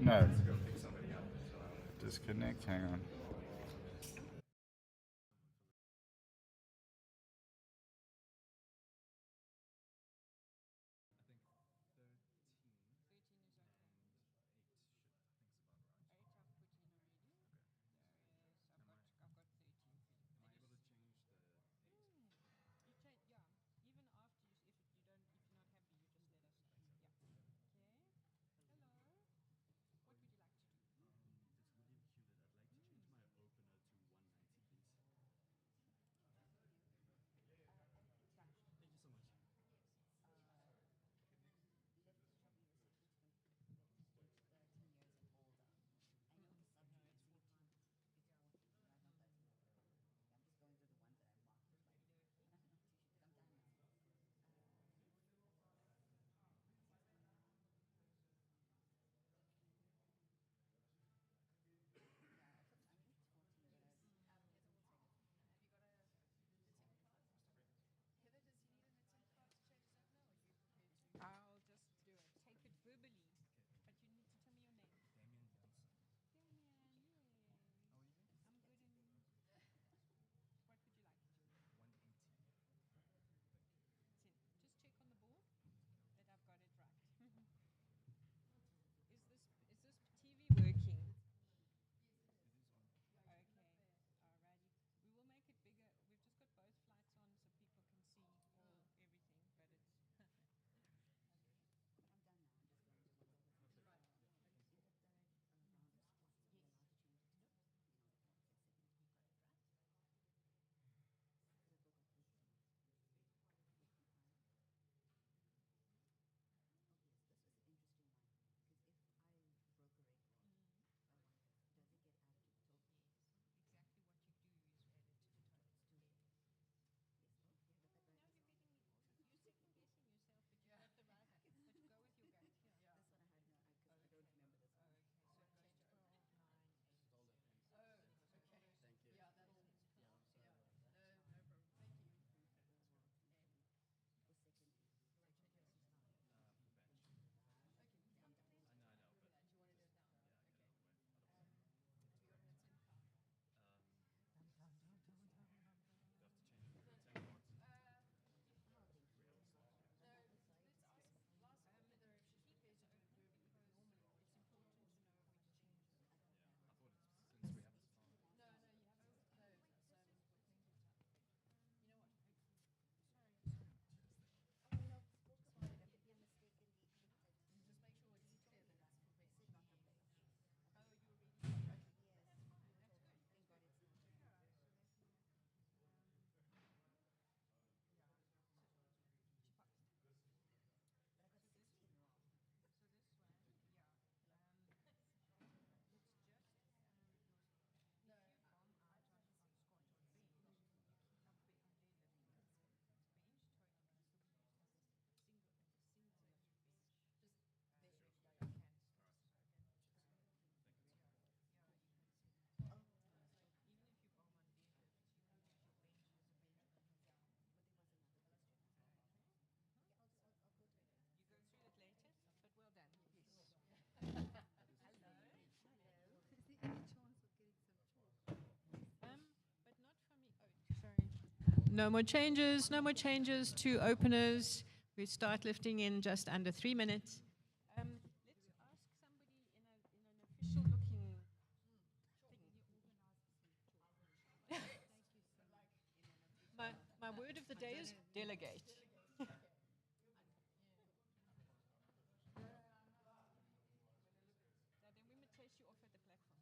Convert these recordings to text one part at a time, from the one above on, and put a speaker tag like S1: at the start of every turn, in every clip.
S1: No. Disconnect. Hang on.
S2: No more changes, no more changes. Two openers. We start lifting in just under 3 minutes. Let's ask somebody in an official looking thing. My word of the day is delegate. Now then we may chase you off at the platform.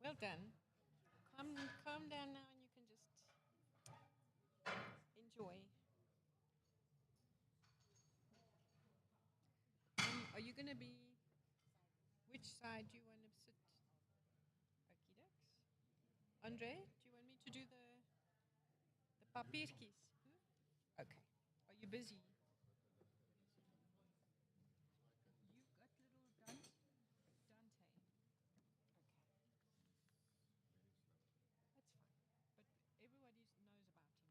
S2: Well done. Calm down now and you can just enjoy. Are you going to be, Which side do you want to sit? Okie dokes. Andre, do you want me to do the papiertjies? Okay. Are you busy? You've got little Dante. That's fine. But everybody knows about him, so yeah, yeah.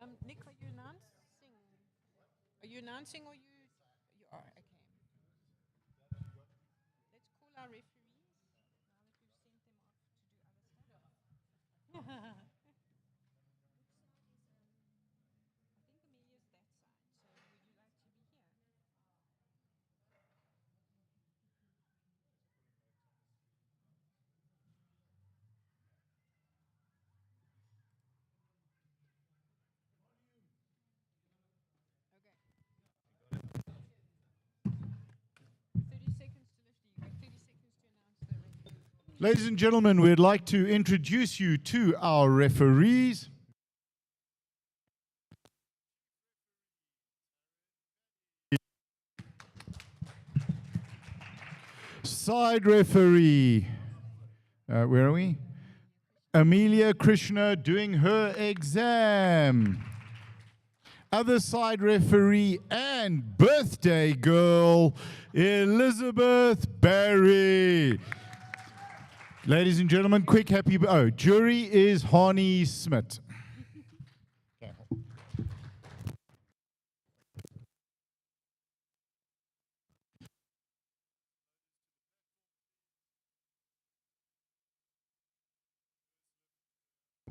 S2: Excellent. Nick, are you announcing? Are you announcing or you are? Okay. Let's call our referees now that we've sent them off to do other stuff. I think Amelia's that side. So would you like to be here? Okay. 30 seconds to lift. You got 30 seconds to announce the referee.
S1: Ladies and gentlemen, we'd like to introduce you to our referees. Side referee, where are we? Amelia Krishna doing her exam. Other side referee and birthday girl, Elizabeth Barry. Ladies and gentlemen, quick happy, jury is Hani Smith.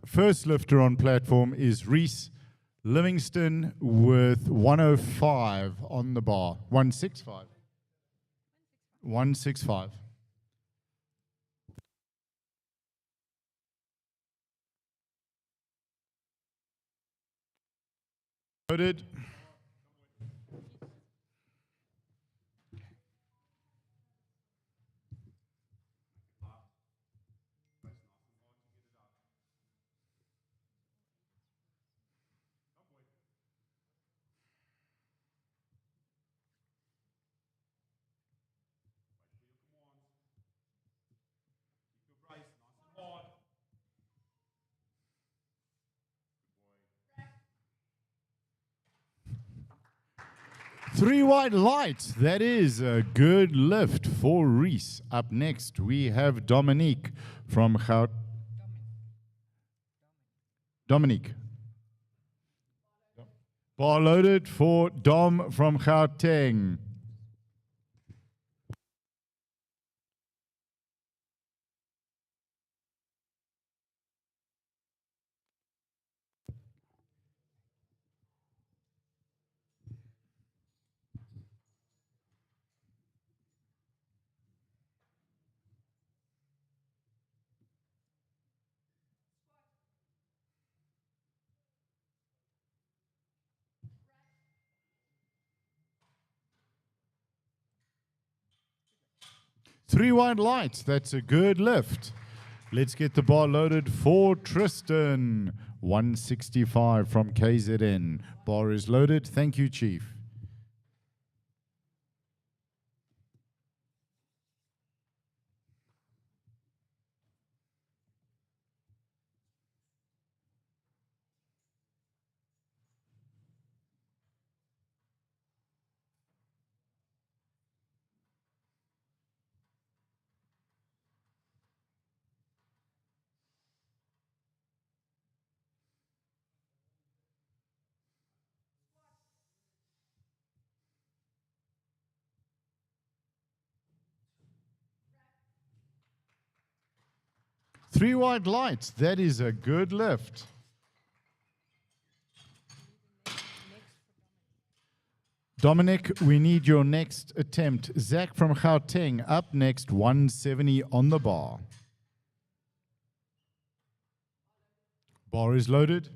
S1: First lifter on platform is Reese Livingston with 105 on the bar. 165. 165. Loaded. Three white lights. That is a good lift for Reese. Up next, we have Dominique from Dominique. Bar loaded for Dom from Gauteng. Three white lights. That's a good lift. Let's get the bar loaded for Tristan. 165 from KZN. Bar is loaded. Thank you, Chief. Three white lights. That is a good lift. Dominic, we need your next attempt. Zach from Gauteng up next, 170 on the bar. Bar is loaded.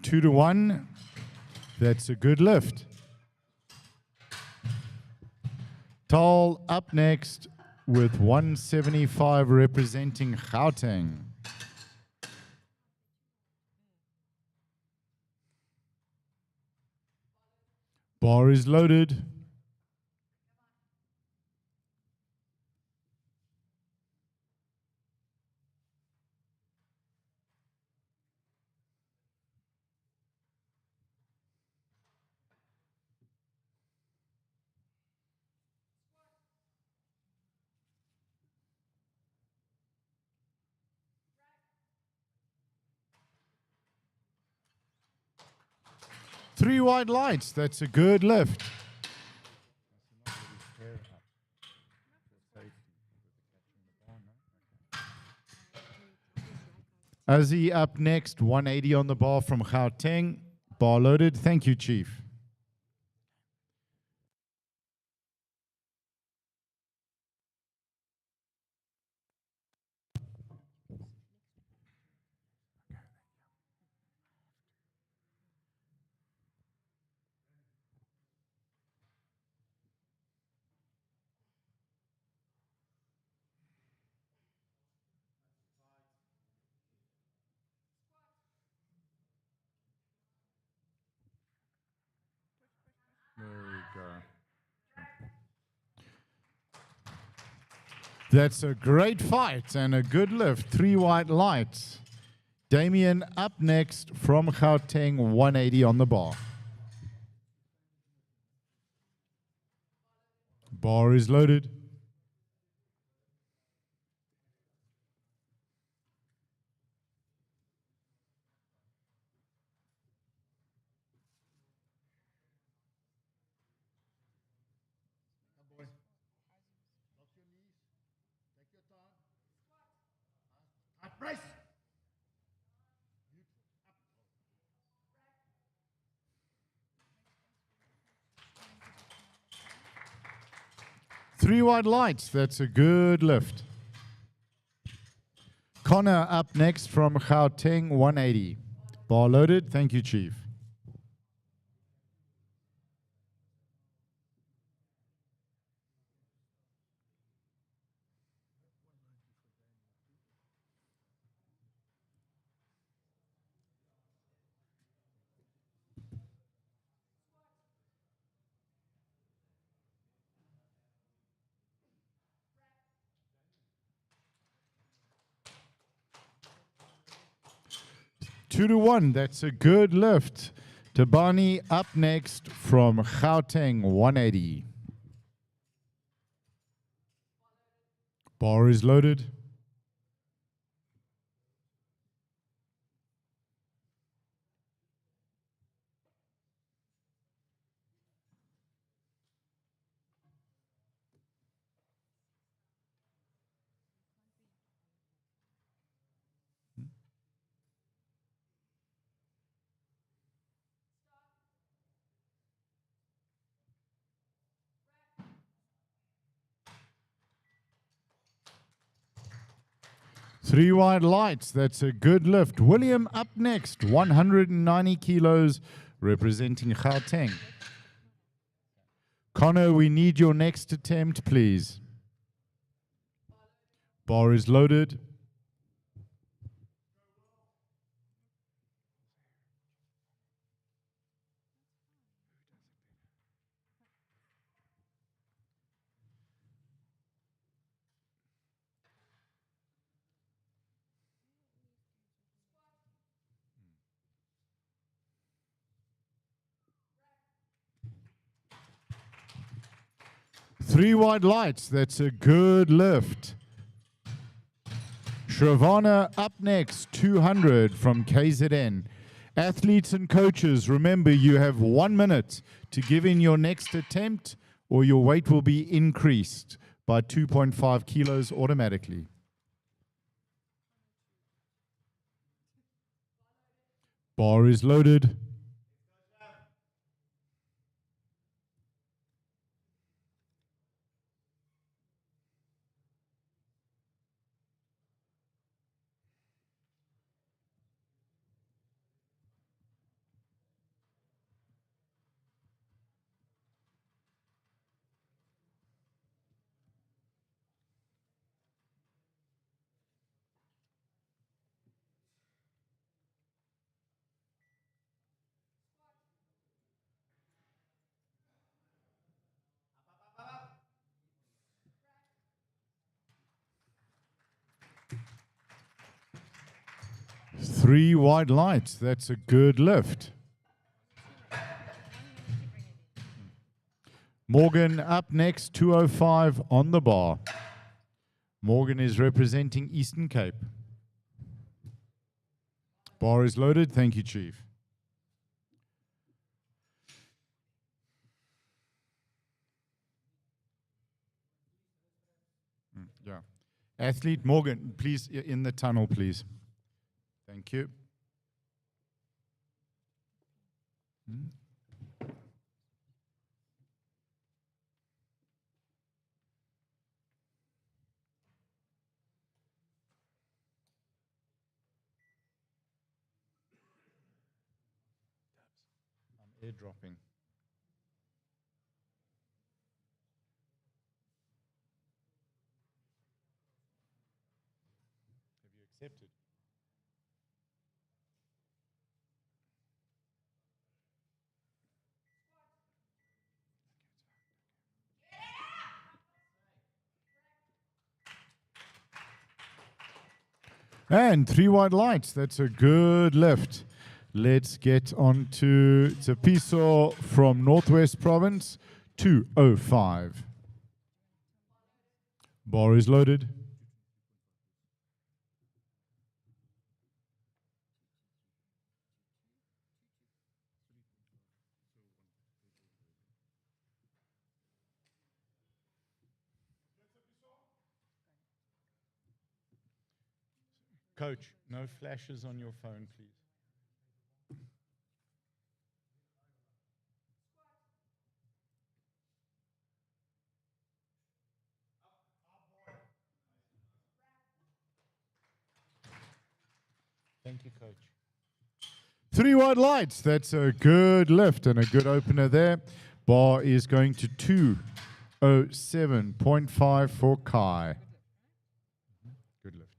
S1: 2-1. That's a good lift. Tal up next with 175 representing Gauteng. Bar is loaded. Three white lights. That's a good lift. Azzy up next. 180 on the bar from Gauteng. Bar loaded. Thank you, Chief. There we go. That's a great fight and a good lift. Three white lights. Damien up next from Gauteng, 180 on the bar. Bar is loaded. Three white lights. That's a good lift. Connor up next from Gauteng, 180. Bar loaded. Thank you, Chief. Two to one. That's a good lift. Tabani up next from Gauteng, 180. Bar is loaded. Three wide lights. That's a good lift. William up next, 190 kilos, representing Gauteng. Connor, we need your next attempt, please. Bar is loaded. Three wide lights. That's a good lift. Shravana up next, 200 from KZN. Athletes and coaches, remember you have 1 minute to give in your next attempt or your weight will be increased by 2.5 kilos automatically. Bar is loaded. 3 white lights. That's a good lift. Morgan up next, 205 on the bar. Morgan is representing Eastern Cape. Bar is loaded. Thank you, Chief. Yeah. Athlete Morgan, please, in the tunnel, please. Thank you. I'm airdropping. Have you accepted? And 3 white lights. That's a good lift. Let's get on to Tsepiso from Northwest Province, 205. Bar is loaded. Coach, no flashes on your phone, please. Thank you, Coach. 3 white lights. That's a good lift and a good opener there. Bar is going to 207.5 for Kai. Good lift.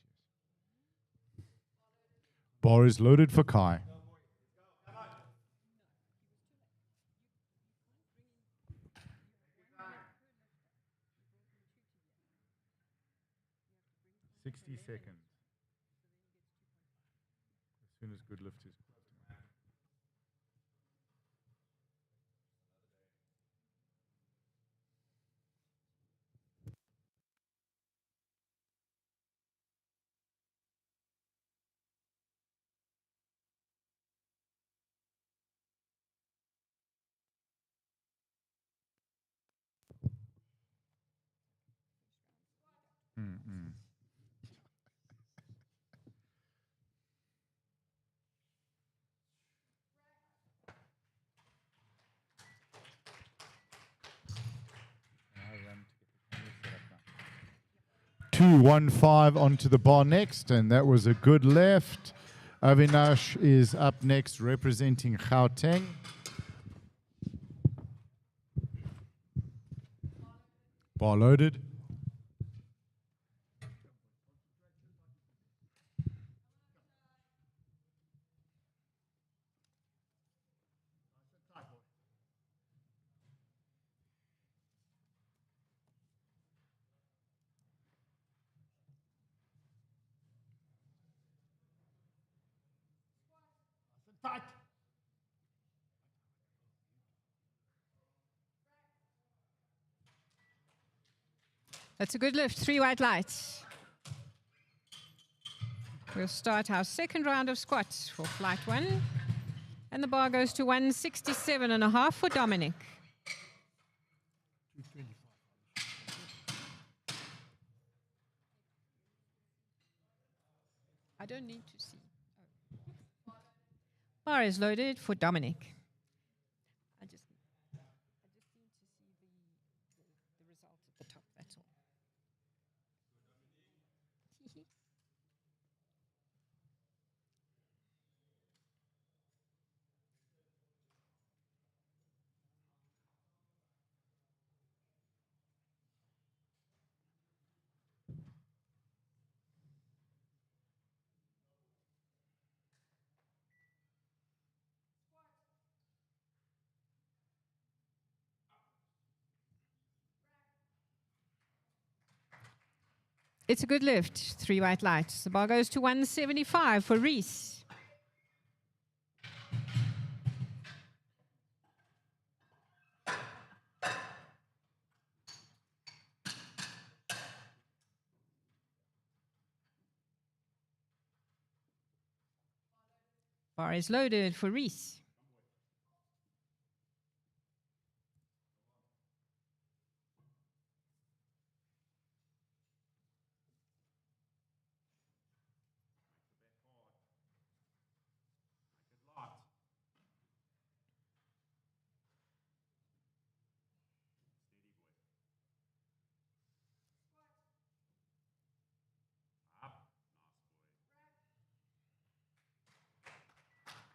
S1: Bar is loaded for Kai. Seconds. As soon as good lift is. Mm-mm. 215 onto the bar next, and that was a good left. Avinash is up next representing Gauteng. Bar loaded.
S2: That's a good lift. 3 white lights. We'll start our second round of squats for flight 1. And the bar goes to 167.5 for Dominic. I don't need to see. Oh. Bar is loaded for Dominic. I just need to see the result at the top, that's all. It's a good lift. 3 white lights. The bar goes to 175 for Reese. Bar is loaded for Reese.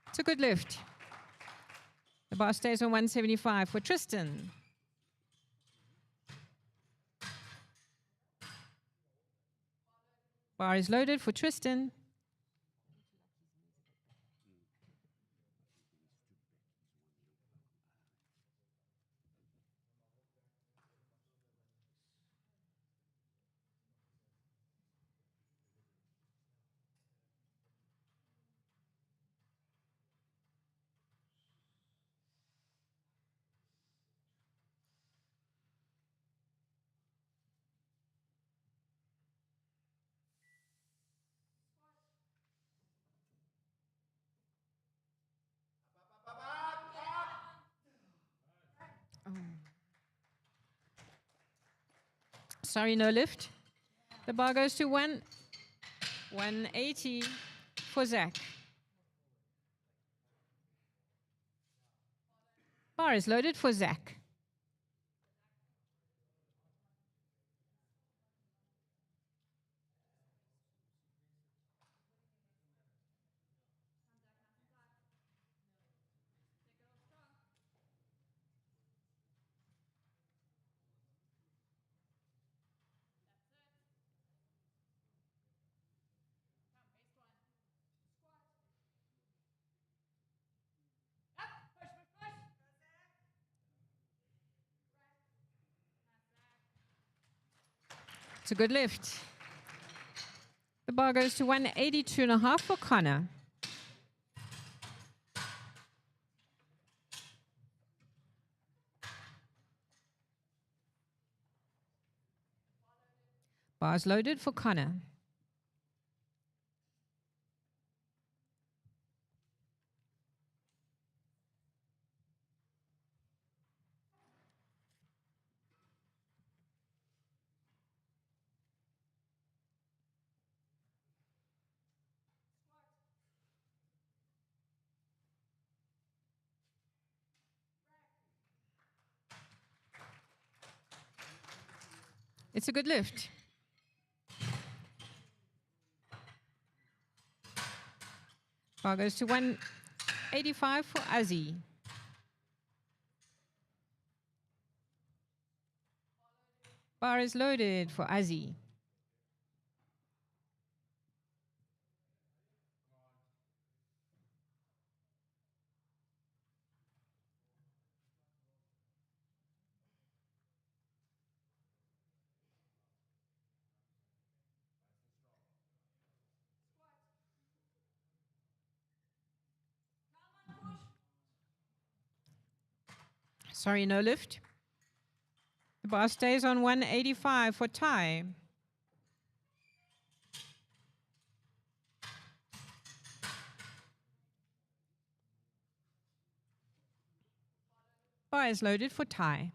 S2: It's a good lift. The bar stays on 175 for Tristan. Bar is loaded for Tristan. Sorry, no lift. The bar goes to 180 for Zach. Bar is loaded for Zach. It's a good lift. The bar goes to 182.5 for Connor. Bar's loaded for Connor. It's a good lift. Bar goes to 185 for Azzy. Bar is loaded for Azzy. Sorry, no lift. The bar stays on 185 for Ty. Bar is loaded for Ty.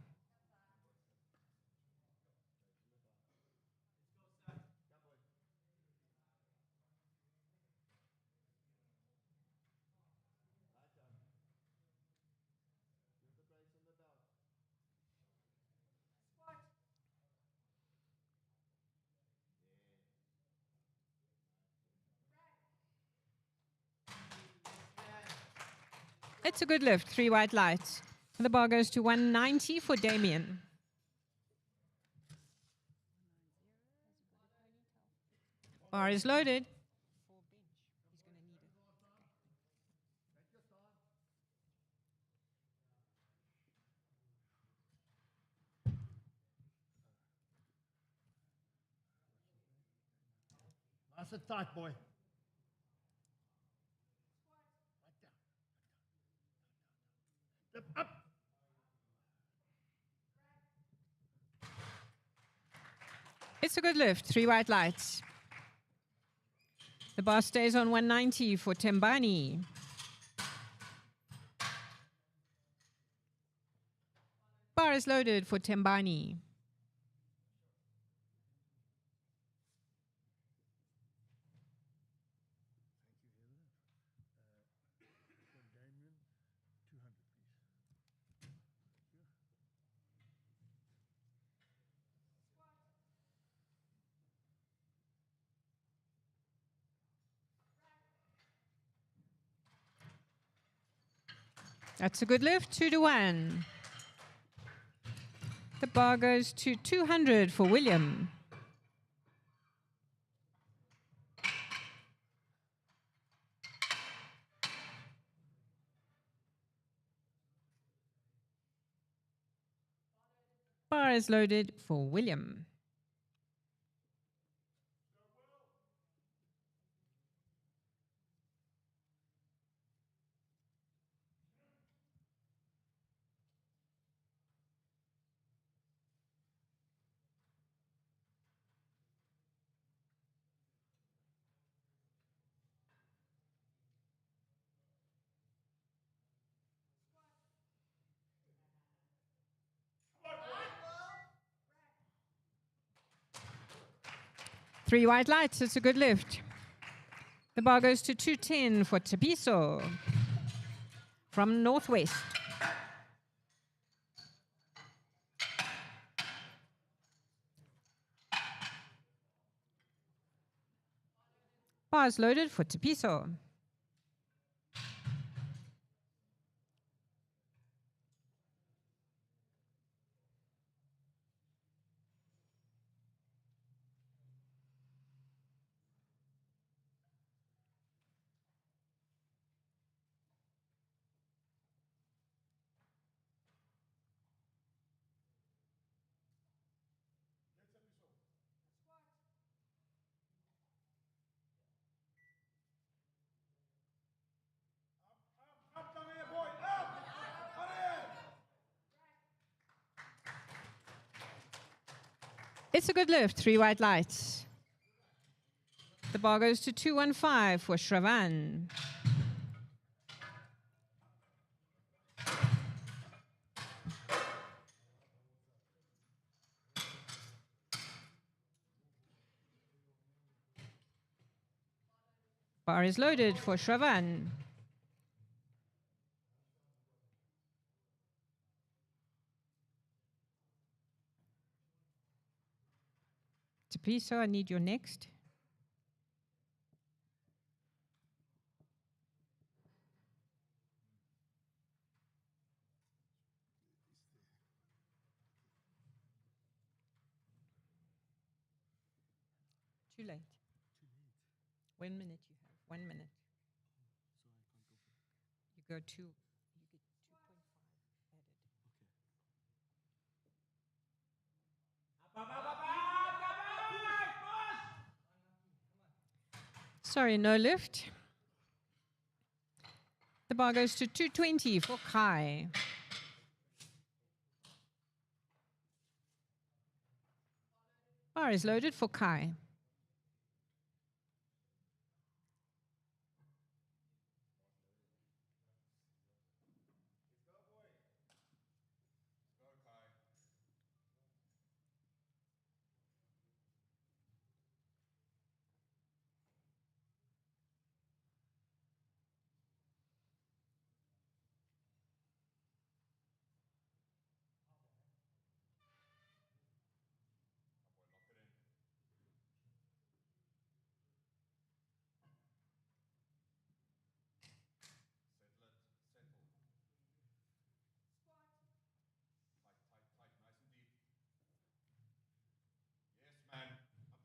S2: It's a good lift, 3 white lights. The bar goes to 190 for Damien. Bar is loaded.
S3: Nice and tight, boy. Right down. Up.
S2: It's a good lift, 3 white lights. The bar stays on 190 for Tembani. Bar is loaded for Tembani.
S3: Damien, 200, please.
S2: That's a good lift, 2-1. The bar goes to 200 for William. Bar is loaded for William. Three white lights, it's a good lift. The bar goes to 210 for Tapiso from Northwest. Bar is loaded for Tapiso.
S3: Up, down here, boy, up! Hurry!
S2: It's a good lift, three white lights. The bar goes to 215 for Shravan. Bar is loaded for Shravan. Tapiso, I need your next. Too late. 1 minute you have. 1 minute. You go two. You get 2.5 added. Sorry, no lift. The bar goes to 220 for Kai. Bar is loaded for Kai.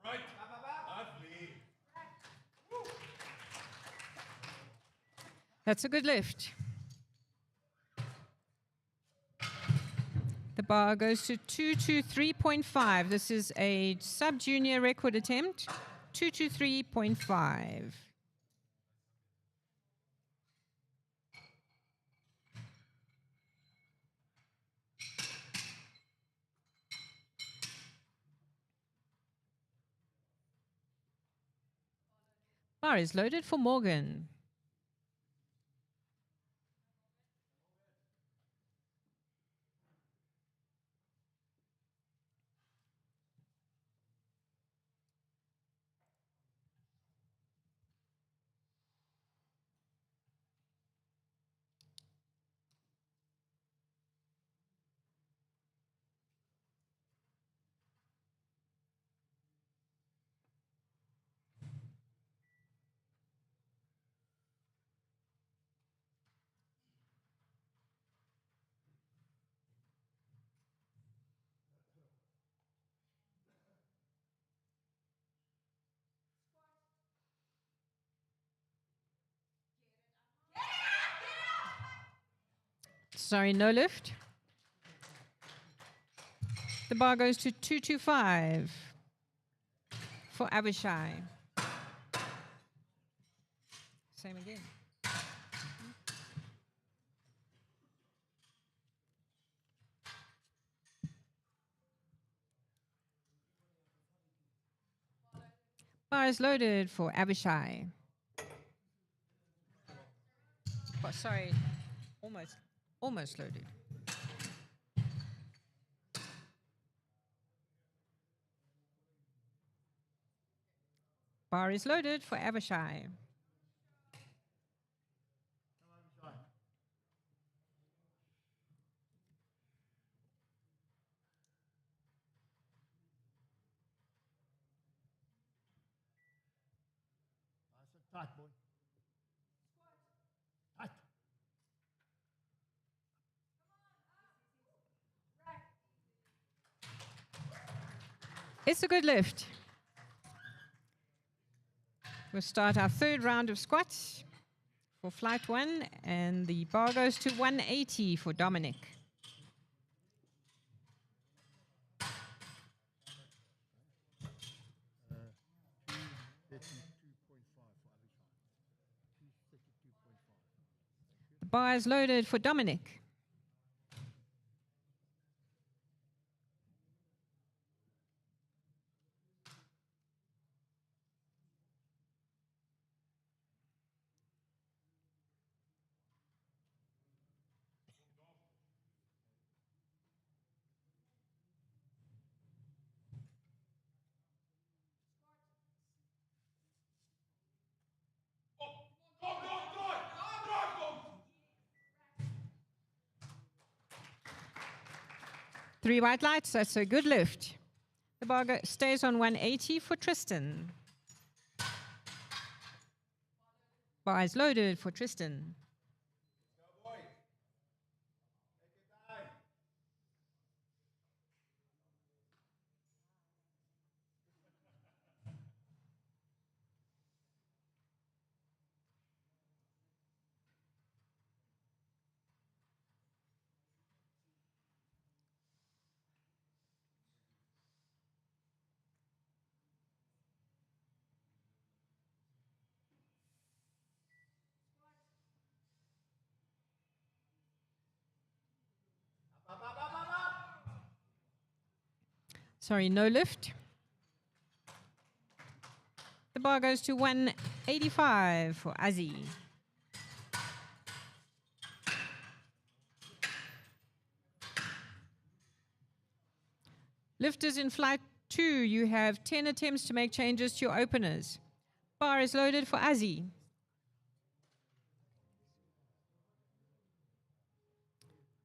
S3: Right. Lovely.
S2: That's a good lift. The bar goes to 223.5. This is a sub-junior record attempt. 223.5. Bar is loaded for Morgan. Sorry, no lift. The bar goes to 225 for Avishai. Same again. Bar is loaded for Avishai. Oh, sorry, almost loaded. Bar is loaded for Avishai.
S3: Tight, boy. Tight.
S2: It's a good lift. We'll start our third round of squats for flight 1, and the bar goes to 180 for Dominic. The bar is loaded for Dominic. Three white lights, that's a good lift. The bar stays on 180 for Tristan. Bar is loaded for Tristan. Sorry, no lift. The bar goes to 185 for Azzy. Lifters in flight 2, you have 10 attempts to make changes to your openers. Bar is loaded for Azzy.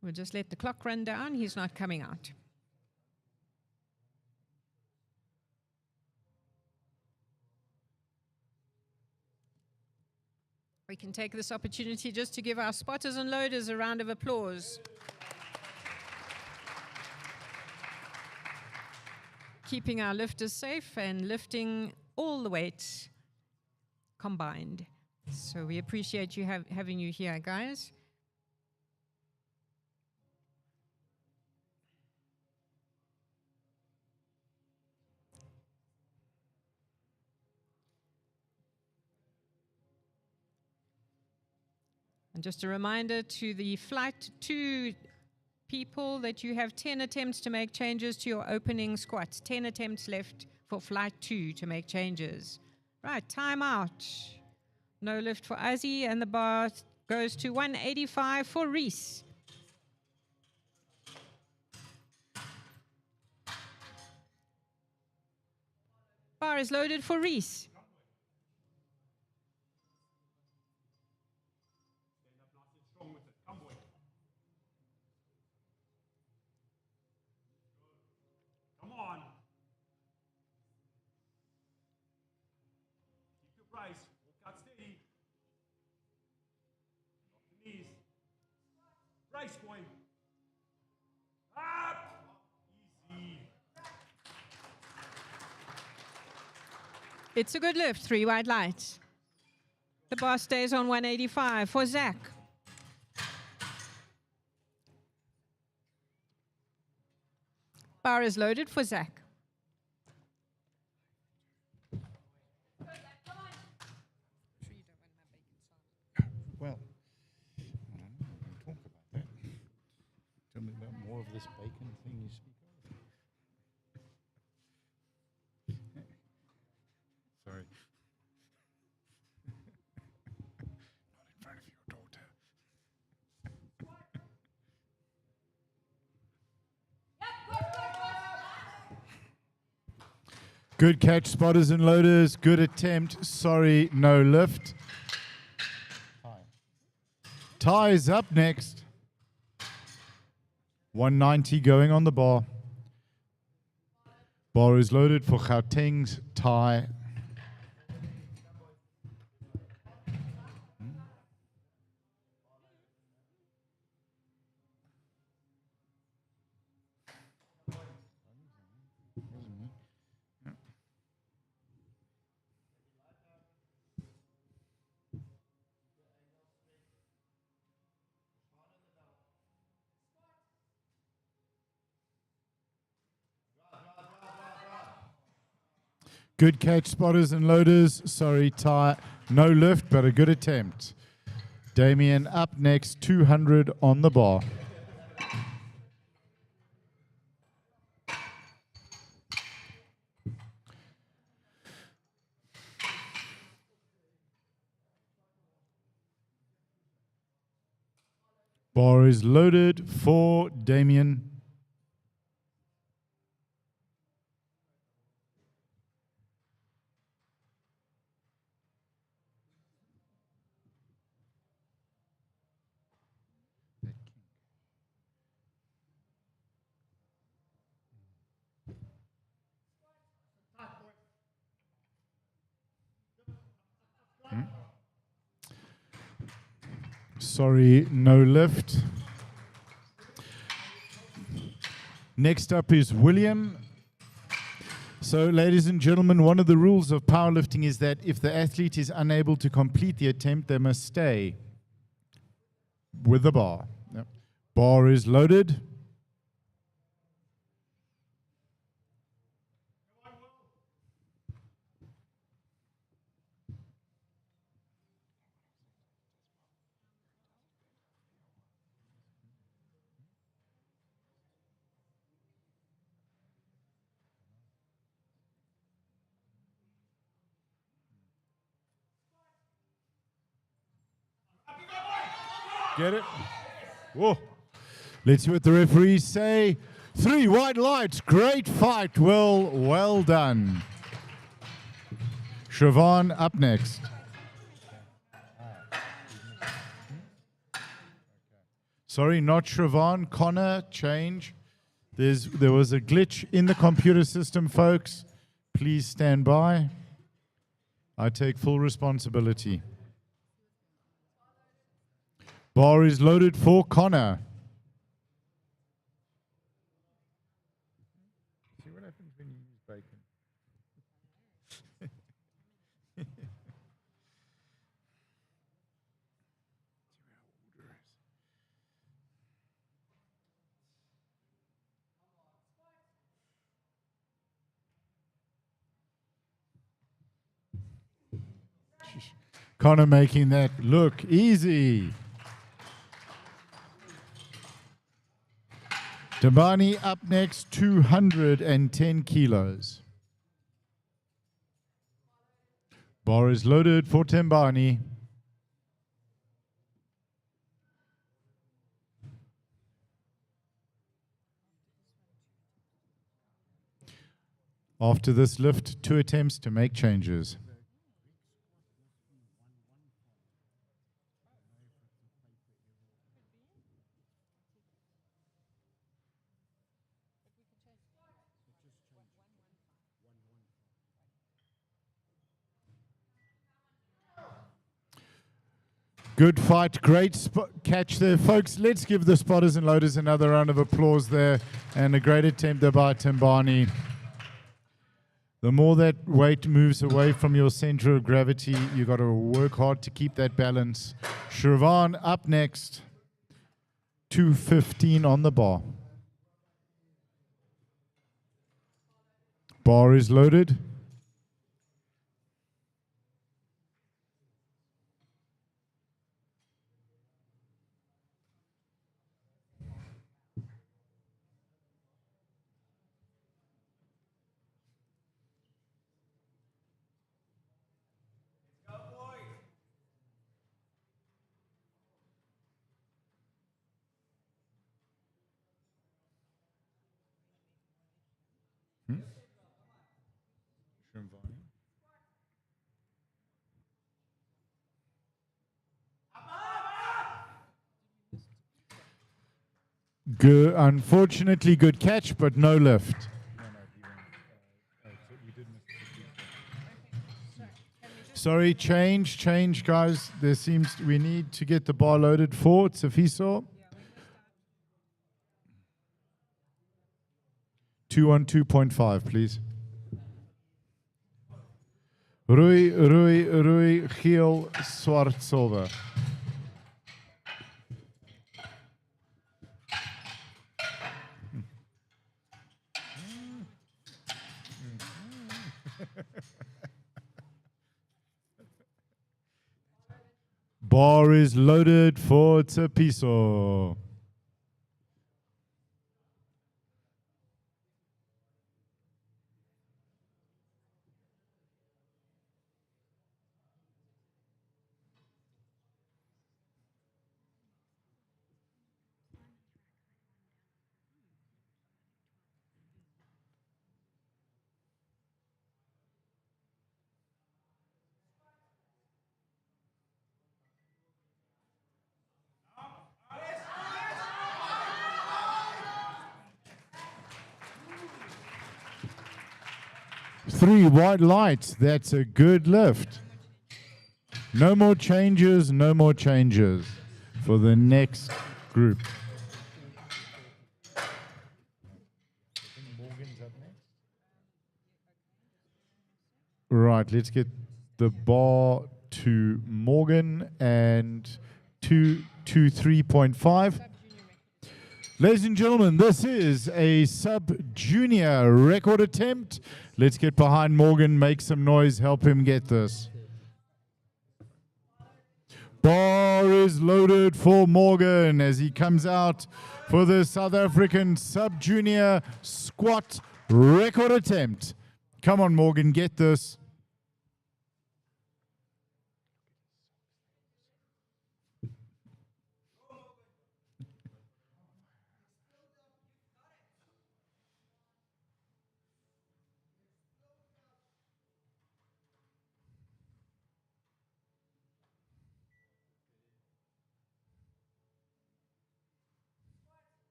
S2: We'll just let the clock run down. He's not coming out. We can take this opportunity just to give our spotters and loaders a round of applause. Keeping our lifters safe and lifting all the weights combined. So we appreciate you having you here, guys. And just a reminder to the flight 2 people that you have 10 attempts to make changes to your opening squats. 10 attempts left for flight 2 to make changes. Right, time out. No lift for Azzy, and the bar goes to 185 for Reese. Bar is loaded for Reese.
S3: Brace, boy. Up. Easy.
S2: It's a good lift, 3 white lights. The bar stays on 185 for Zach. Bar is loaded for Zach.
S1: Well, I don't know. We can talk about that. Tell me about more of this bacon thing you speak of. Sorry. Not in front of your daughter. Good catch, spotters and loaders. Good attempt. Sorry, no lift. Ty is up next. 190 going on the bar. Bar is loaded for Gauteng's Ty. Good catch, spotters and loaders. Sorry, Ty. No lift, but a good attempt. Damien up next, 200 on the bar. Bar is loaded for Damien. Sorry, no lift. Next up is William. So, ladies and gentlemen, one of the rules of powerlifting is that if the athlete is unable to complete the attempt, they must stay with the bar. Yep. Bar is loaded. Get it? Whoa. Let's see what the referees say. 3 white lights. Great fight. Well done. Siobhan up next. Sorry, not Siobhan. Connor, change. There was a glitch in the computer system, folks. Please stand by. I take full responsibility. Bar is loaded for Connor. See what happens when you use bacon. Connor making that look easy. Tabani up next, 210 kilos. Bar is loaded for Tembani. After this lift, 2 attempts to make changes. Good fight, great catch there, folks. Let's give the spotters and loaders another round of applause there, and a great attempt there by Tembani. The more that weight moves away from your center of gravity, you got to work hard to keep that balance. Siobhan up next, 215 on the bar. Bar is loaded. Good, unfortunately, good catch, but no lift. Sorry, change, guys. There seems we need to get the bar loaded for Tsefiso. 212.5, please. Rooi, geel, zwart, silver. Bar is loaded for Tsefiso. Three white lights. That's a good lift. No more changes, for the next group. Right, let's get the bar to Morgan and 223.5. Ladies and gentlemen, this is a sub-junior record attempt. Let's get behind Morgan, make some noise, help him get this. Bar is loaded for Morgan as he comes out for the South African sub-junior squat record attempt. Come on, Morgan, get this.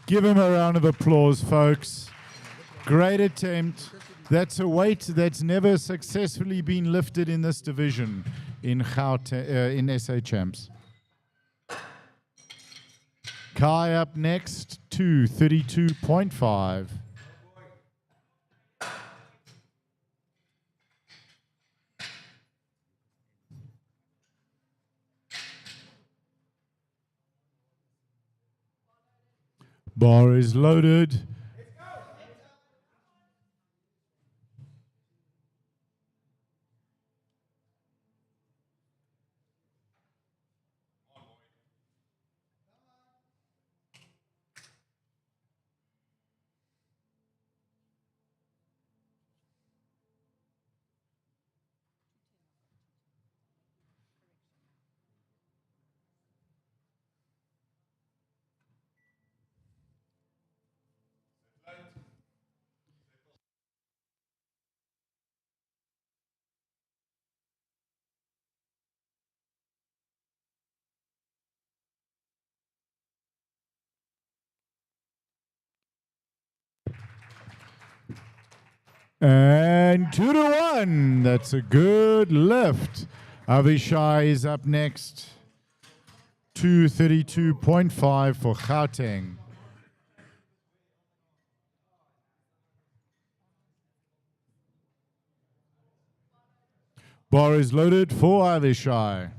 S1: Give him a round of applause, folks. Great attempt. That's a weight that's never successfully been lifted in this division in in SA Champs. Kai up next, 232.5. Bar is loaded. And 2-1. That's a good lift. Avishai is up next. 232.5 for Gauteng. Bar is loaded for Avishai.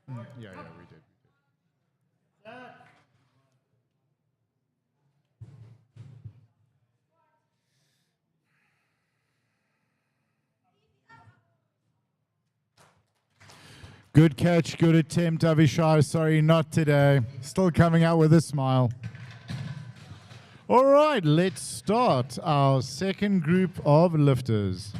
S1: Yeah, we did. Good catch, good attempt, Avishai. Sorry, not today. Still coming out with a smile. All right, let's start our second group of lifters.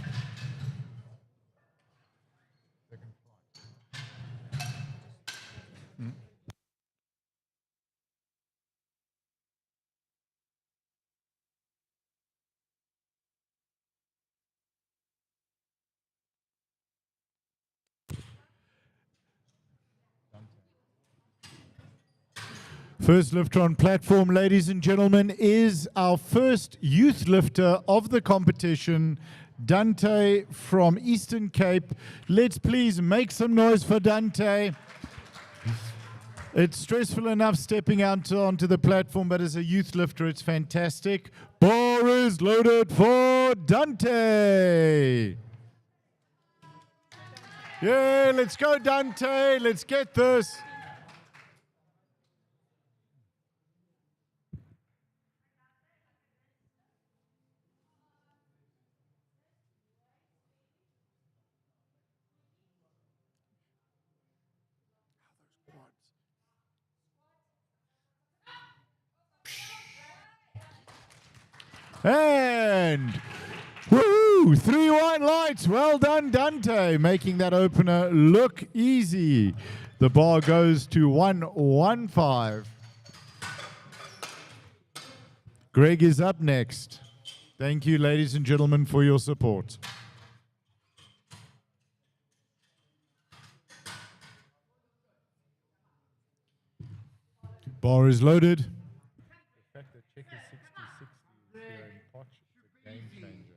S1: First lifter on platform, ladies and gentlemen, is our first youth lifter of the competition, Dante from Eastern Cape. Let's please make some noise for Dante. It's stressful enough stepping out onto the platform, but as a youth lifter, it's fantastic. Bar is loaded for Dante. Yeah, let's go, Dante. Let's get this. And woohoo! 3 white lights. Well done, Dante, making that opener look easy. The bar goes to 115. Greg is up next. Thank you, ladies and gentlemen, for your support. Bar is loaded. The fact that check is 60-60 here in Potch is a game changer.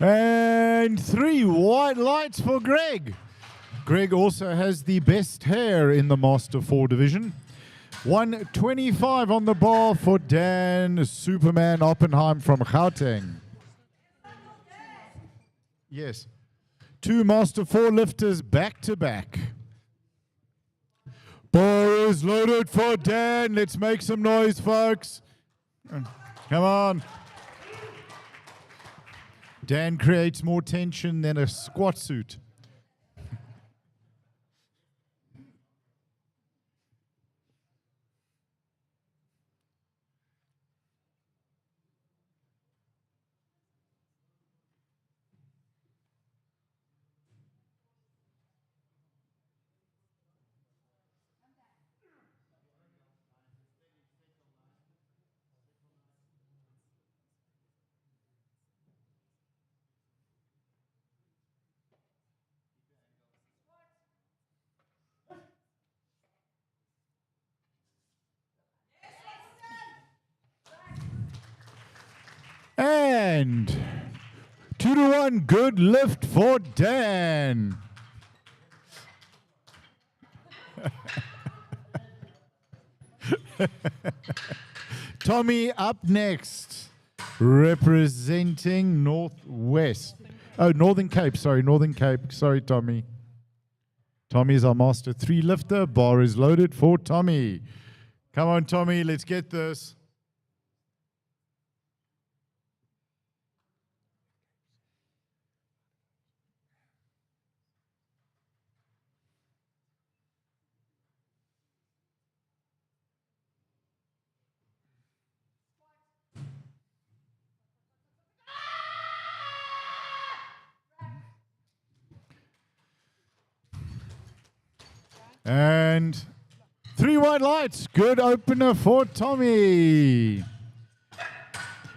S1: And 3 white lights for Greg. Greg also has the best hair in the Master 4 division. 125 on the bar for Dan Superman Oppenheim from Gauteng. Yes. 2 Master 4 lifters back to back. Bar is loaded for Dan. Let's make some noise, folks. Come on. Dan creates more tension than a squat suit. And 2-1, good lift for Dan. Tommy up next, representing Northwest. Oh, Northern Cape, sorry, Northern Cape. Sorry, Tommy. Tommy is our Master 3 lifter. Bar is loaded for Tommy. Come on, Tommy, let's get this. And 3 white lights. Good opener for Tommy.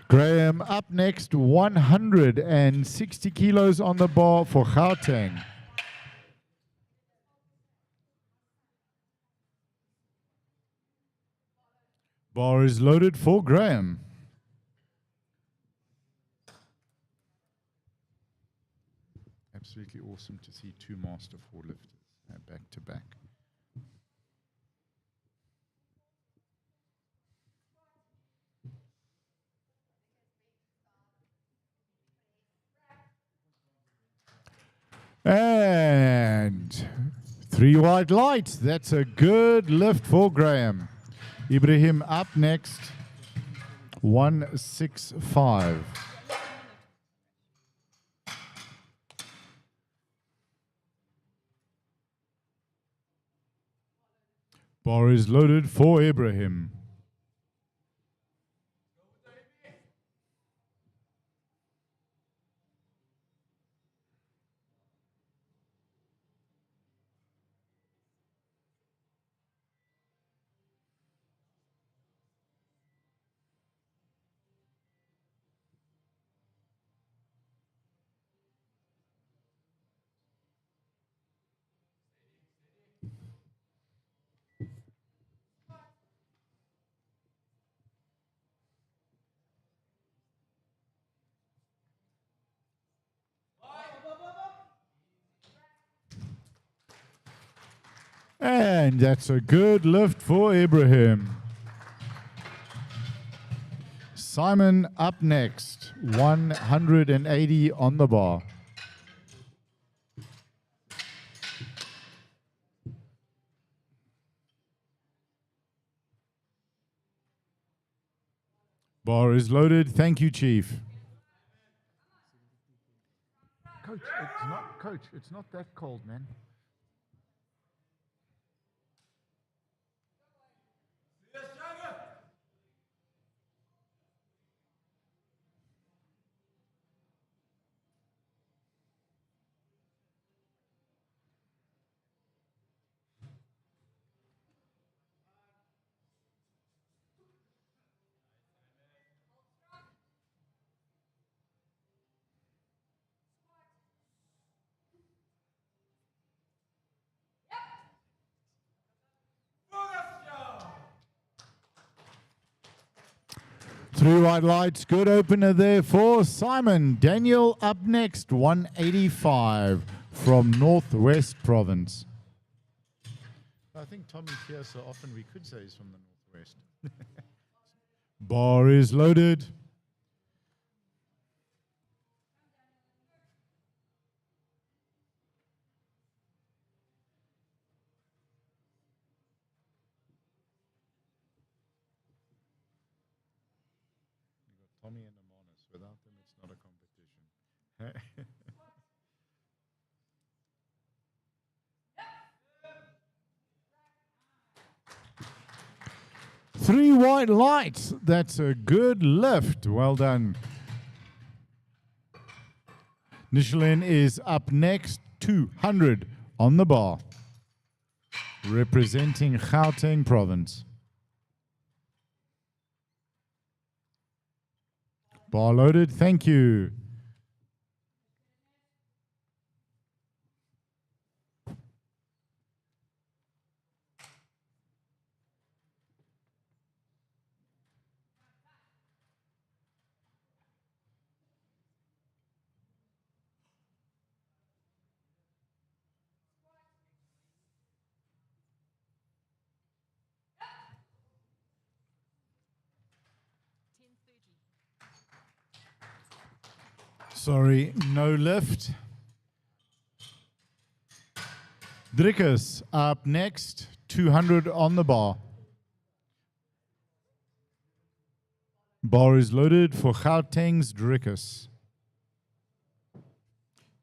S1: Graham up next, 160 kilos on the bar for Gauteng. Bar is loaded for Graham. Absolutely awesome to see two master 4-lifters back to back. And 3 white lights. That's a good lift for Graham. Ibrahim up next. 165. Bar is loaded for Ibrahim. And that's a good lift for Ibrahim. Simon up next. 180 on the bar. Bar is loaded. Thank you, Chief. Coach, it's not that cold, man. Three white lights, good opener there for Simon. Daniel up next, 185 from Northwest Province. I think Tommy's here, so often we could say he's from the Northwest. Bar is loaded. Tommy and Amonis. Without them, it's not a competition. 3 white lights. That's a good lift. Well done. Nishalin is up next. 200 on the bar. Representing Gauteng Province. Bar loaded. Thank you. Sorry, no lift. Drickus up next, 200 on the bar. Bar is loaded for Gauteng's Drickus.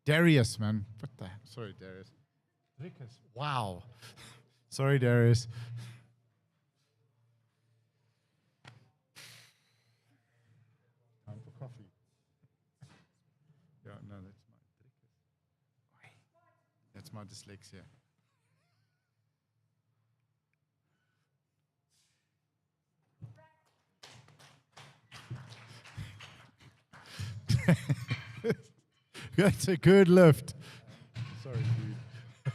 S1: Darius, man. What the? Sorry, Darius. Drickus. Wow. Sorry, Darius. Time for coffee. Yeah, no, that's my dyslexia. That's a good lift. Sorry, dude.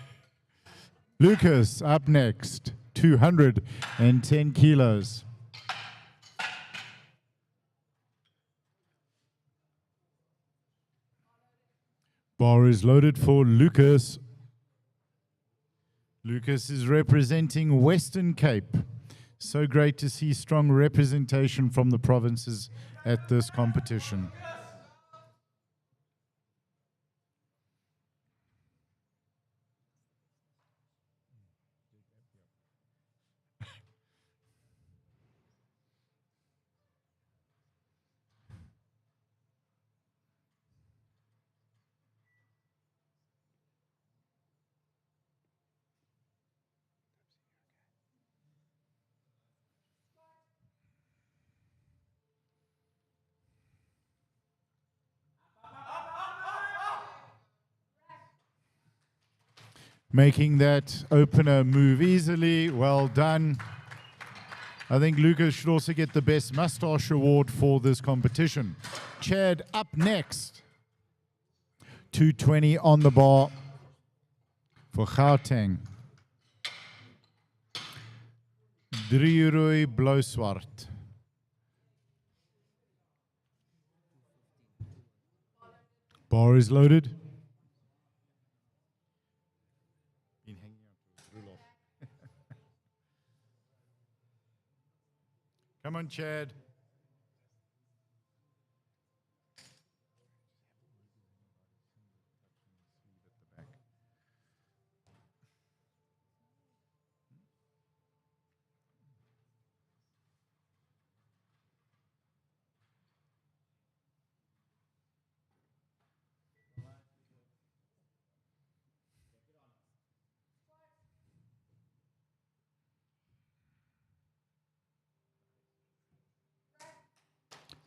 S1: Lucas up next, 210 kilos. Bar is loaded for Lucas. Lucas is representing Western Cape. So great to see strong representation from the provinces at this competition. Making that opener move easily. Well done. I think Lucas should also get the Best Mustache Award for this competition. Chad up next. 220 on the bar for Gauteng. Drierooi blauw-swart. Bar is loaded. Come on, Chad.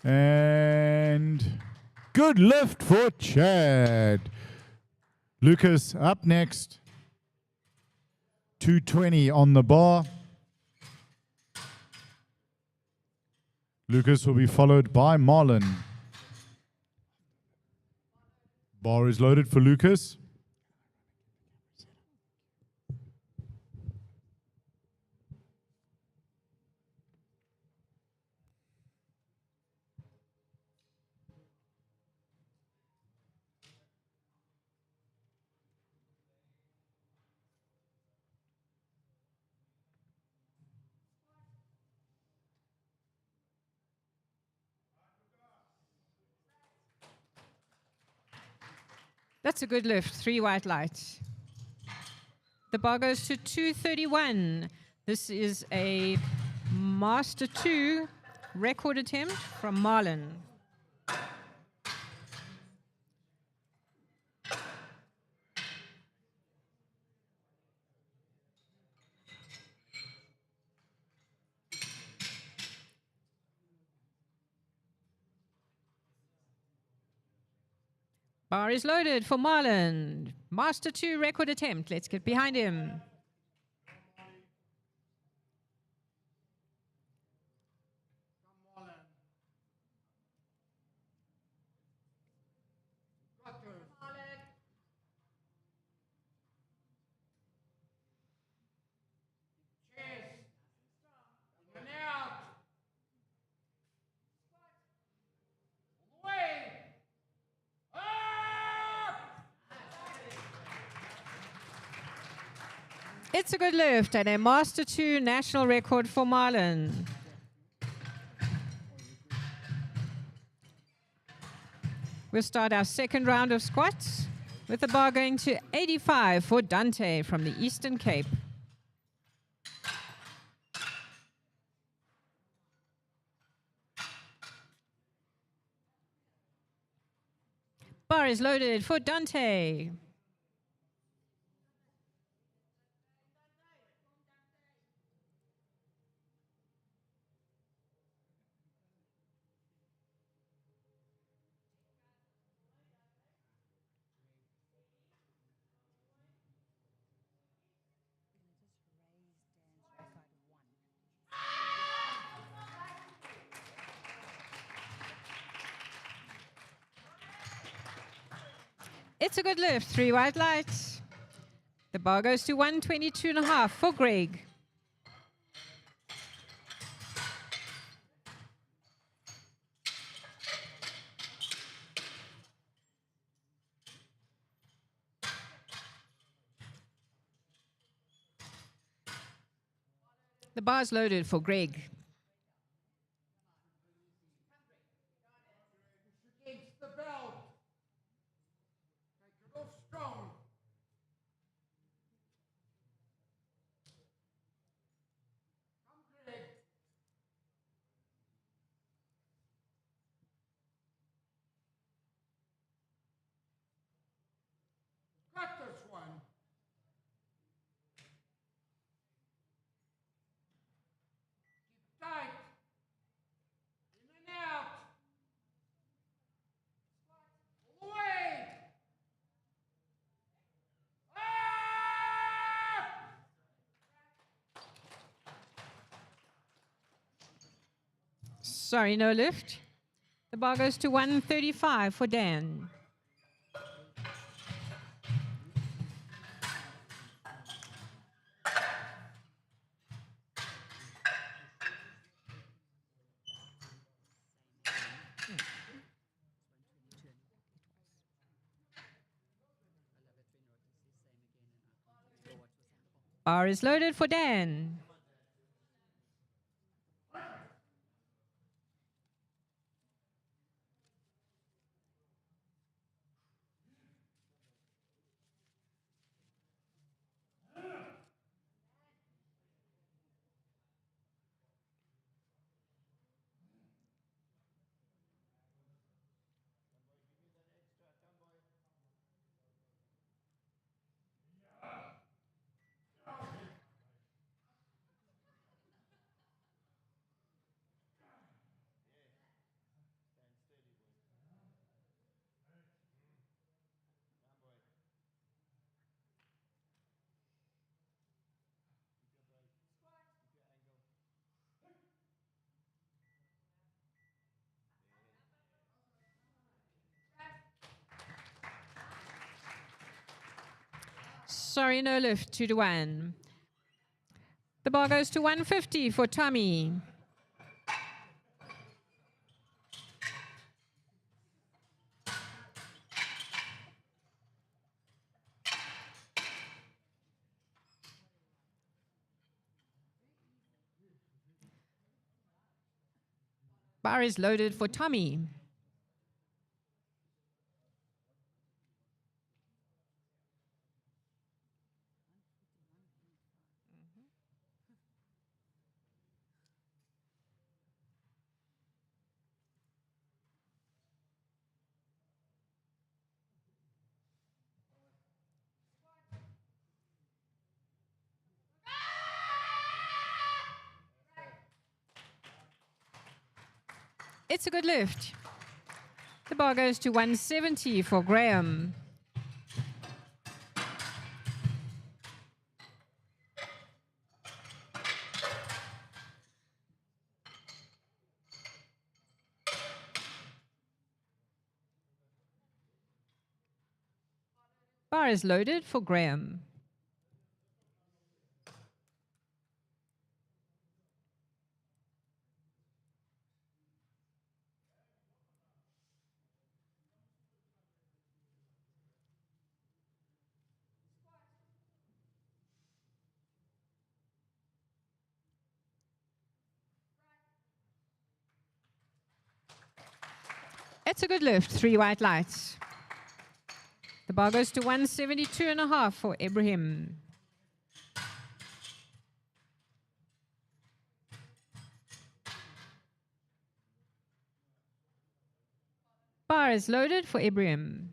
S1: And good lift for Chad. Lucas up next. 220 on the bar. Lucas will be followed by Marlon. Bar is loaded for Lucas.
S2: That's a good lift. 3 white lights. The bar goes to 231. This is a Master 2 record attempt from Marlon. Bar is loaded for Marlon. Master 2 record attempt. Let's get behind him. It's a good lift and a Master 2 national record for Marlon. We'll start our second round of squats with the bar going to 85 for Dante from the Eastern Cape. Bar is loaded for Dante. It's a good lift. 3 white lights. The bar goes to 122.5 for Greg. The bar's loaded for Greg.
S3: Against the belt. Take it off strong. Come, Greg. Got this one. Keep tight. In and out. All the way. Up!
S2: Sorry, no lift. The bar goes to 135 for Dan. Bar is loaded for Dan. Sorry, no lift, 2 to 1. The bar goes to 150 for Tommy. Bar is loaded for Tommy. It's a good lift. The bar goes to 170 for Graham. Bar is loaded for Graham. It's a good lift, 3 white lights. The bar goes to 172.5 for Ibrahim. Bar is loaded for Ibrahim.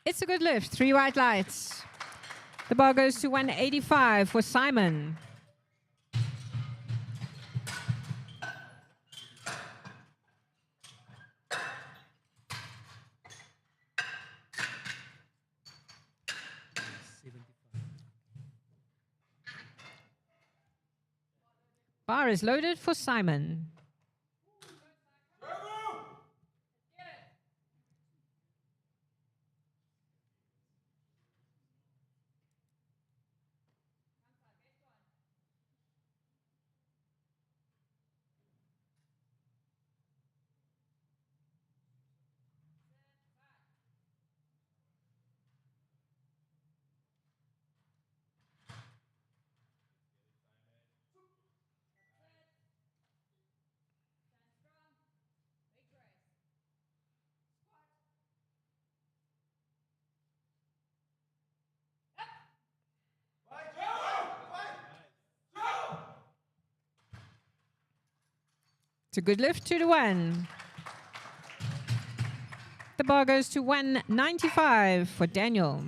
S2: It's a good lift, 3 white lights. The bar goes to 185 for Simon. Bar is loaded for Simon. It's a good lift, 2-1. The bar goes to 195 for Daniel.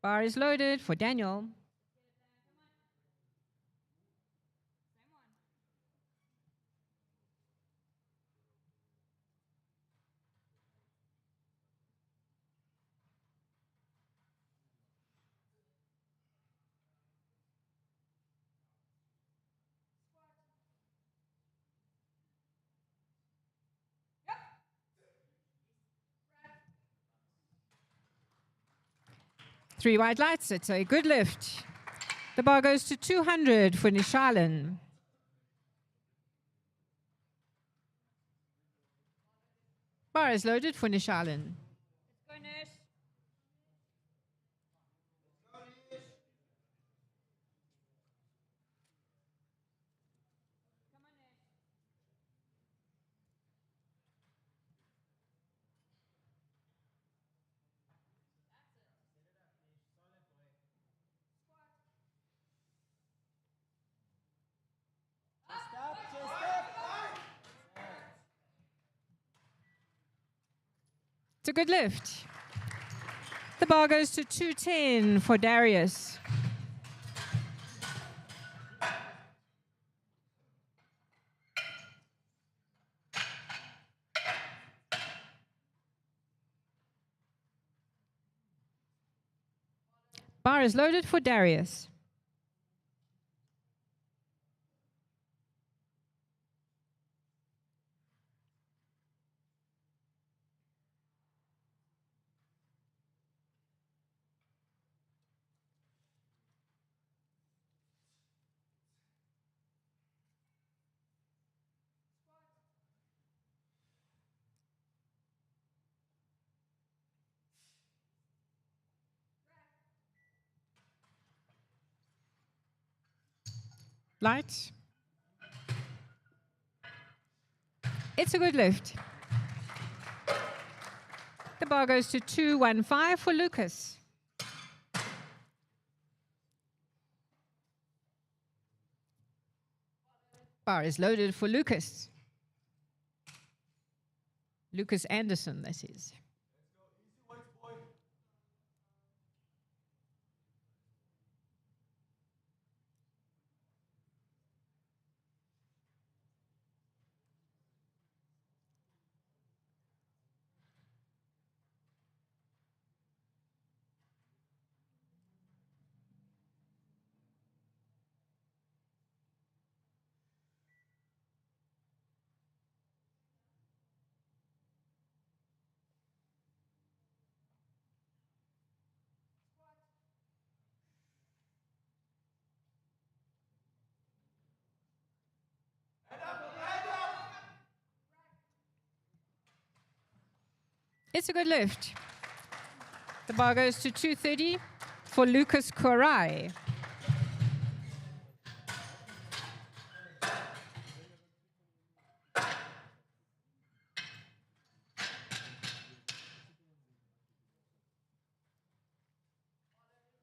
S2: Bar is loaded for Daniel. Three white lights. It's a good lift. The bar goes to 200 for Nishalan. Bar is loaded for Nishalan. It's a good lift. The bar goes to 210 for Darius. Bar is loaded for Darius. Light. It's a good lift. The bar goes to 215 for Lucas. Bar is loaded for Lucas. Lucas Anderson, that is. It's a good lift. The bar goes to 230 for Lucas Korai.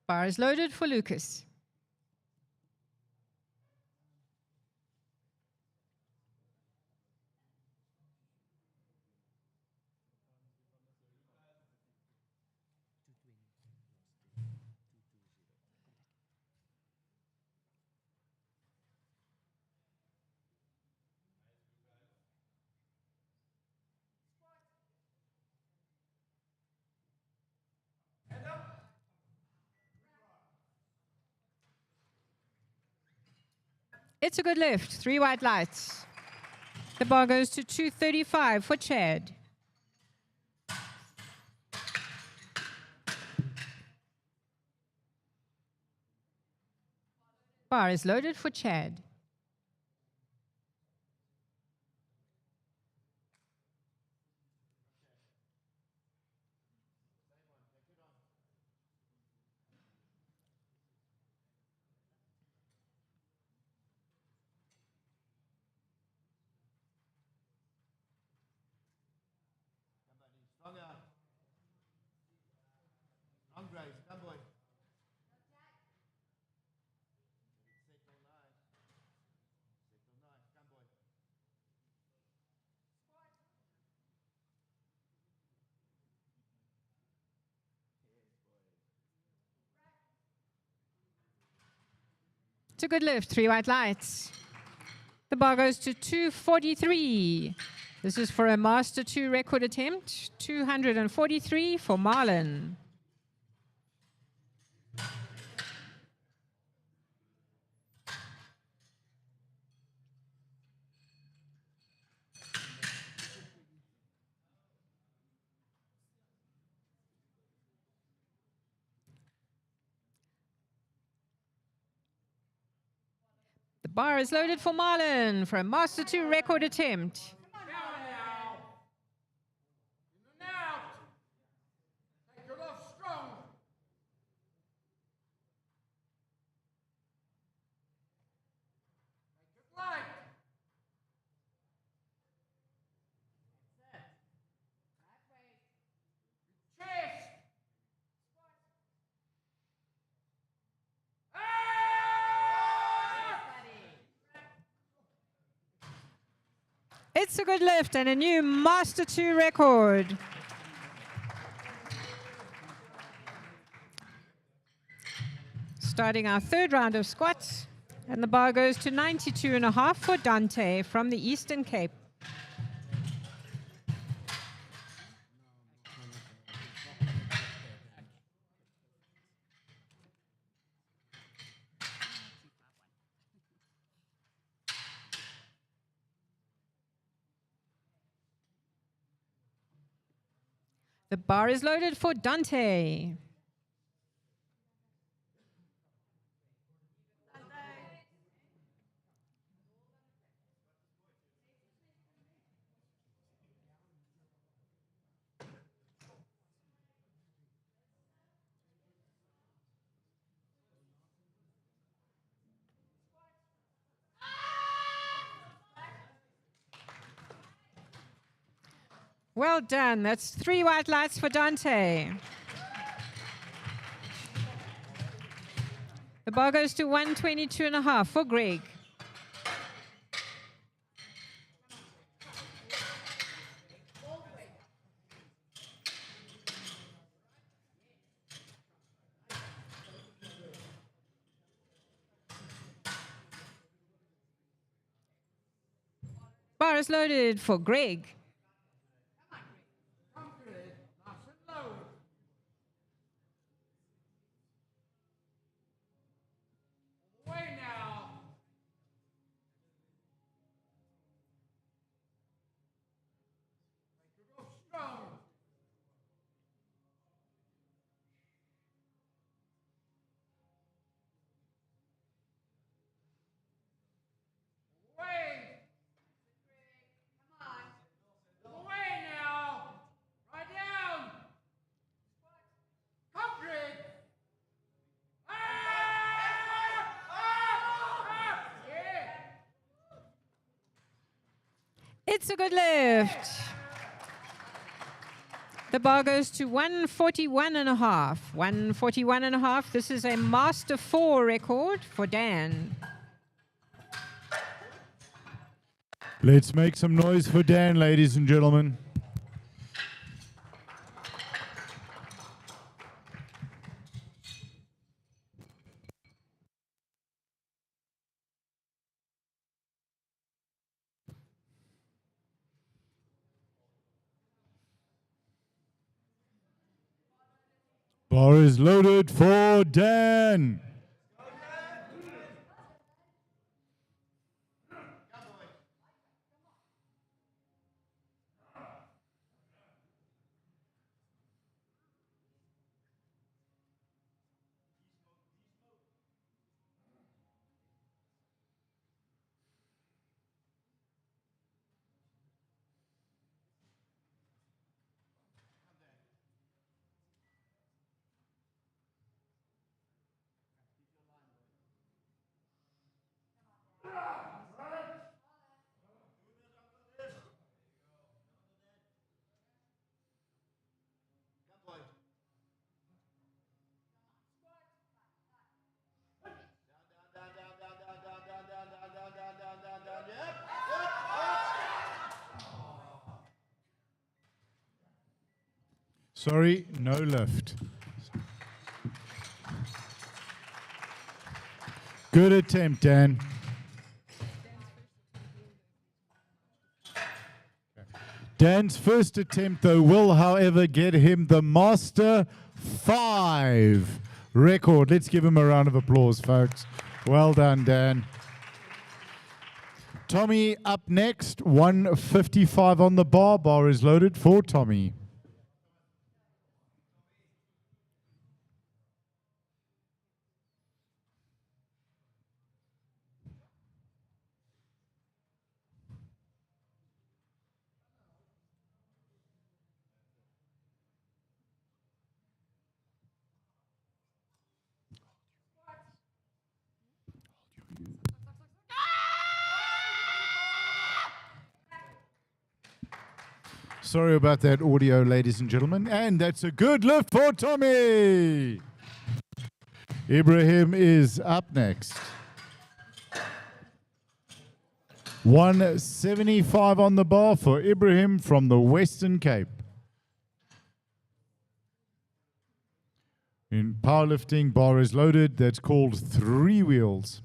S2: Bar is loaded for Lucas. It's a good lift. 3 white lights. The bar goes to 235 for Chad. Bar is loaded for Chad.
S1: Stronger. Strong, Grace. Come, boy. Settle nice. Settle nice. Come, boy.
S2: It's a good lift. 3 white lights. The bar goes to 243. This is for a Master 2 record attempt. 243 for Marlon. The bar is loaded for Marlon for a Master 2 record attempt.
S3: Down now. In and out. Take it off strong. Make it light. Chest.
S2: It's a good lift and a new Master 2 record. Starting our third round of squats. And the bar goes to 92.5 for Dante from the Eastern Cape. The bar is loaded for Dante. Well done. That's 3 white lights for Dante. The bar goes to 122.5 for Greg. Bar is loaded for Greg.
S3: Come good. Nice and low. Away now. Make it off strong. Away. Away now. Right down. Come, Greg. Yeah.
S2: It's a good lift. The bar goes to 141.5. 141.5. This is a Master 4 record for Dan.
S1: Let's make some noise for Dan, ladies and gentlemen. Bar is loaded for Dan. Sorry, no lift. Good attempt, Dan. Dan's first attempt, though, will, however, get him the Master 5 record. Let's give him a round of applause, folks. Well done, Dan. Tommy up next, 155 on the bar. Bar is loaded for Tommy. Sorry about that audio, ladies and gentlemen. And that's a good lift for Tommy. Ibrahim is up next. 175 on the bar for Ibrahim from the Western Cape. In powerlifting, bar is loaded. That's called 3 wheels.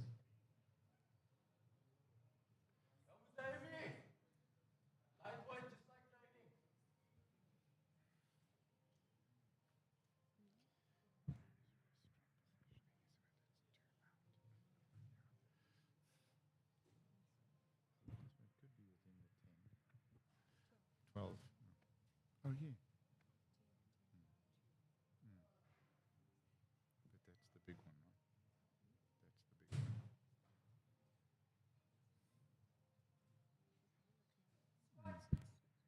S1: Oh, yeah. But that's the big one, right? That's the big one. But the bottom of it sticking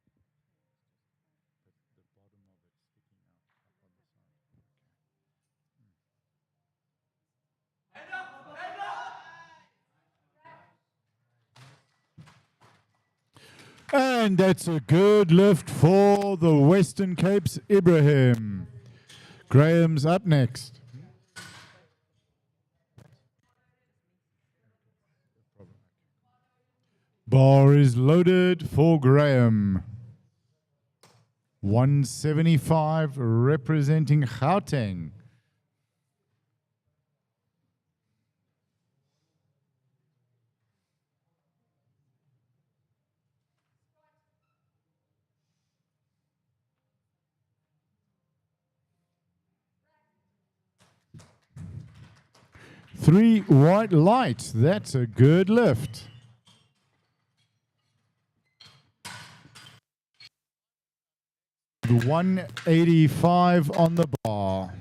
S1: out up on the side. And that's a good lift for the Western Cape's Ibrahim. Graham's up next. Bar is loaded for Graham. 175 representing Gauteng. Three white lights. That's a good lift. The 185 on the bar.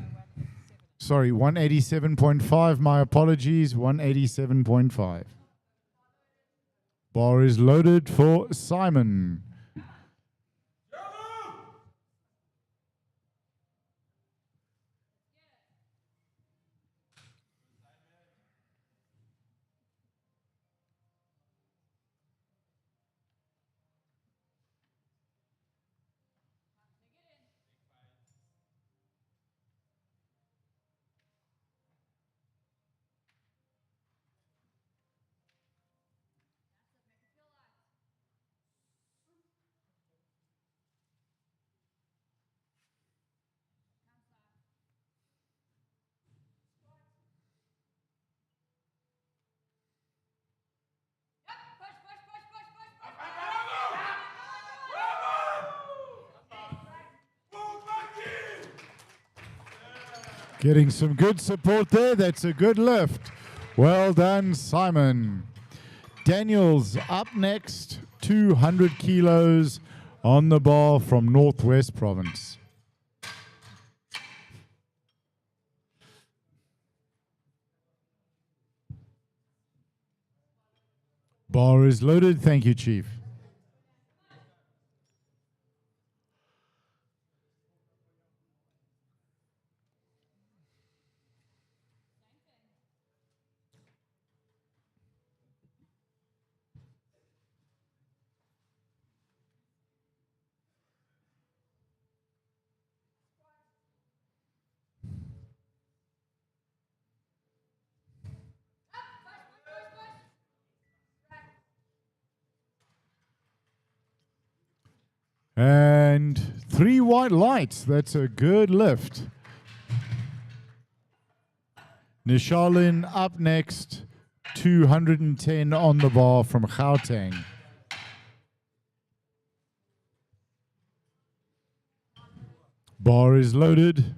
S1: Sorry, 187.5. My apologies. 187.5. Bar is loaded for Simon. Getting some good support there. That's a good lift. Well done, Simon. Daniel's up next. 200 kilos on the bar from Northwest Province. Bar is loaded. Thank you, Chief. And 3 white lights. That's a good lift. Nishalin up next. 210 on the bar from Gauteng. Bar is loaded.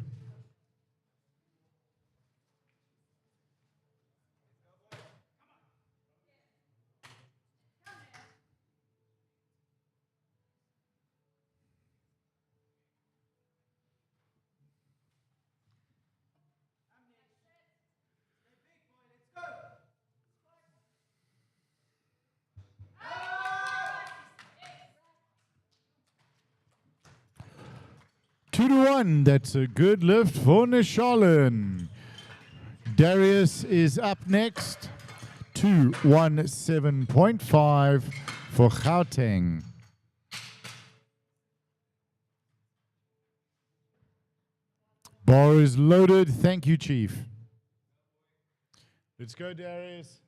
S1: Two to 1. That's a good lift for Nishalin. Darius is up next. 217.5 for Gauteng. Bar is loaded. Thank you, Chief. Let's go, Darius.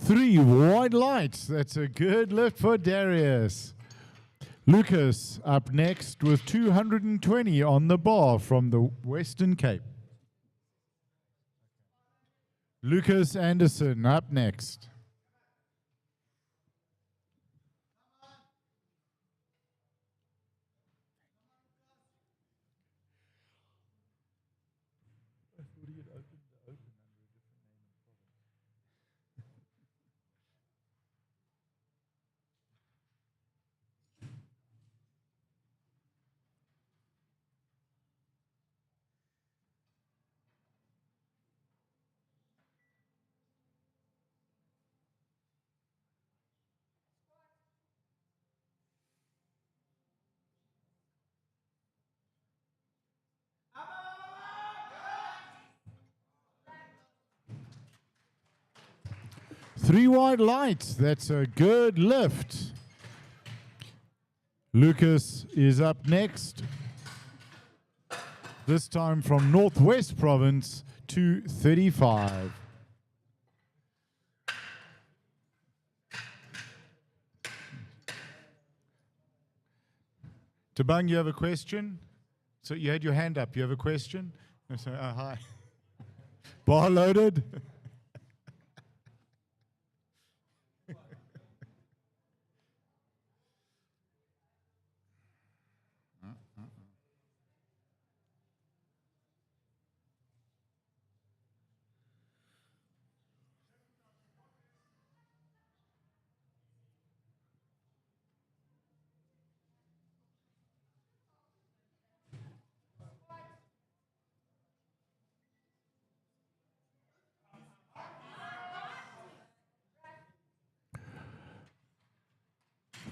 S1: Three white lights. That's a good lift for Darius. Lucas up next with 220 on the bar from the Western Cape. Lucas Anderson up next. Three white lights. That's a good lift. Lucas is up next. This time from Northwest Province, 235. Tabang, you have a question? So you had your hand up. You have a question? So, hi. Bar loaded.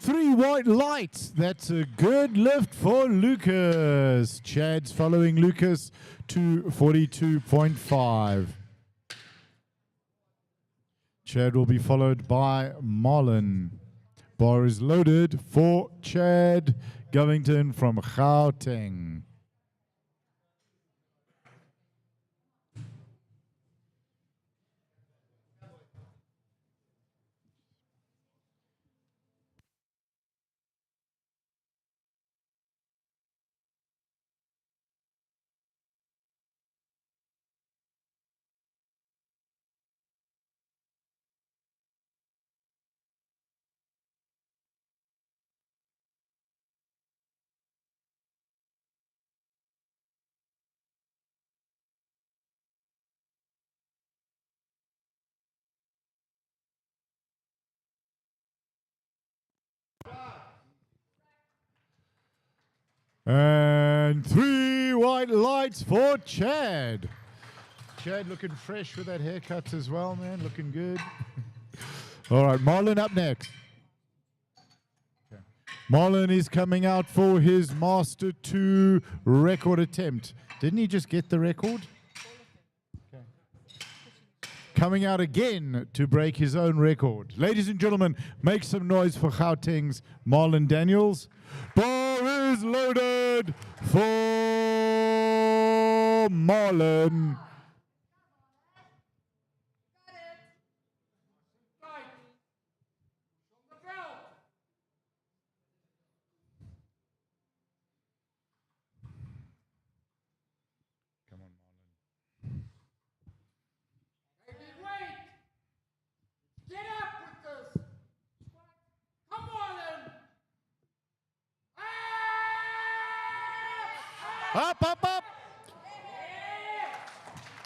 S1: Three white lights. That's a good lift for Lucas. Chad's following Lucas to 42.5. Chad will be followed by Marlon. Bar is loaded for Chad Govington from Gauteng. And three white lights for Chad. Chad looking fresh with that haircut as well, man. Looking good. All right, Marlon up next. Okay. Marlon is coming out for his Master 2 record attempt. Didn't he just get the record? Okay. Coming out again to break his own record. Ladies and gentlemen, make some noise for Gauteng's Marlon Daniels. Bar is loaded for Marlon.
S3: Right. On the belt.
S1: Come on, Marlon.
S3: Baby, wait. Get up with this. Come on, then.
S1: Up, up, up.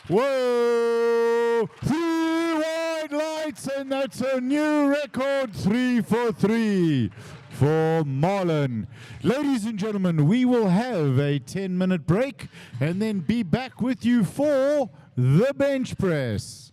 S1: Whoa! 3 wide lights, and that's a new record, 3 for 3 for Marlon. Ladies and gentlemen, we will have a 10-minute break and then be back with you for the bench press.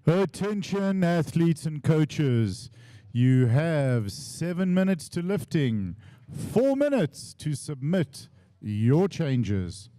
S1: Attention, athletes and coaches. You have 7 minutes to lifting, 4 minutes to submit your changes.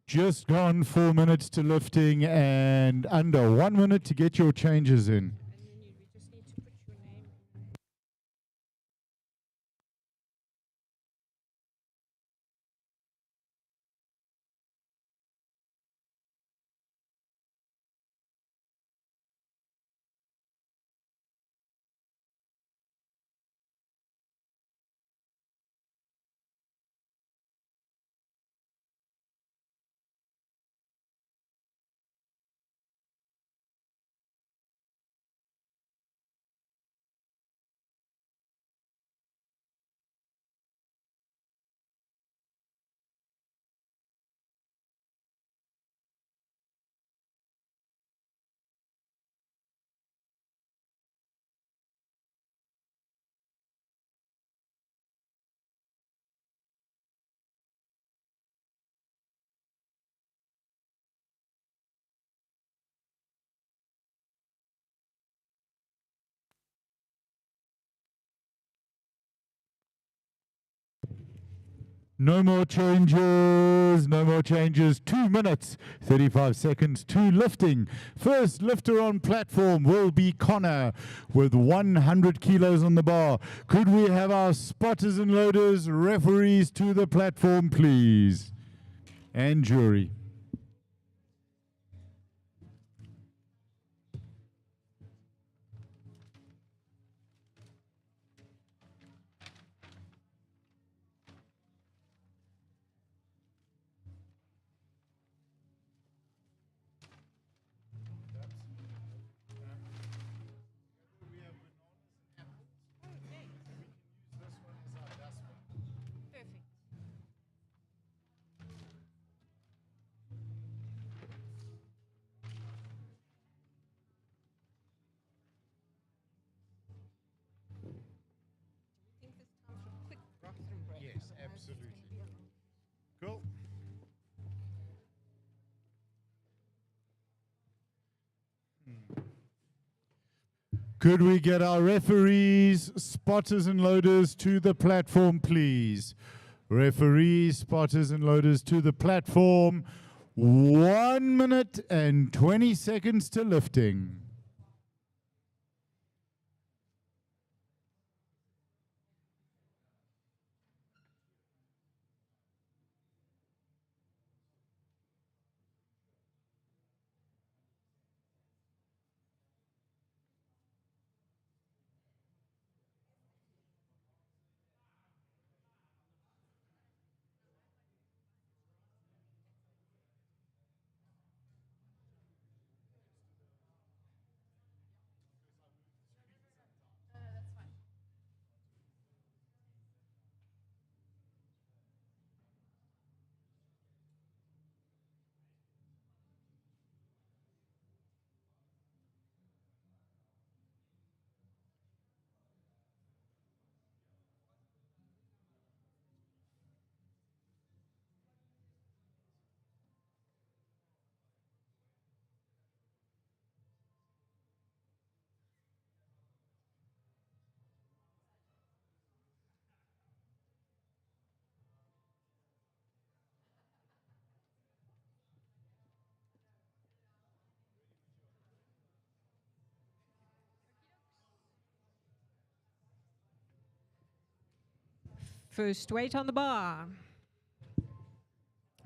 S1: Just gone 4 minutes to lifting and under 1 minute to get your changes in.
S2: And then we just need to put your name in.
S1: No more changes, no more changes. 2 minutes, 35 seconds to lifting. First lifter on platform will be Connor with 100 kilos on the bar. Could we have our spotters and loaders, referees to the platform, please? And jury.
S2: Perfect. I think this time for a quick bathroom break.
S1: Yes,
S2: otherwise it's gonna
S1: absolutely.
S2: be a-
S1: Cool. Could we get our referees, spotters and loaders to the platform, please? Referees, spotters and loaders to the platform. 1 minute and 20 seconds to lifting.
S2: First weight on the bar.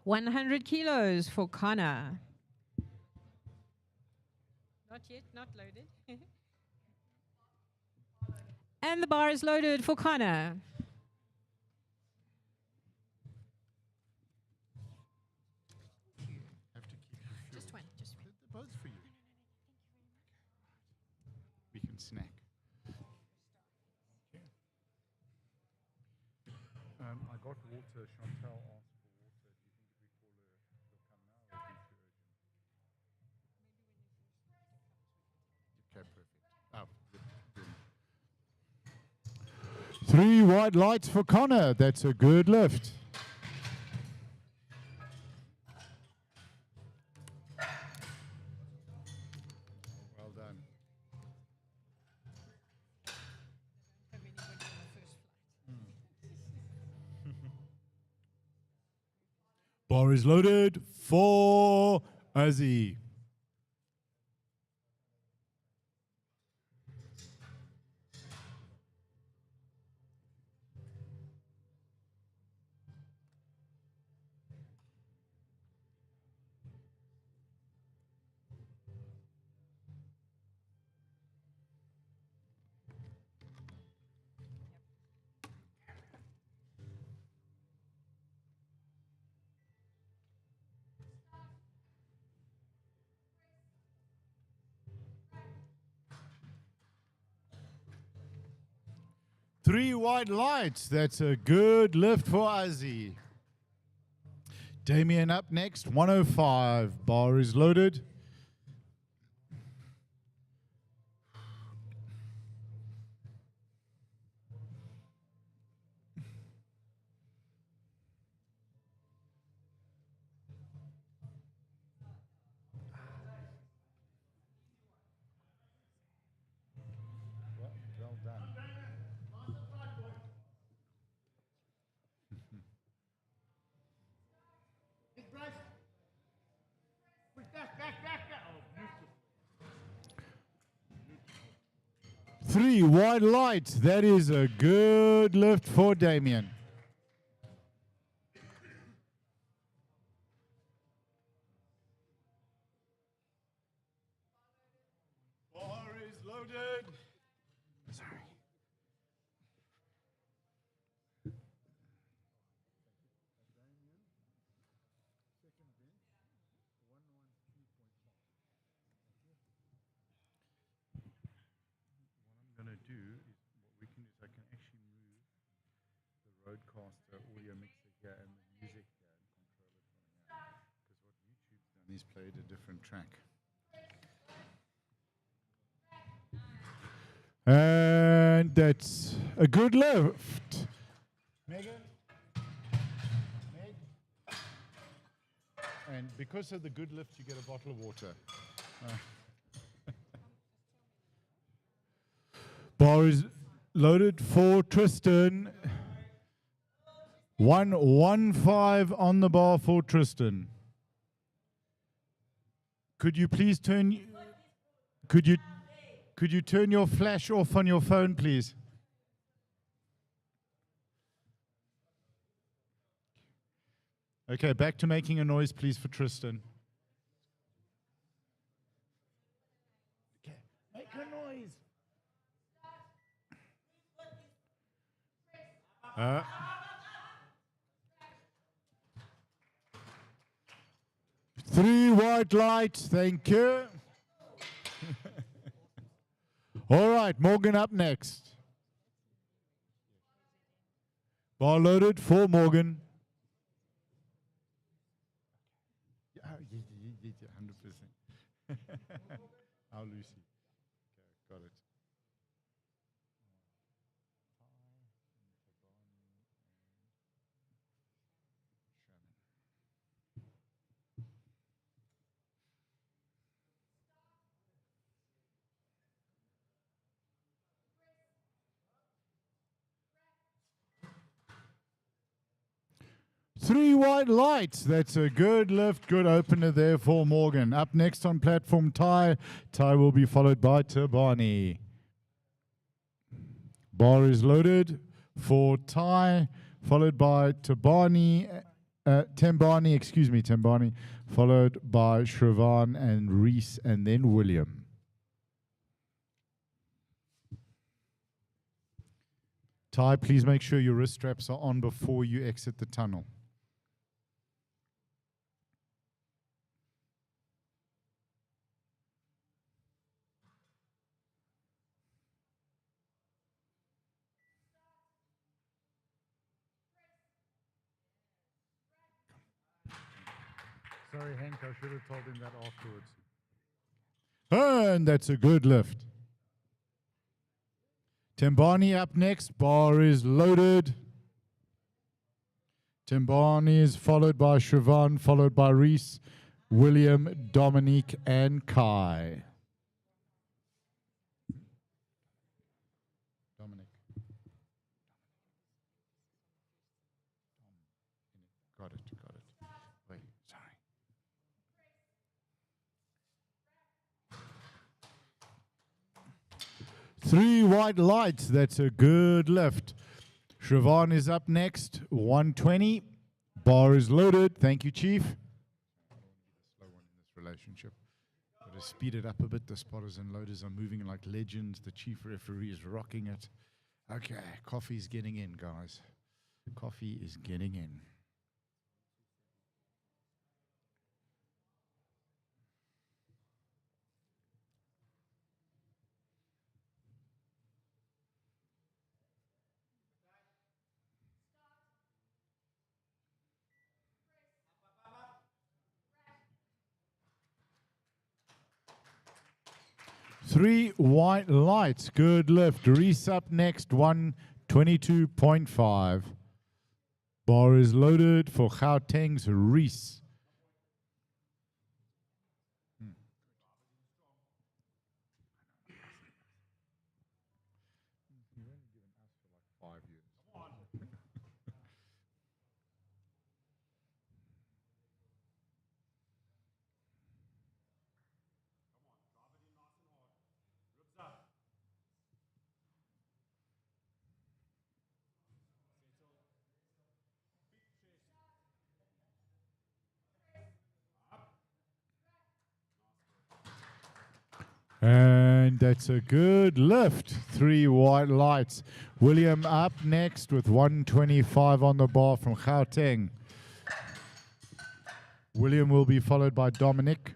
S2: 100 kilos for Connor. Not yet, not loaded. And the bar is loaded for Connor.
S1: Have to keep your fuel.
S2: Just one, just one.
S1: They're both for you. We can snack. I got water. Chantal asked for water. Do you think if we call her, she'll come now or be too urgent? Okay, perfect. Oh, good. 3 white lights for Connor. That's a good lift. Well done.
S2: Have anybody on the first flight.
S1: Bar is loaded. for Ozzy. Three white lights. That's a good lift for Ozzy. Damien up next, 105. Bar is loaded. Well done.
S3: Big Bryce. Push back. Oh, beautiful.
S1: Three white lights. That is a good lift for Damien. Bar is loaded. Sorry. What I'm going to do is, what we can do is I can actually move the roadcaster audio mixer here and the music here and control it from here. Because what YouTube's done is played a different track. And that's a good lift. Megan? Meg? And because of the good lift, you get a bottle of water. Bar is loaded for Tristan. 115 on the bar for Tristan. Could you please turn your flash off on your phone, please? Okay, back to making a noise, please, for Tristan. Okay, make a noise. Three white lights, thank you. All right, Morgan up next. Bar loaded for Morgan. Yeah, 100%. Our Lucy. Okay, got it. Three white lights. That's a good lift, good opener there for Morgan. Up next on platform, Ty. Ty will be followed by Tabani. Bar is loaded for Ty, followed by Tembani, followed by Shravan and Reese, and then William. Ty, please make sure your wrist straps are on before you exit the tunnel. Sorry, Hank, I should have told him that afterwards. And that's a good lift. Tembani up next. Bar is loaded. Tembani is followed by Shravan, followed by Reese, William, Dominique, and Kai. Dominic. Got it. Wait, sorry. 3 white lights. That's a good lift. Siobhan is up next. 120. Bar is loaded. Thank you, Chief. Slow one in this relationship. Got to speed it up a bit. The spotters and loaders are moving like legends. The chief referee is rocking it. Okay, coffee's getting in, guys. Coffee is getting in. Three white lights. Good lift. Reese up next. 122.5. Bar is loaded for Gauteng's Reese. And that's a good lift. 3 white lights. William up next with 125 on the bar from Gauteng. William will be followed by Dominique.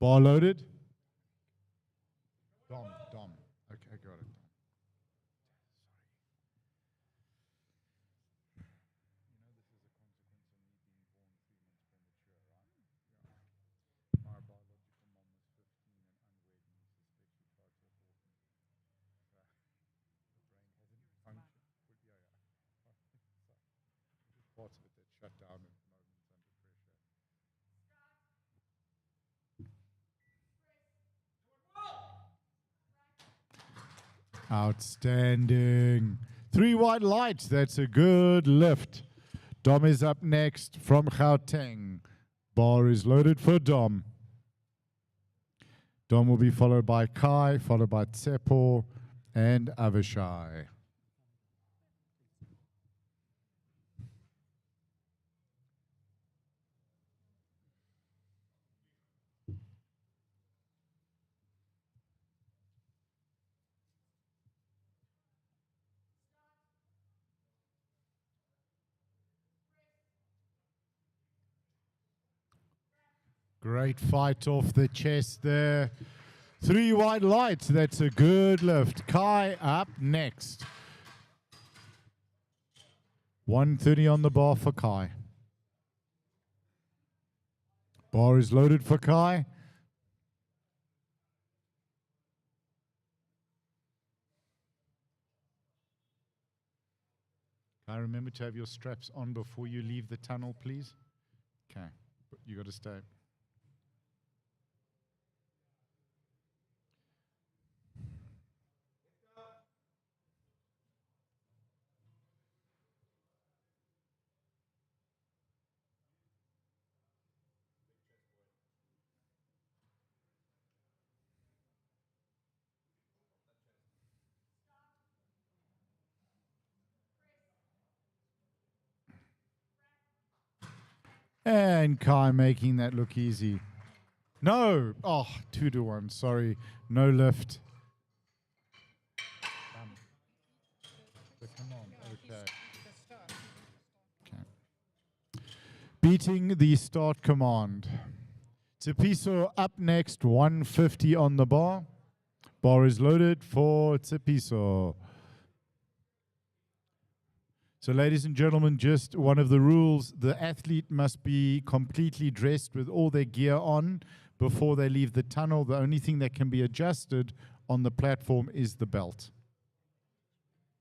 S1: Bar loaded. Dom. Okay, got it. Parts of it that shut down at moments under pressure. Outstanding. 3 white lights. That's a good lift. Dom is up next from Gauteng. Bar is loaded for Dom. Dom will be followed by Kai, followed by Tsepo and Avishai. Great fight off the chest there. 3 white lights. That's a good lift. Kai up next. 130 on the bar for Kai. Bar is loaded for Kai. Kai, remember to have your straps on before you leave the tunnel, please. Okay, you got to stay. And Kai making that look easy. No. Oh, 2-1. Sorry. No lift. Come on. Okay. Beating the start command. Tsepiso up next. 150 on the bar. Bar is loaded for Tsepiso. So, ladies and gentlemen, just one of the rules, the athlete must be completely dressed with all their gear on before they leave the tunnel. The only thing that can be adjusted on the platform is the belt.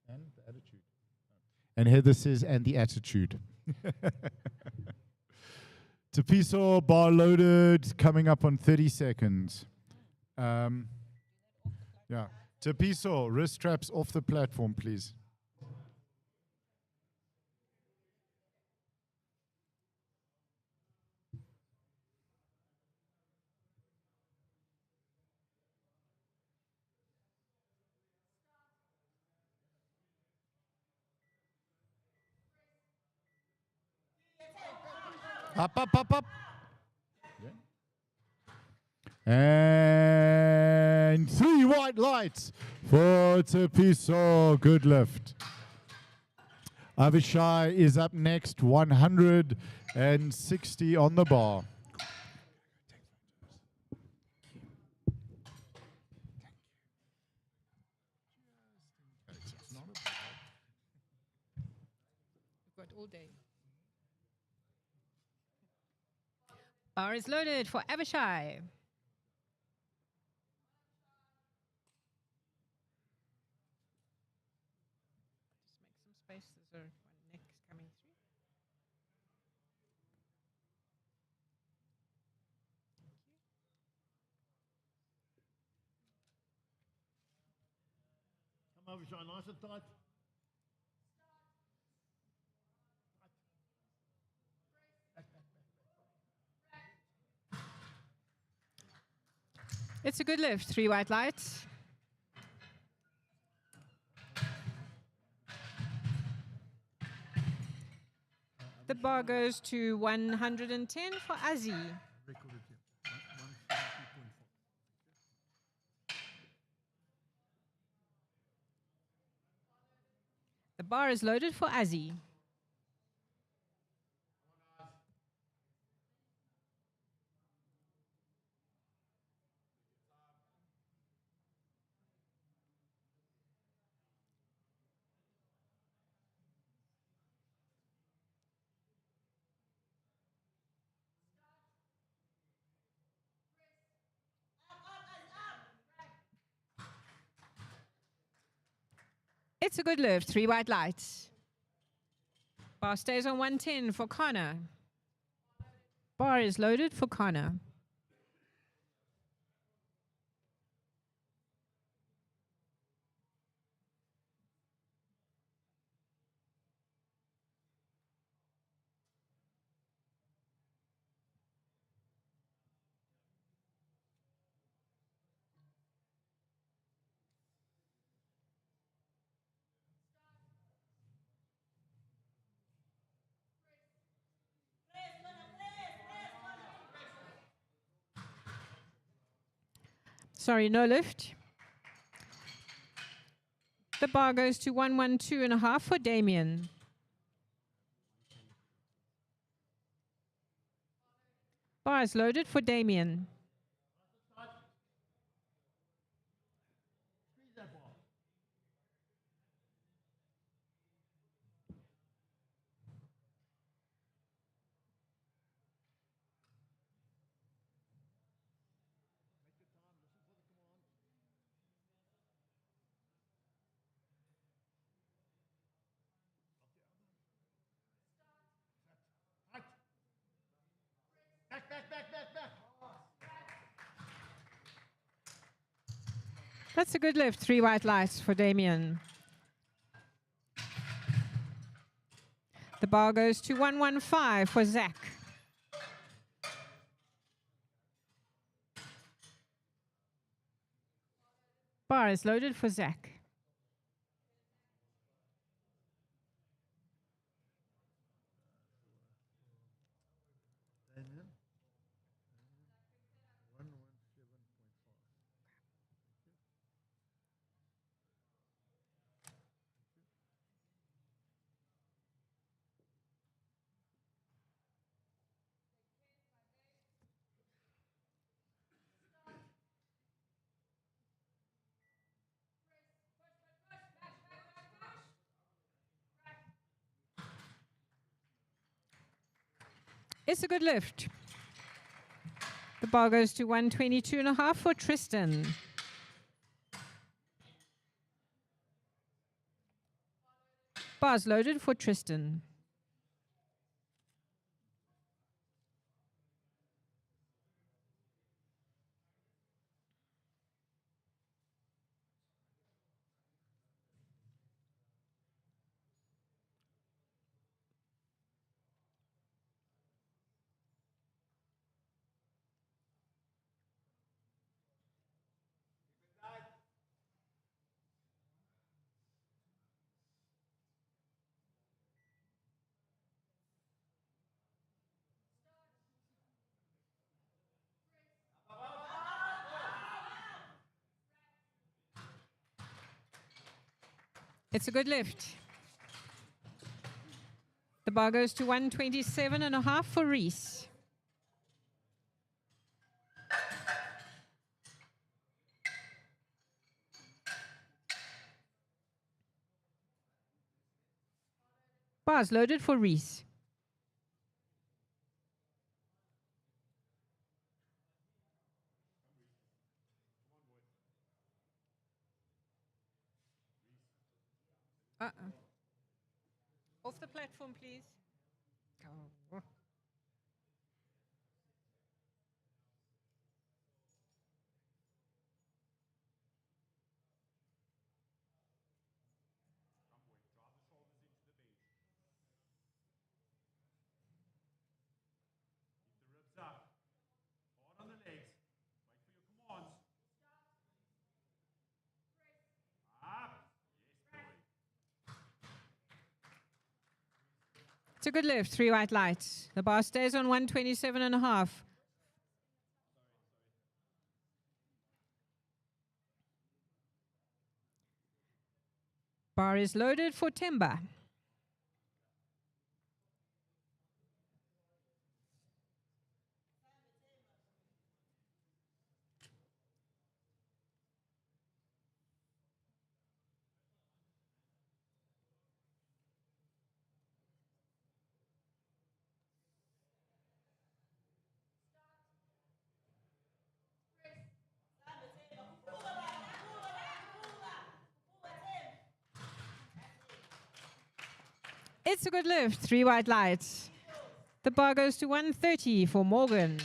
S1: And the attitude. And Heather says, and the attitude. Tsepiso, bar loaded, coming up on 30 seconds. Yeah. Tsepiso, wrist straps off the platform, please. Up, up, up, up. And 3 white lights for Tepiso. Good lift. Avishai is up next, 160 on the bar.
S2: We've got all day. Bar is loaded for Avishai. Just make some space. There's one next coming through.
S3: Come over, Sean, nice and tight.
S2: It's a good lift. 3 white lights. The bar goes to 110 for Azzy. The bar is loaded for Azzy. It's a good lift. 3 white lights. Bar stays on 110 for Connor. Bar is loaded for Connor. Sorry, no lift. The bar goes to 112.5 for Damien. Bar is loaded for Damien.
S3: Squeeze that ball. Back, back, back, back, back.
S2: That's a good lift. 3 white lights for Damien. The bar goes to 115 for Zach. Bar is loaded for Zach. It's a good lift. The bar goes to 122.5 for Tristan. Bar's loaded for Tristan. It's a good lift. The bar goes to 127.5 for Reese. Bars loaded for Reese. Off the platform, please. Oh.
S3: Up. Hard on the legs. Wait for your commands. Up. Yes, boy.
S2: It's a good lift, 3 white lights. The bar stays on 127.5. Bar is loaded for timber. It's a good lift, 3 white lights. The bar goes to 130 for Morgan.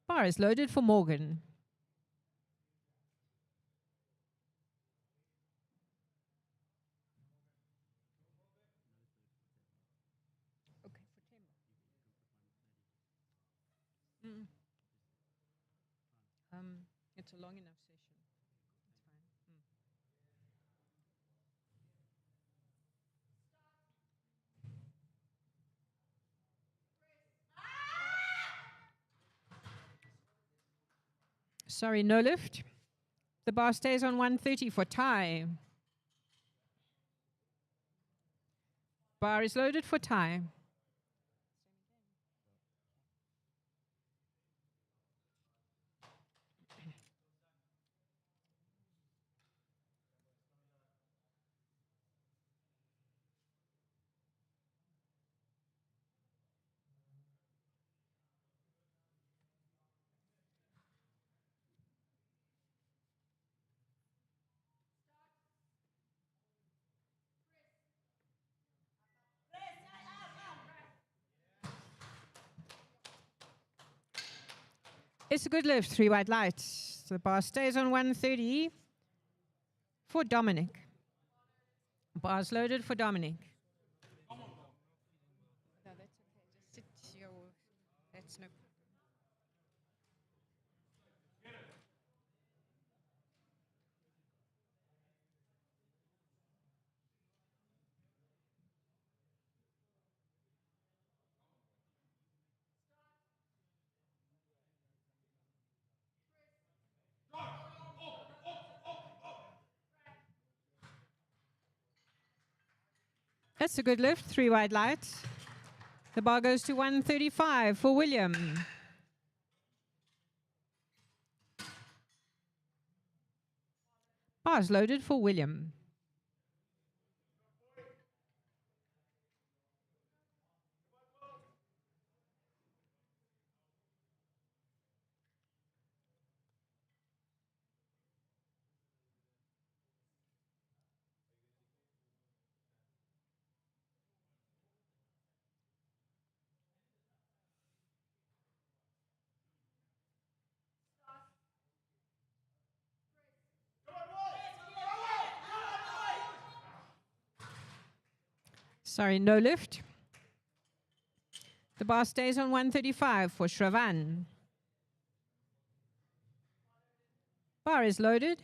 S2: Bar is loaded for Morgan. Okay, for timber. It's a long enough session. It's fine. Sorry, no lift. The bar stays on 130 for tie. Bar is loaded for tie. It's a good lift, 3 white lights. The bar stays on 130 for Dominic. Bar's loaded for Dominic. No, that's okay. Just sit your. That's no problem. That's a good lift, 3 wide lights. The bar goes to 135 for William. Bar's loaded for William. Sorry, no lift. The bar stays on 135 for Shravan. Bar is loaded.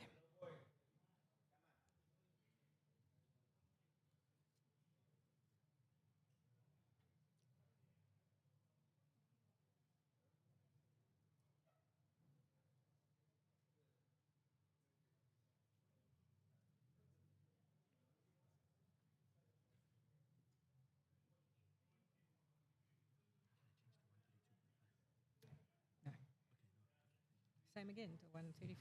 S2: same again to 135.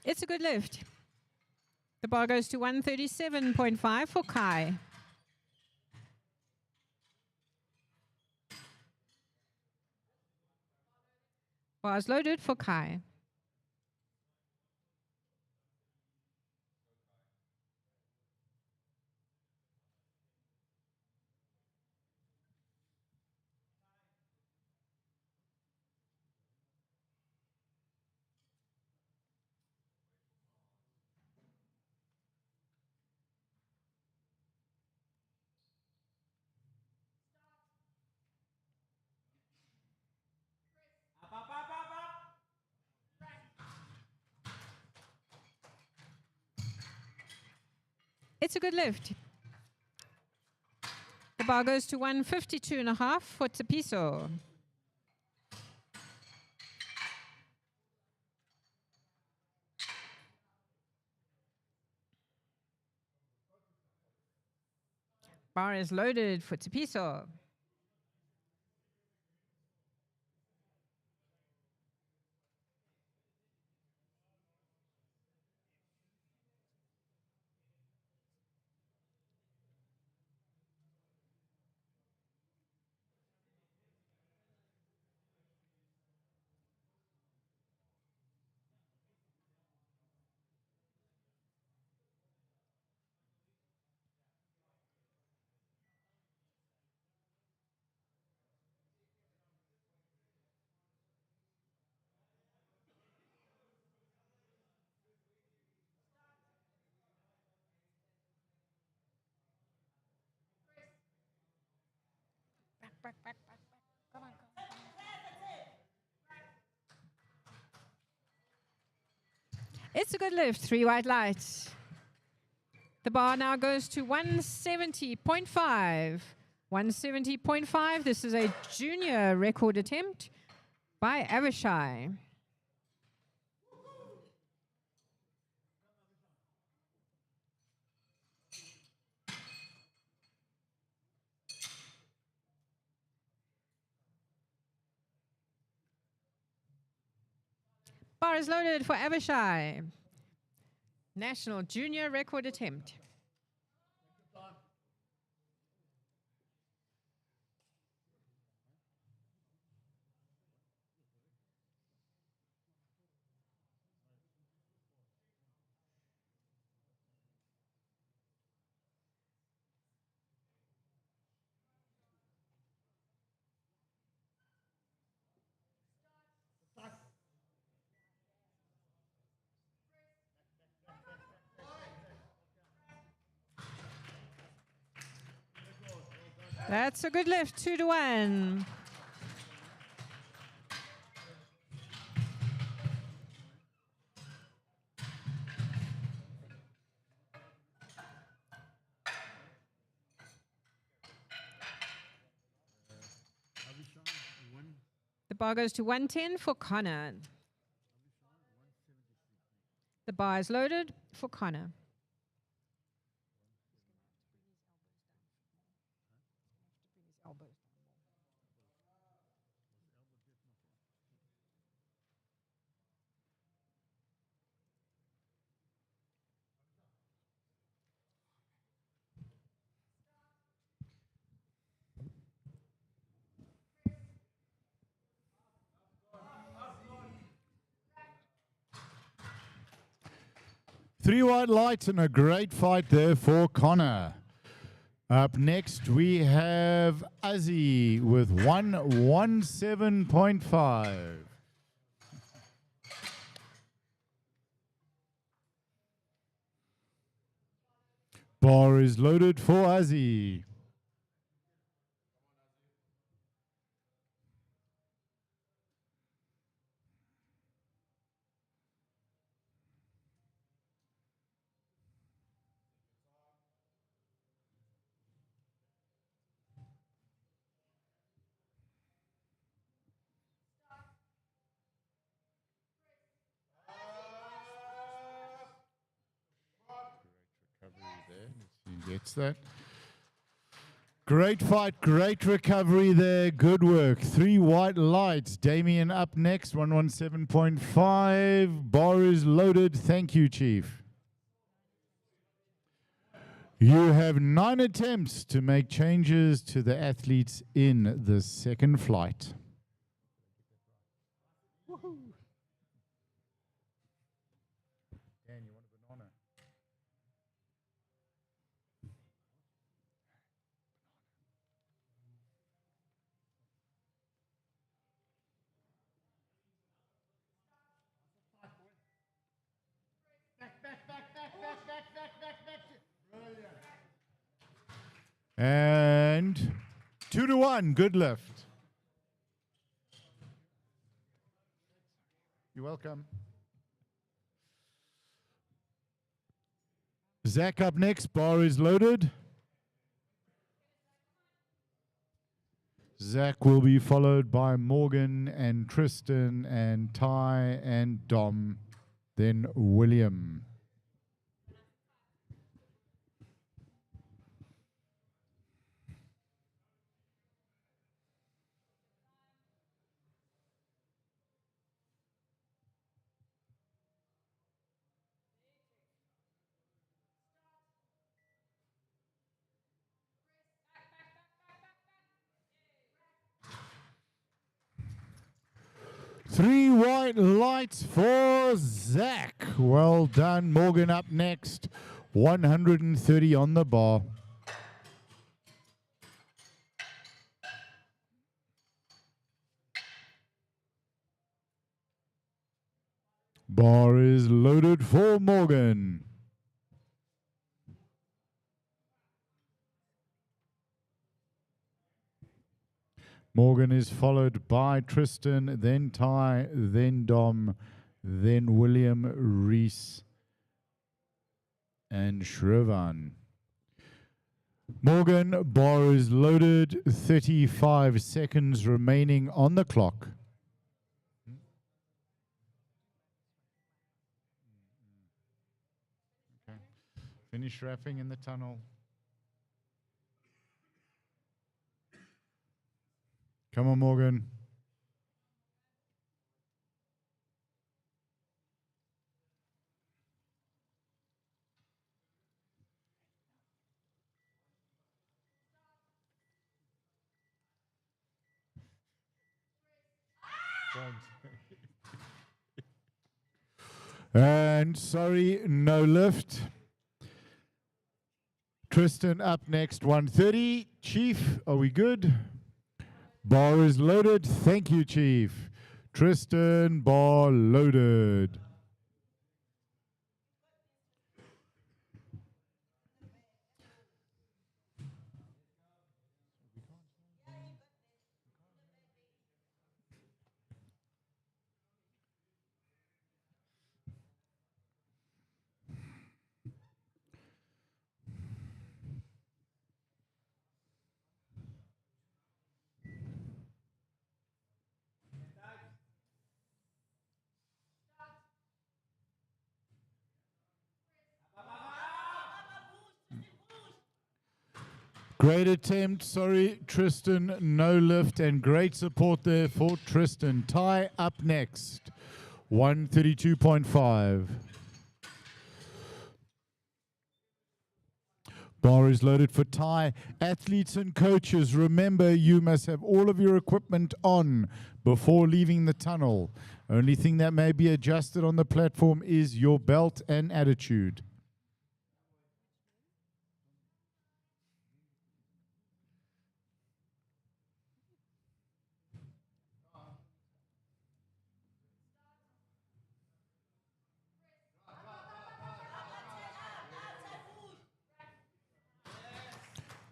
S2: It's a good lift. The bar goes to 137.5 for Kai. Bars loaded for Kai. It's a good lift. The bar goes to 152.5 for Tapiso. Bar is loaded for Tapiso. Back. Come on. It's a good lift. 3 white lights. The bar now goes to 170.5. 170.5. This is a junior record attempt by Avishai. Bar is loaded for Avishai. National junior record attempt. That's a good lift, 2-1. The bar goes to 110 for Connor. The bar is loaded for Connor.
S1: Three white lights and a great fight there for Connor. Up next, we have Azzy with 117.5. Bar is loaded for Azzy. Gets that. Great fight, great recovery there. Good work. 3 white lights. Damien up next, 117.5. Bar is loaded. Thank you, Chief. You have 9 attempts to make changes to the athletes in the second flight. Woohoo. Dan, you want a banana? And 2-1, good lift. You're welcome. Zach up next, bar is loaded. Zach will be followed by Morgan and Tristan and Ty and Dom, then William. Three white lights for Zach. Well done. Morgan up next. 130 on the bar. Bar is loaded for Morgan. Morgan is followed by Tristan, then Ty, then Dom, then William, Reese, and Shrivan. Morgan, bar is loaded. 35 seconds remaining on the clock. Okay. Finish wrapping in the tunnel. Come on, Morgan. And sorry, no lift. Tristan up next, 130. Chief, are we good? Bar is loaded. Thank you, Chief. Tristan, bar loaded. Great attempt. Sorry, Tristan, no lift, and great support there for Tristan. Ty up next, 132.5. Bar is loaded for Ty. Athletes and coaches, remember you must have all of your equipment on before leaving the tunnel. Only thing that may be adjusted on the platform is your belt and attitude.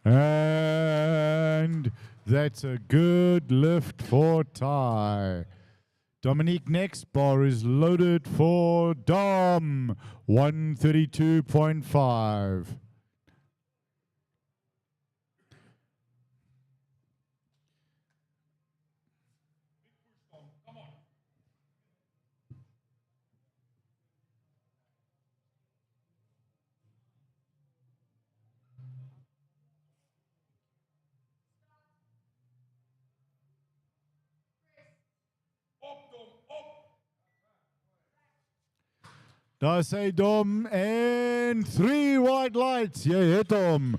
S1: And that's a good lift for Ty. Dominique next, bar is loaded for Dom, 132.5. Daar say Dom, and 3 white lights. Yeah, hit Dom.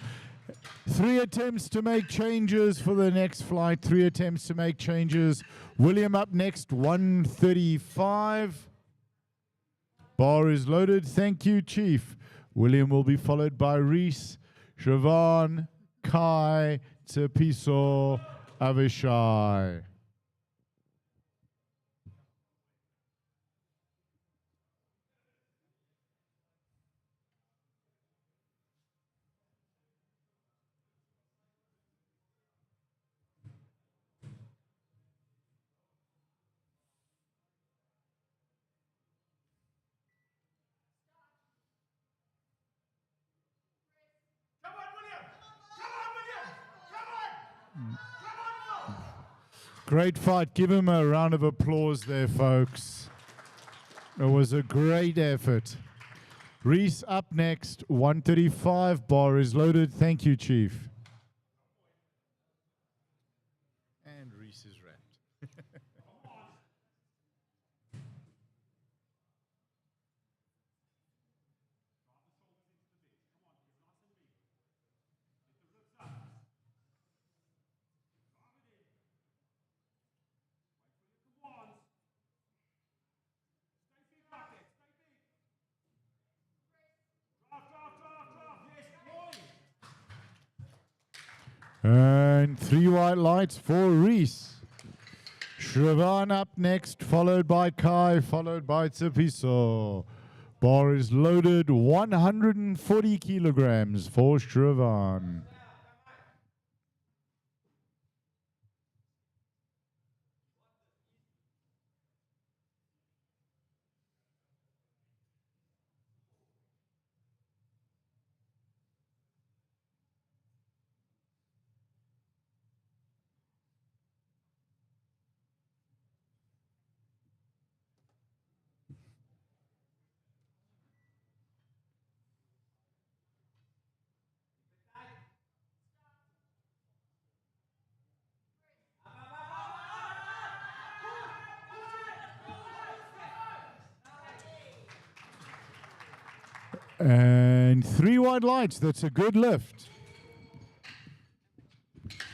S1: 3 attempts to make changes for the next flight. 3 attempts to make changes. William up next, 135. Bar is loaded. Thank you, Chief. William will be followed by Reese, Siobhan, Kai, Tsepiso, Avishai.
S3: Come on, William! Come on, William! Come on! Come on, Will!
S1: Great fight. Give him a round of applause there, folks. It was a great effort. Reese up next, 135. Bar is loaded. Thank you, Chief. And Reese is wrapped. And 3 white lights for Reese. Shravan up next, followed by Kai, followed by Tsepiso. Bar is loaded, 140 kilograms for Shravan. And 3 white lights. That's a good lift.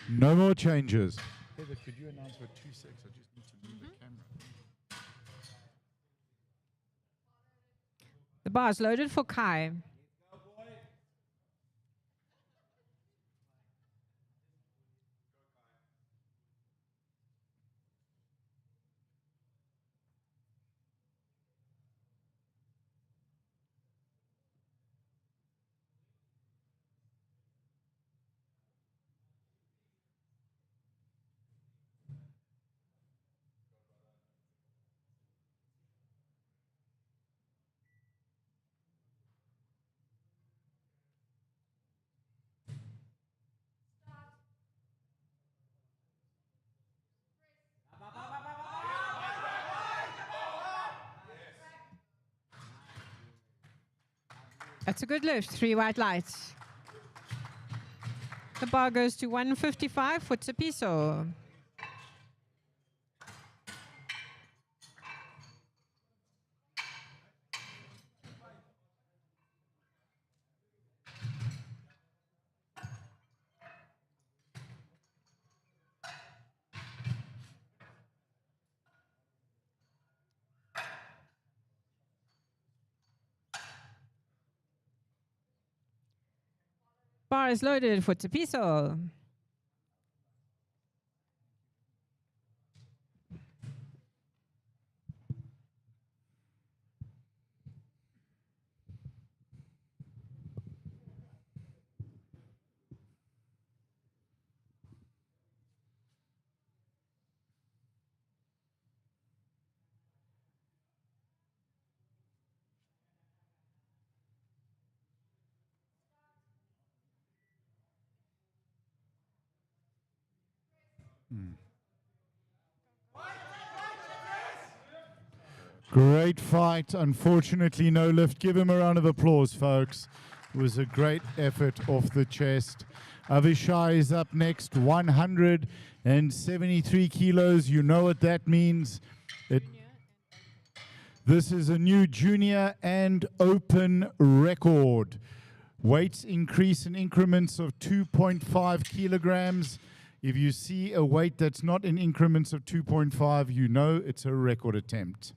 S1: No more changes. Heather, could you announce for 2 seconds? I just need to move the camera.
S2: The bar is loaded for Kai. That's a good lift. 3 white lights. The bar goes to 155 for Tsepiso. Bar is loaded for Tsepiso.
S1: Great fight. Unfortunately, no lift. Give him a round of applause, folks. It was a great effort off the chest. Avishai is up next, 173 kilos. You know what that means. This is a new junior and open record. Weights increase in increments of 2.5 kilograms. If you see a weight that's not in increments of 2.5, you know it's a record attempt.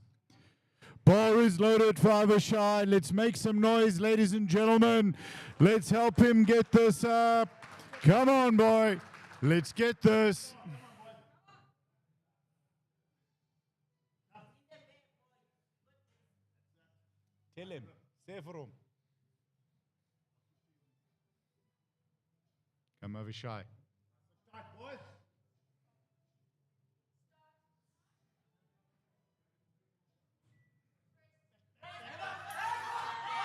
S1: Bar is loaded for Avishai. Let's make some noise, ladies and gentlemen. Let's help him get this up. Come on, boy. Let's get this. Tell him. Say for him. Come, Avishai.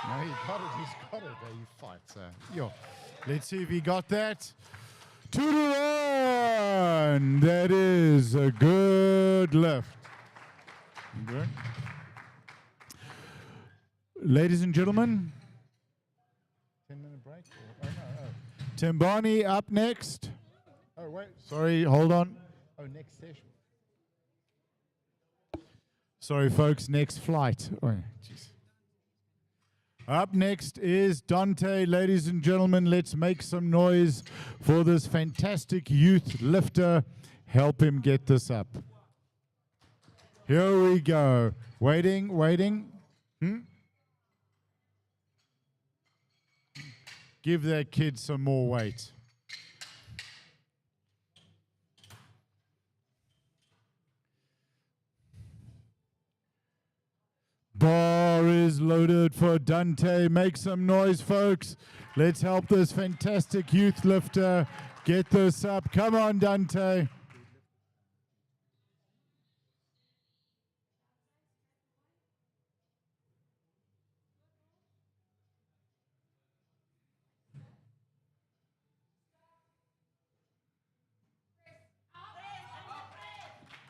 S1: No, he got it. He's got it. He fights. Yo, let's see if he got that. 2 to 1. That is a good lift. Good. Ladies and gentlemen, 10-minute break. Timbani up next. Oh, wait. Sorry, hold on. Oh, next session. Sorry, folks. Next flight. Oh, jeez. Up next is Dante. Ladies and gentlemen, let's make some noise for this fantastic youth lifter. Help him get this up. Here we go. Waiting, waiting. Give that kid some more weight. Bar is loaded for Dante. Make some noise, folks. Let's help this fantastic youth lifter get this up. Come on, Dante.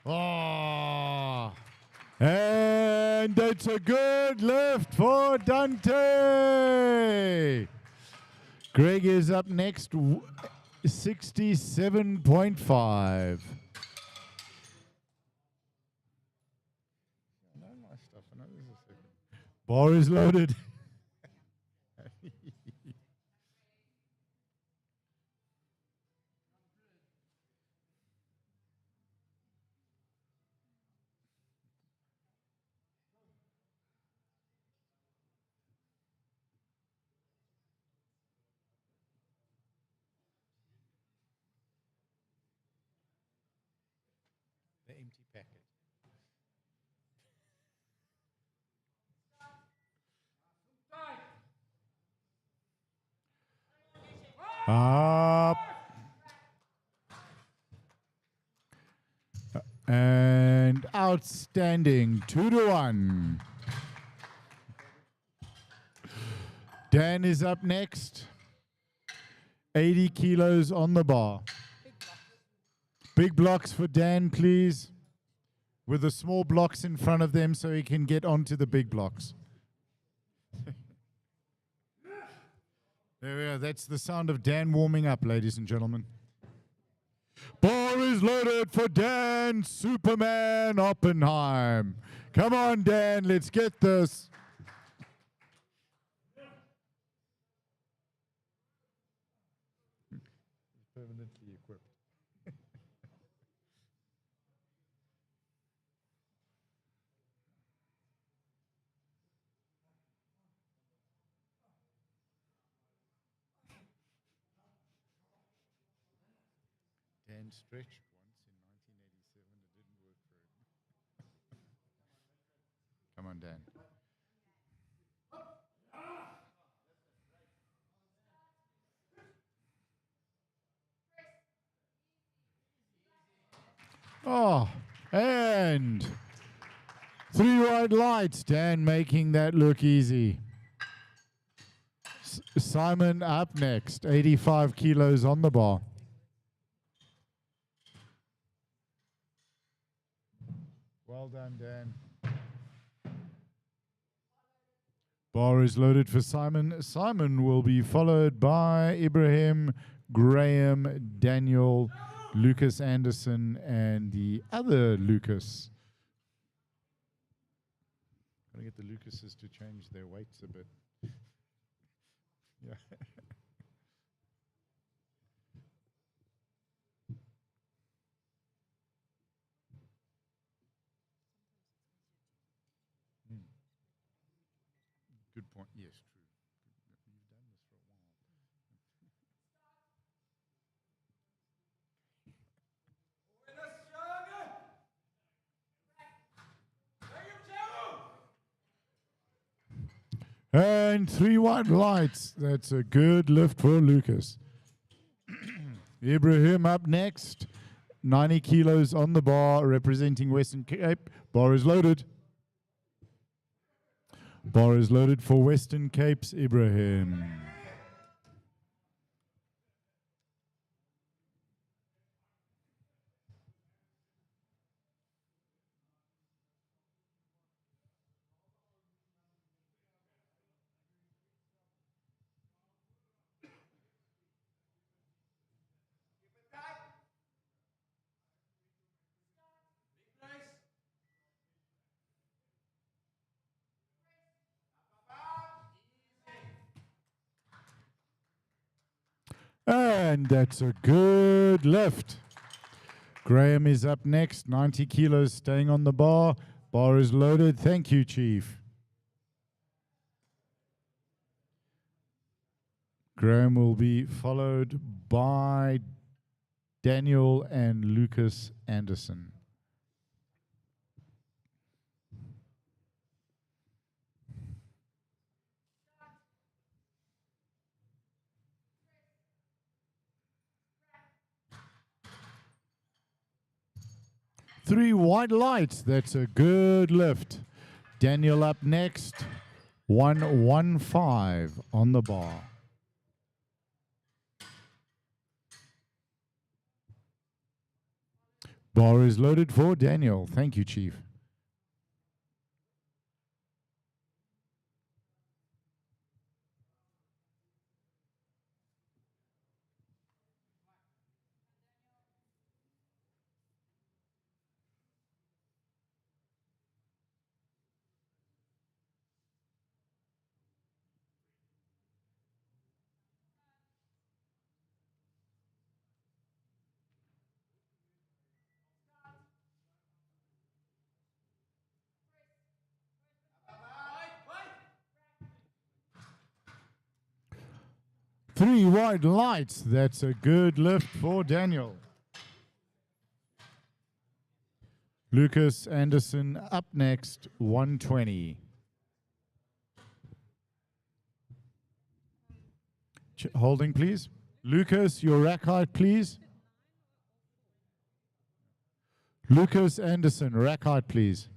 S1: Oh. And that's a good lift for Dante. Greg is up next, 67.5. Bar is loaded. The empty packet. Up. And outstanding. 2 to 1. Dan is up next. 80 kilos on the bar. Big blocks for Dan, please. With the small blocks in front of them so he can get onto the big blocks. There we go. That's the sound of Dan warming up, ladies and gentlemen. Bar is loaded for Dan Superman Oppenheim. Come on, Dan. Let's get this. Permanently equipped. Dan stretched once in 1987. It didn't work for him. Come on, Dan. Oh, and 3 white lights. Dan making that look easy. Simon up next. 85 kilos on the bar. Well done, Dan. Bar is loaded for Simon. Simon will be followed by Ibrahim, Graham, Daniel, Lucas Anderson, and the other Lucas. get the Lucases to change their weights a bit. Yeah. Good point. Yes, true. You've done this for a while. And 3-1 lights. That's a good lift for Lucas. Ibrahim up next. 90 kilos on the bar, representing Western Cape. Bar is loaded. Bar is loaded for Western Cape's Ibrahim. And that's a good lift. Graham is up next. 90 kilos staying on the bar. Bar is loaded. Thank you, Chief. Graham will be followed by Daniel and Lucas Anderson. Three white lights. That's a good lift. Daniel up next. 115 on the bar. Bar is loaded for Daniel. Thank you, Chief. Three white lights. That's a good lift for Daniel. Lucas Anderson up next, 120. Holding, please. Lucas, your rack height, please. Lucas Anderson, rack height, please.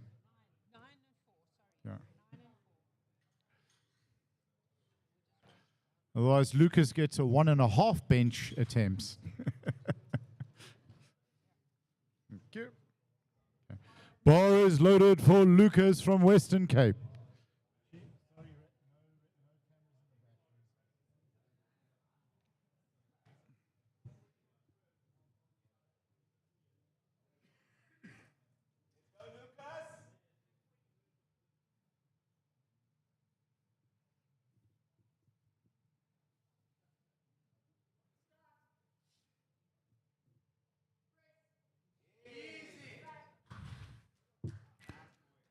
S1: Yeah. Otherwise, Lucas gets a 1.5 bench attempts. Thank you. Bar is loaded for Lucas from Western Cape.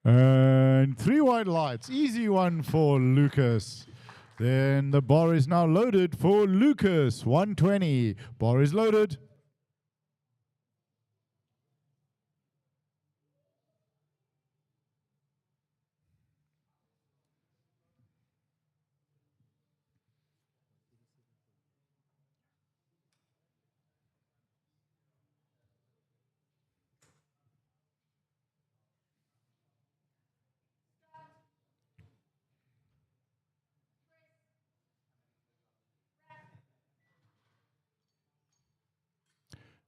S1: And three white lights. Easy one for Lucas. Then the bar is now loaded for Lucas. 120. Bar is loaded.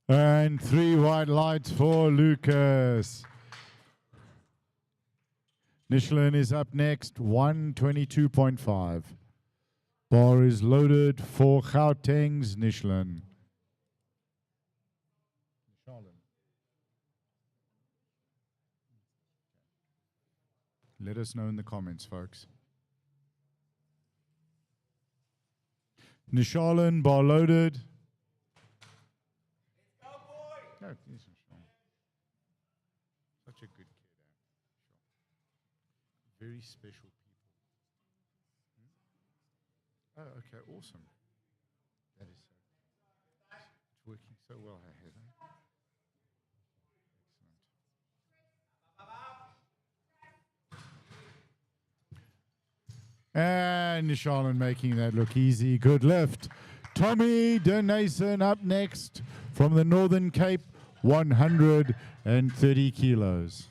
S1: And three white lights for Lucas. Michelin is up next, 122.5. Bar is loaded for Gauteng's Michelin. Let us know in the comments, folks. Nishalan, bar loaded.
S3: Let's go, boy.
S1: Oh, yes, Nishalan. Such a good kid. Very special people. Oh, okay, awesome. That is so. It's working so well, Heather. Excellent. And Nishalan making that look easy. Good lift. Tommy Denason up next from the Northern Cape, 130 kilos.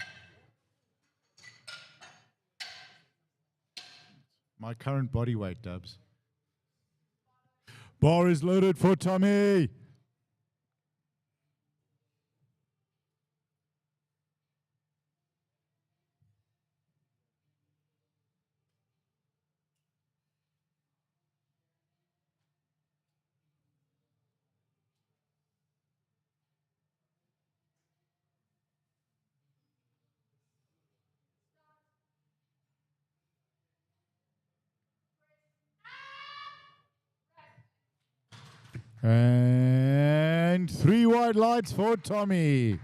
S1: My current body weight, Dubs. Bar is loaded for Tommy. And 3 wide lights for Tommy.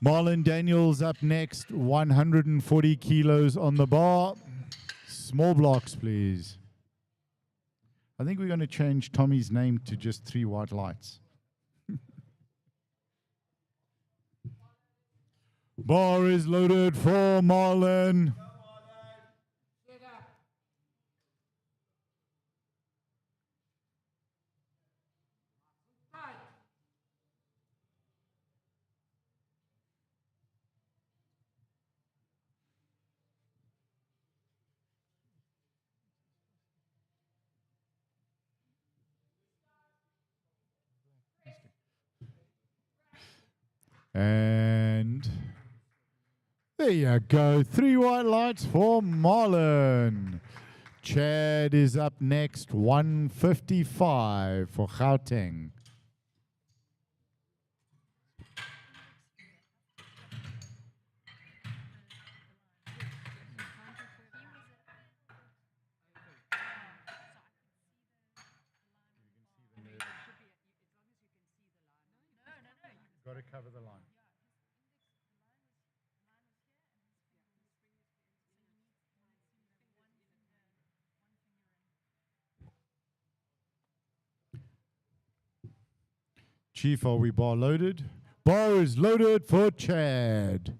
S1: Marlon Daniels up next, 140 kilos on the bar. Small blocks, please. I think we're going to change Tommy's name to just 3 white lights. Bar is loaded for Marlon.
S3: Sit up. Right.
S1: And there you go. 3 white lights for Marlon. Chad is up next, 155 for Gauteng. Got to cover the line. Chief, are we bar loaded? Bar is loaded for Chad.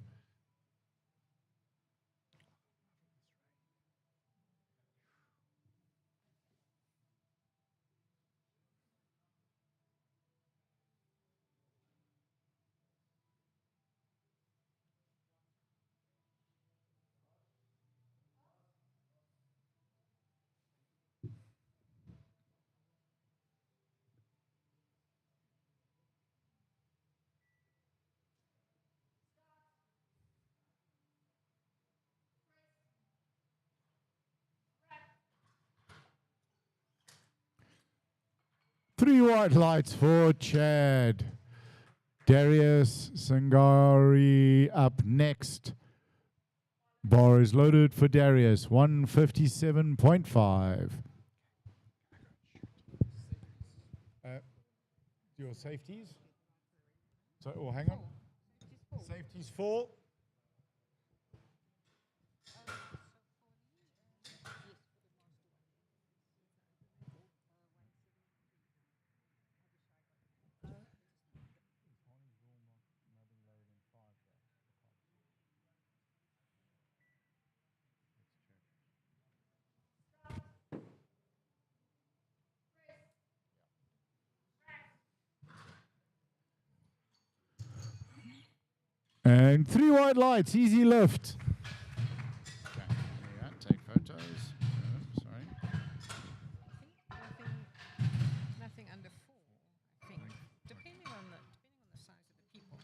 S1: Three white lights for Chad. Darius Sangari up next. Bar is loaded for Darius, 157.5. Your safeties? So, oh, hang on. Safeties 4. And 3 white lights, easy lift. Okay, there you go. Take photos. Sorry.
S2: Nothing under 4, I think, depending on the size of the people.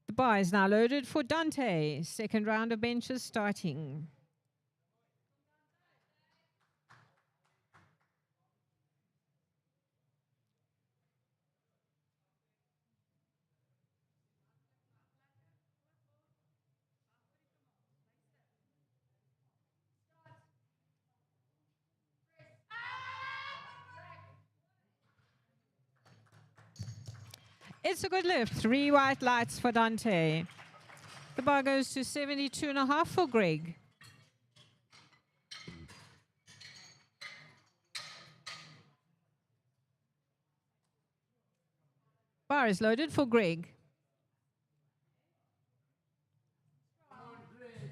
S2: The bar is now loaded for Dante. Second round of benches starting. It's a good lift. 3 white lights for Dante. The bar goes to 72.5 for Greg. Bar is loaded for Greg.
S3: Come on, Greg.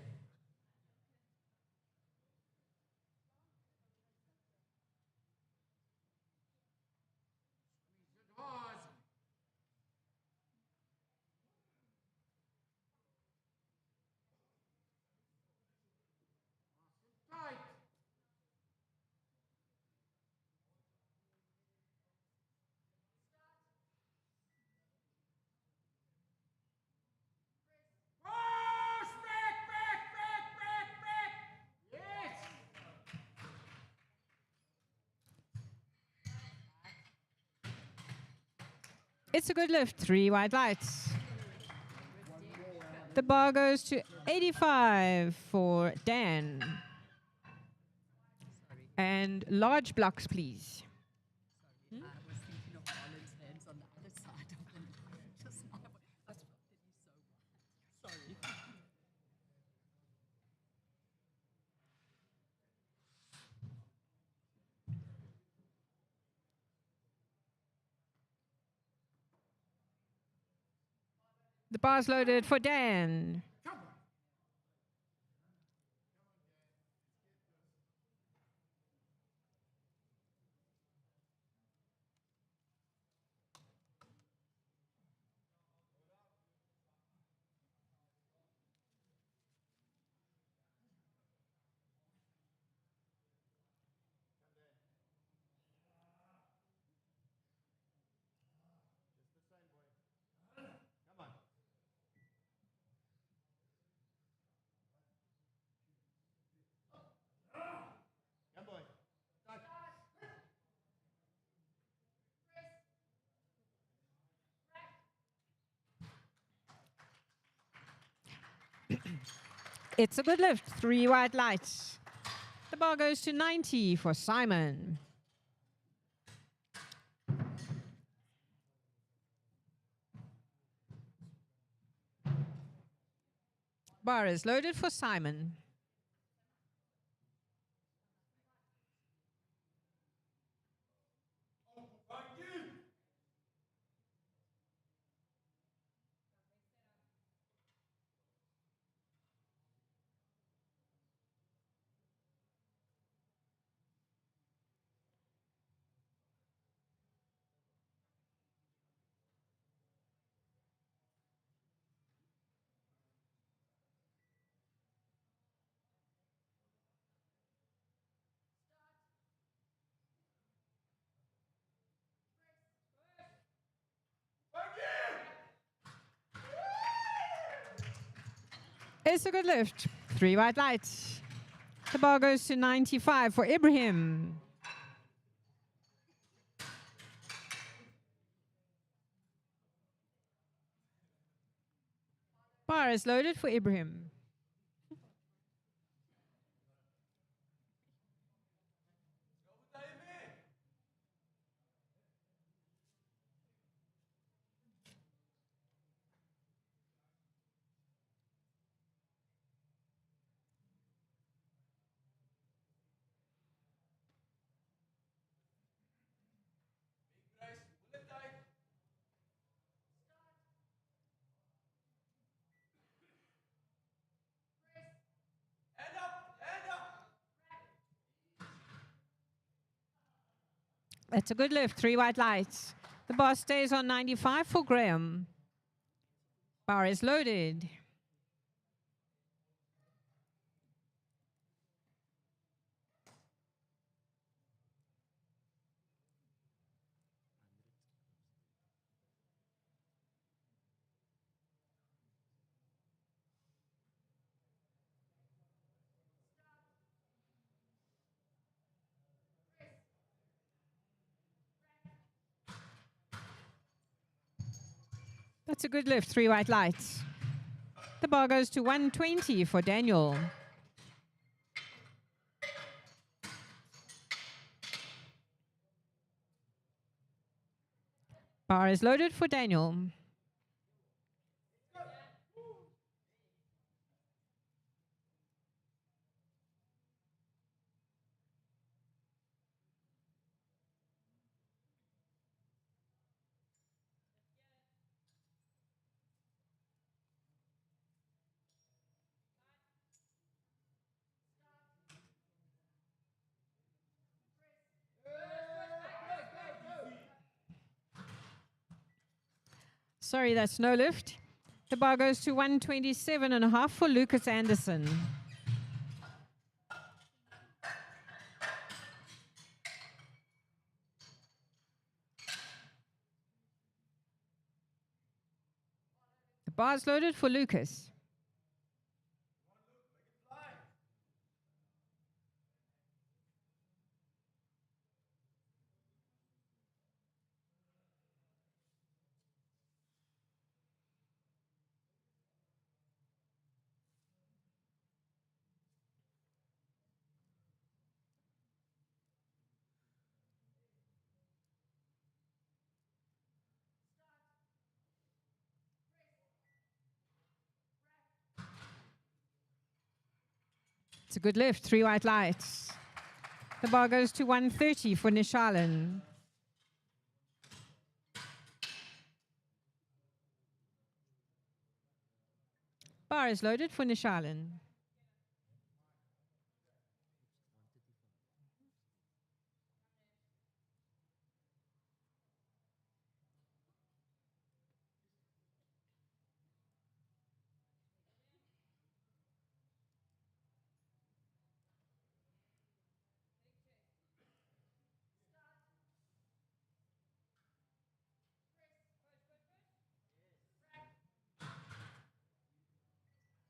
S3: Squeeze it hard. Tight. Push! Back! Yes!
S2: It's a good lift. 3 white lights. The bar goes to 85 for Dan. And large blocks, please.
S4: I was thinking of Alan's hands on the other side of the line just now. I was so sorry.
S2: The bar's loaded for Dan.
S3: Come on.
S2: It's a good lift. 3 white lights. The bar goes to 90 for Simon. Bar is loaded for Simon. It's a good lift. 3 white lights. The bar goes to 95 for Ibrahim. Bar is loaded for Ibrahim. That's a good lift. 3 white lights. The bar stays on 95 for Graham. Bar is loaded. That's a good lift. 3 white lights. The bar goes to 120 for Daniel. Bar is loaded for Daniel. Sorry, that's no lift. The bar goes to 127.5 for Lucas Anderson. The bar's loaded for Lucas. It's a good lift, 3 white lights. The bar goes to 130 for Nishalan. Bar is loaded for Nishalan.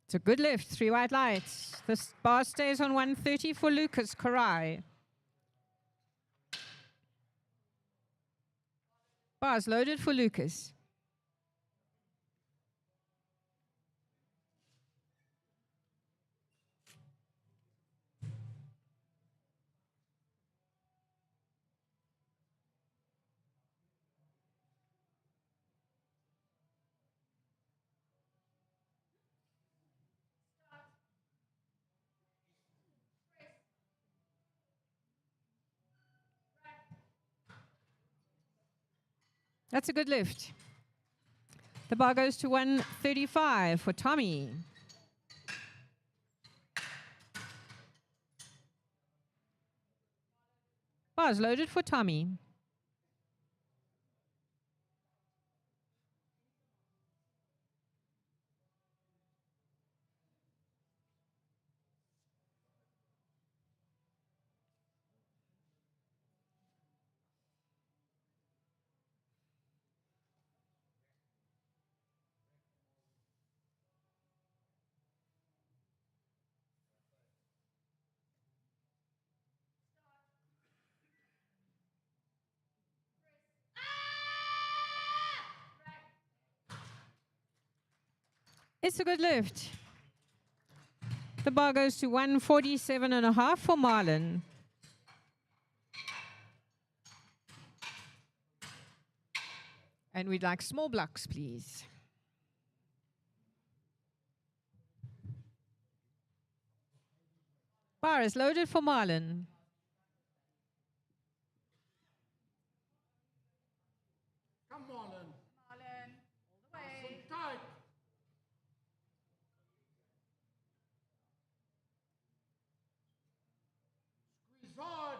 S2: It's a good lift, 3 white lights. This bar stays on 130 for Lucas Karai. Bar's loaded for Lucas. That's a good lift. The bar goes to 135 for Tommy. Bar's loaded for Tommy. It's a good lift. The bar goes to 147.5 for Marlon. And we'd like small blocks, please. Bar is loaded for Marlon.
S3: Come on, Marlon.
S4: Marlon, all the way.
S3: Sit tight. Squeeze hard.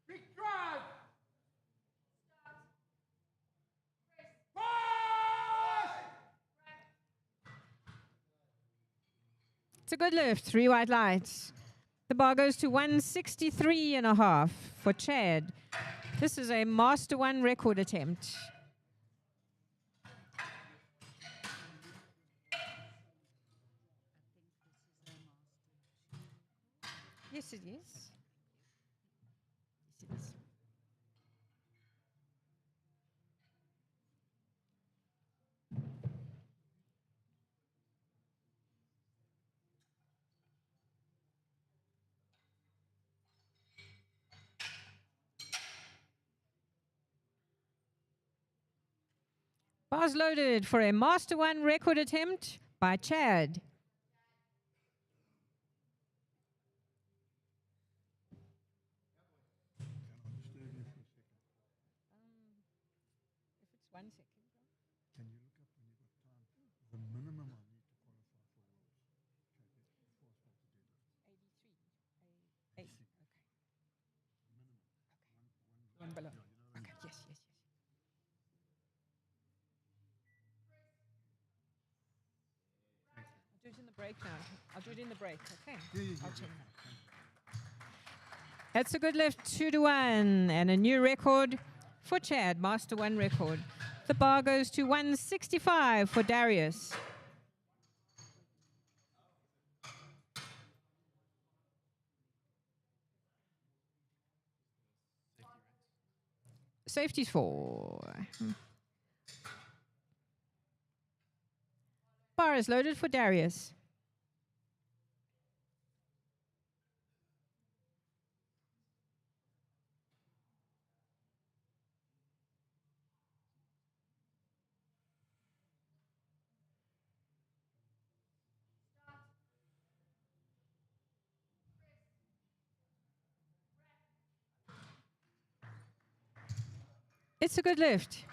S3: Big drive. Push!
S2: It's a good lift, 3 white lights. The bar goes to 163.5 for Chad. This is a Master 1 record attempt. Yes, it is. Yes, it is. Bars loaded for a Master 1 record attempt by Chad. If it's 1 second.
S3: Can you look up when you've got time? The minimum I need to qualify for Worlds. Before I start the deadlift.
S2: 83. 8. Okay. One below. Okay. Yes, yes, yes. I'll do it in the break now. I'll do it in the break. Okay. I'll check that. That's a good lift, 2-1, and a new record for Chad, Master 1 record. The bar goes to 165 for Darius. Safety's 4. Bar is loaded for Darius. It's a good lift.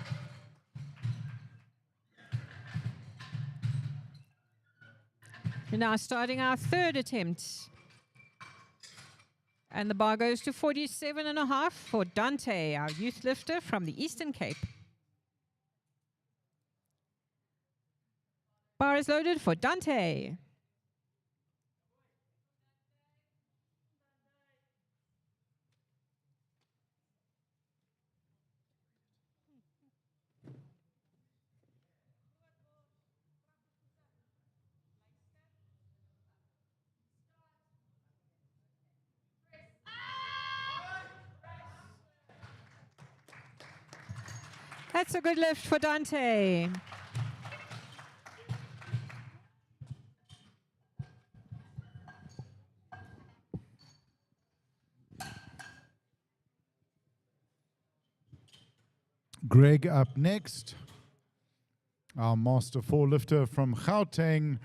S2: We're now starting our third attempt. And the bar goes to 47.5 for Dante, our youth lifter from the Eastern Cape. Bar is loaded for Dante. That's a good lift for Dante.
S1: Greg up next. Our Master 4 lifter from Gauteng.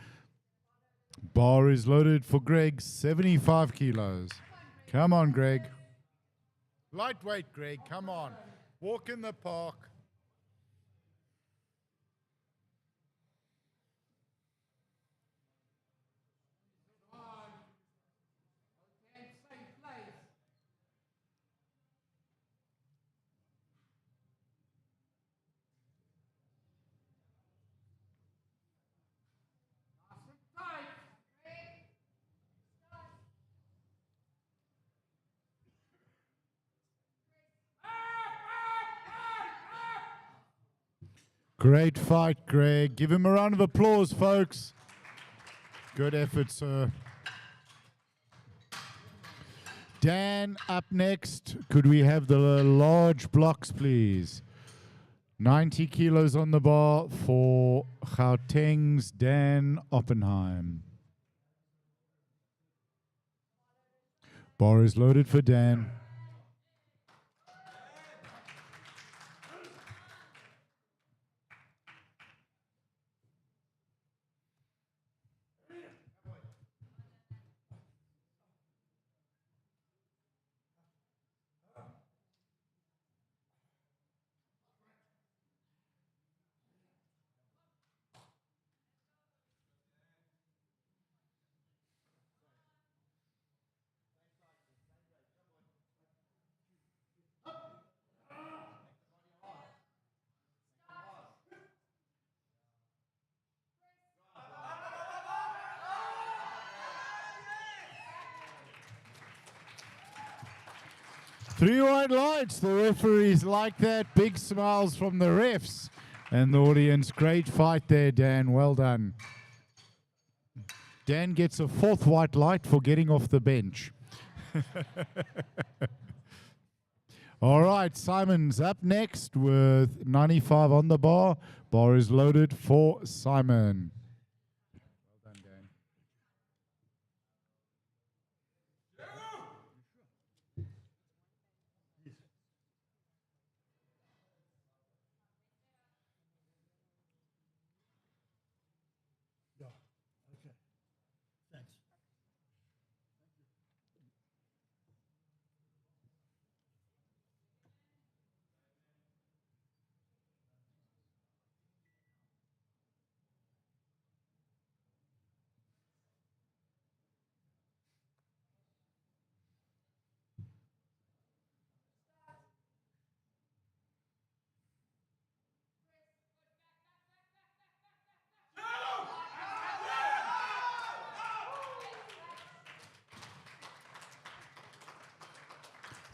S1: Bar is loaded for Greg, 75 kilos. Come on, Greg. Lightweight, Greg, come on. Walk in the park. Great fight, Greg. Give him a round of applause, folks. Good effort, sir. Dan up next. Could we have the large blocks, please? 90 kilos on the bar for Gauteng's Dan Oppenheim. Bar is loaded for Dan. Three white lights. The referees like that. Big smiles from the refs and the audience. Great fight there, Dan. Well done. Dan gets a fourth white light for getting off the bench. All right, Simon's up next with 95 on the bar. Bar is loaded for Simon. Well done, Dan.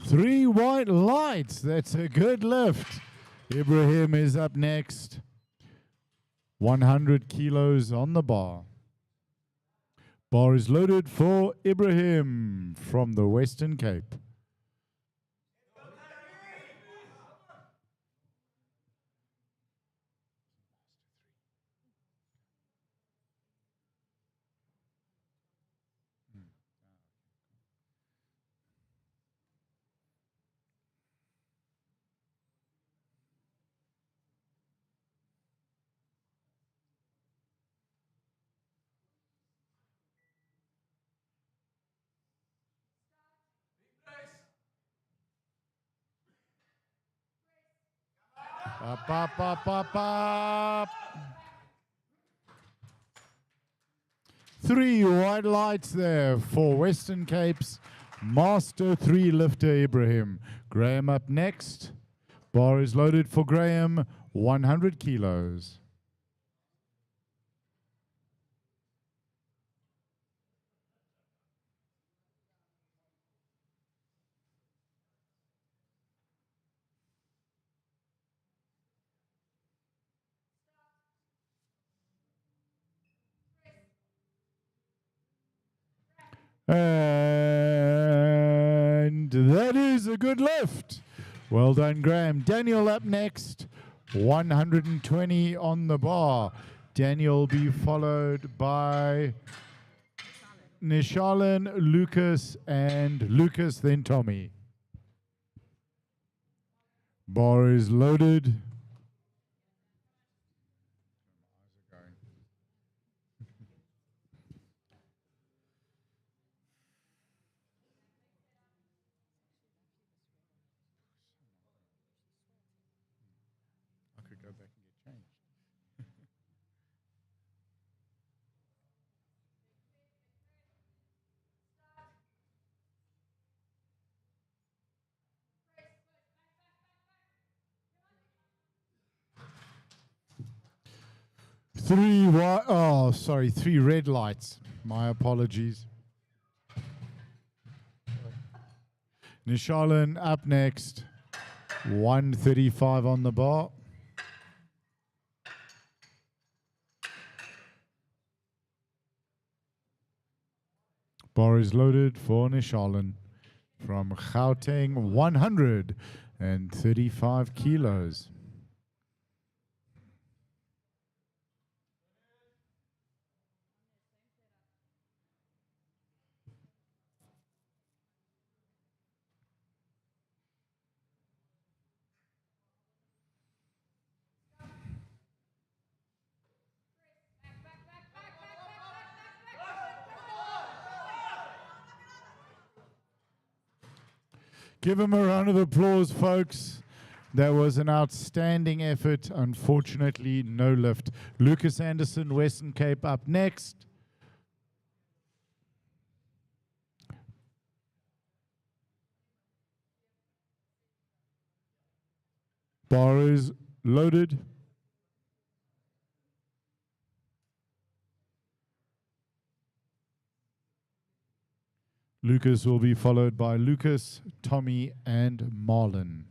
S1: 3 white lights. That's a good lift. Ibrahim is up next. 100 kilos on the bar. Bar is loaded for Ibrahim from the Western Cape. Up, up, up, up, up. 3 white lights there for Western Cape's Master 3 lifter Ibrahim. Graham up next. Bar is loaded for Graham, 100 kilos. And that is a good lift. Well done, Graham. Daniel up next. 120 on the bar. Daniel will be followed by Nishalan, Lucas, and Lucas, then Tommy. Bar is loaded. I could go back and get changed. 3 red lights. My apologies. Nishalan up next. 135 on the bar. Bar is loaded for Nishalan from Gauteng, 135 kilos. Give him a round of applause, folks. That was an outstanding effort. Unfortunately, no lift. Lucas Anderson, Western Cape, up next. Bar is loaded. Lucas will be followed by Lucas, Tommy, and Marlon.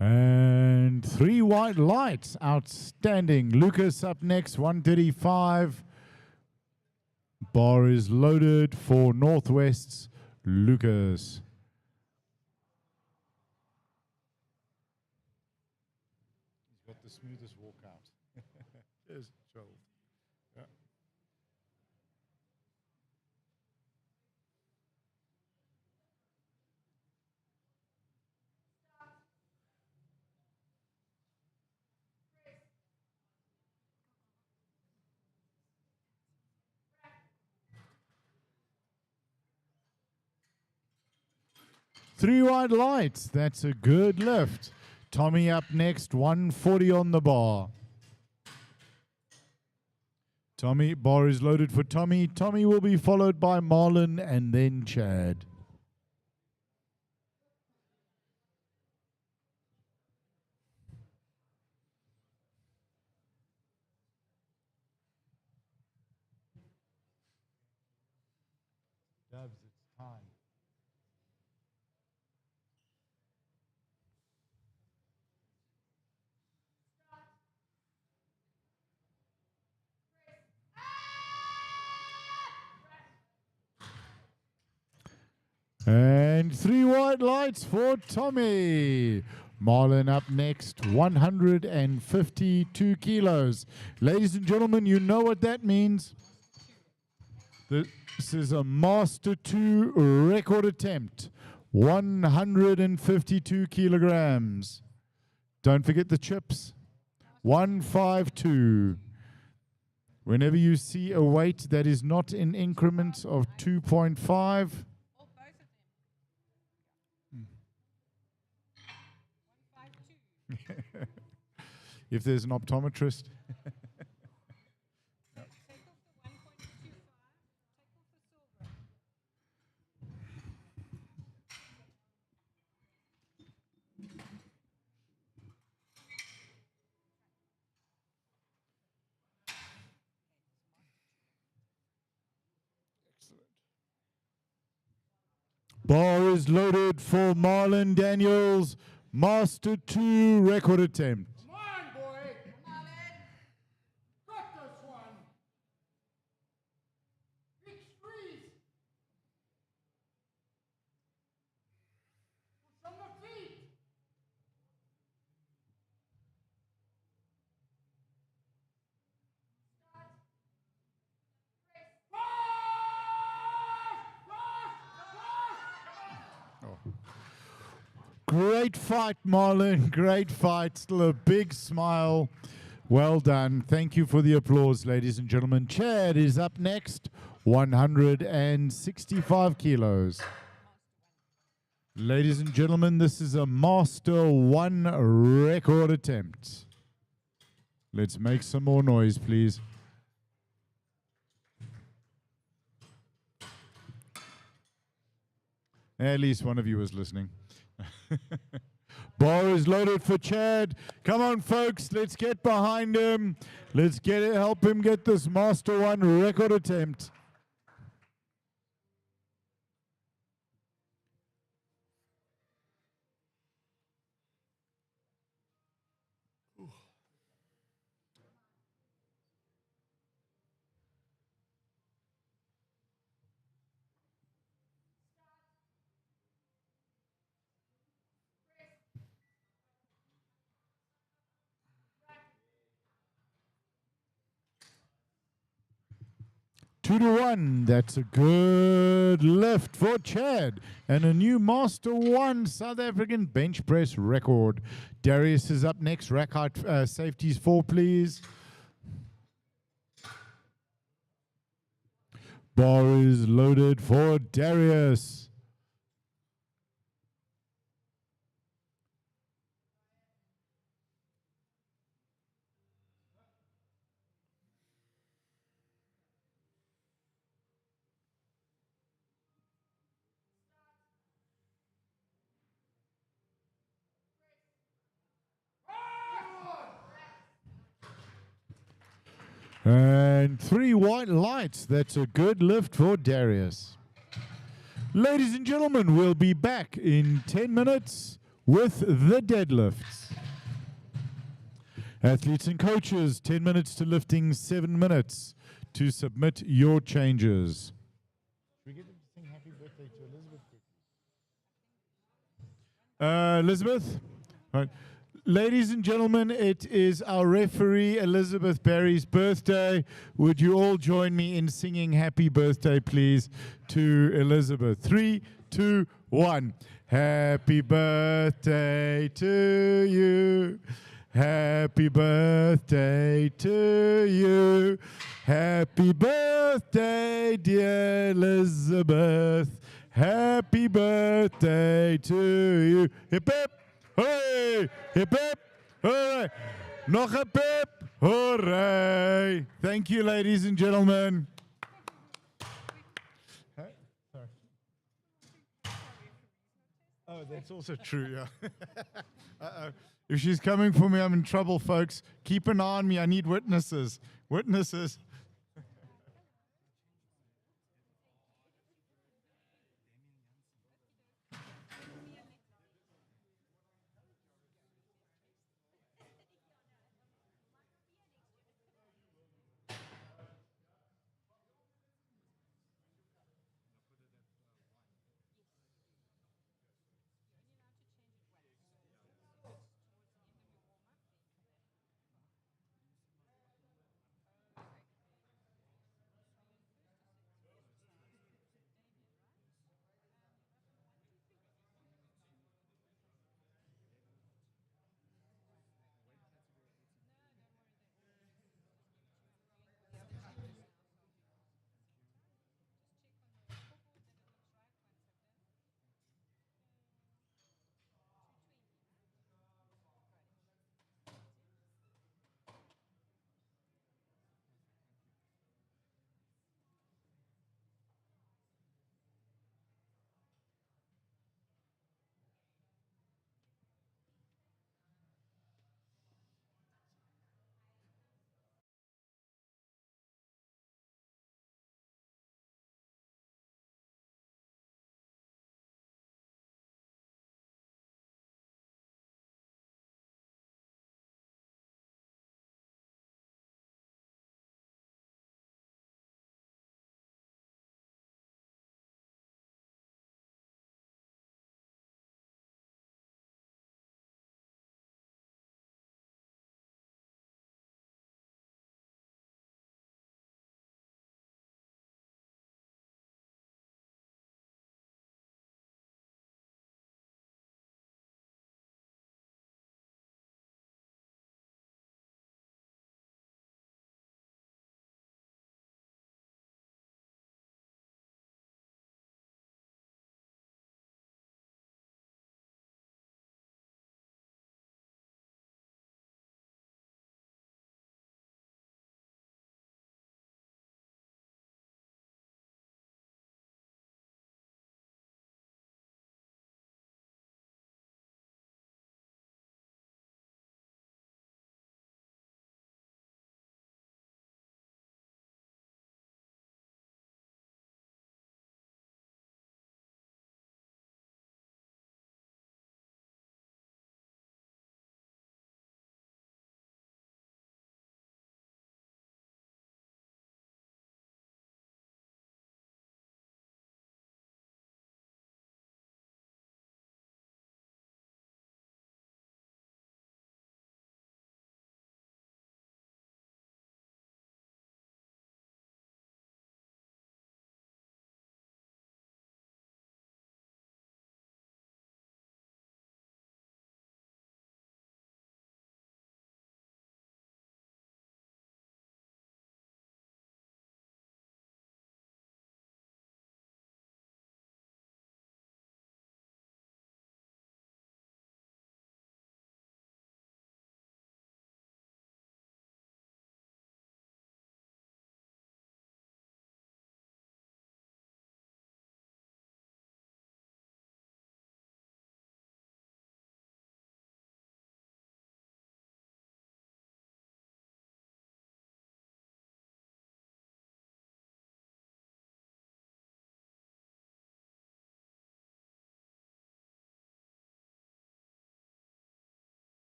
S1: And 3 white lights, outstanding. Lucas up next, 135. Bar is loaded for Northwest's Lucas. He's got the smoothest walkout. Cheers, Joel. Yeah. Three white lights. That's a good lift. Tommy up next, 140 on the bar. Tommy, bar is loaded for Tommy. Tommy will be followed by Marlon and then Chad. Dubs, it's time. And 3 white lights for Tommy. Marlon up next, 152 kilos. Ladies and gentlemen, you know what that means. This is a Master 2 record attempt. 152 kilograms. Don't forget the chips. 152. Whenever you see a weight that is not in increments of 2.5, if there's an optometrist. Bar is loaded for Marlon Daniels, Master 2 record attempt.
S3: Come on, boy. Got this one. Big squeeze. Push on the feet.
S1: Great fight, Marlon. Great fight. Still a big smile. Well done. Thank you for the applause, ladies and gentlemen. Chad is up next, 165 kilos. Ladies and gentlemen, this is a Master 1 record attempt. Let's make some more noise, please. At least one of you was listening. Bar is loaded for Chad. Come on, folks. Let's get behind him. Let's help him get this Master 1 record attempt. Two to one. That's a good lift for Chad. And a new Master 1 South African bench press record. Darius is up next. Rack height safeties 4, please. Bar is loaded for Darius. And 3 white lights. That's a good lift for Darius. Ladies and gentlemen, we'll be back in 10 minutes with the deadlifts. Athletes and coaches, 10 minutes to lifting, 7 minutes to submit your changes. Should we get them to sing happy birthday to Elizabeth? Elizabeth? Right. Ladies and gentlemen, it is our referee Elizabeth Barry's birthday. Would you all join me in singing happy birthday, please, to Elizabeth? 3, 2, 1. Happy birthday to you. Happy birthday to you. Happy birthday, dear Elizabeth. Happy birthday to you. Hip hip. Hooray! Hip hip! Hooray! Nog 'n pip! Hooray! Thank you, ladies and gentlemen. Sorry. Oh, that's also true, yeah. Uh-oh. If she's coming for me, I'm in trouble, folks. Keep an eye on me. I need witnesses. Witnesses.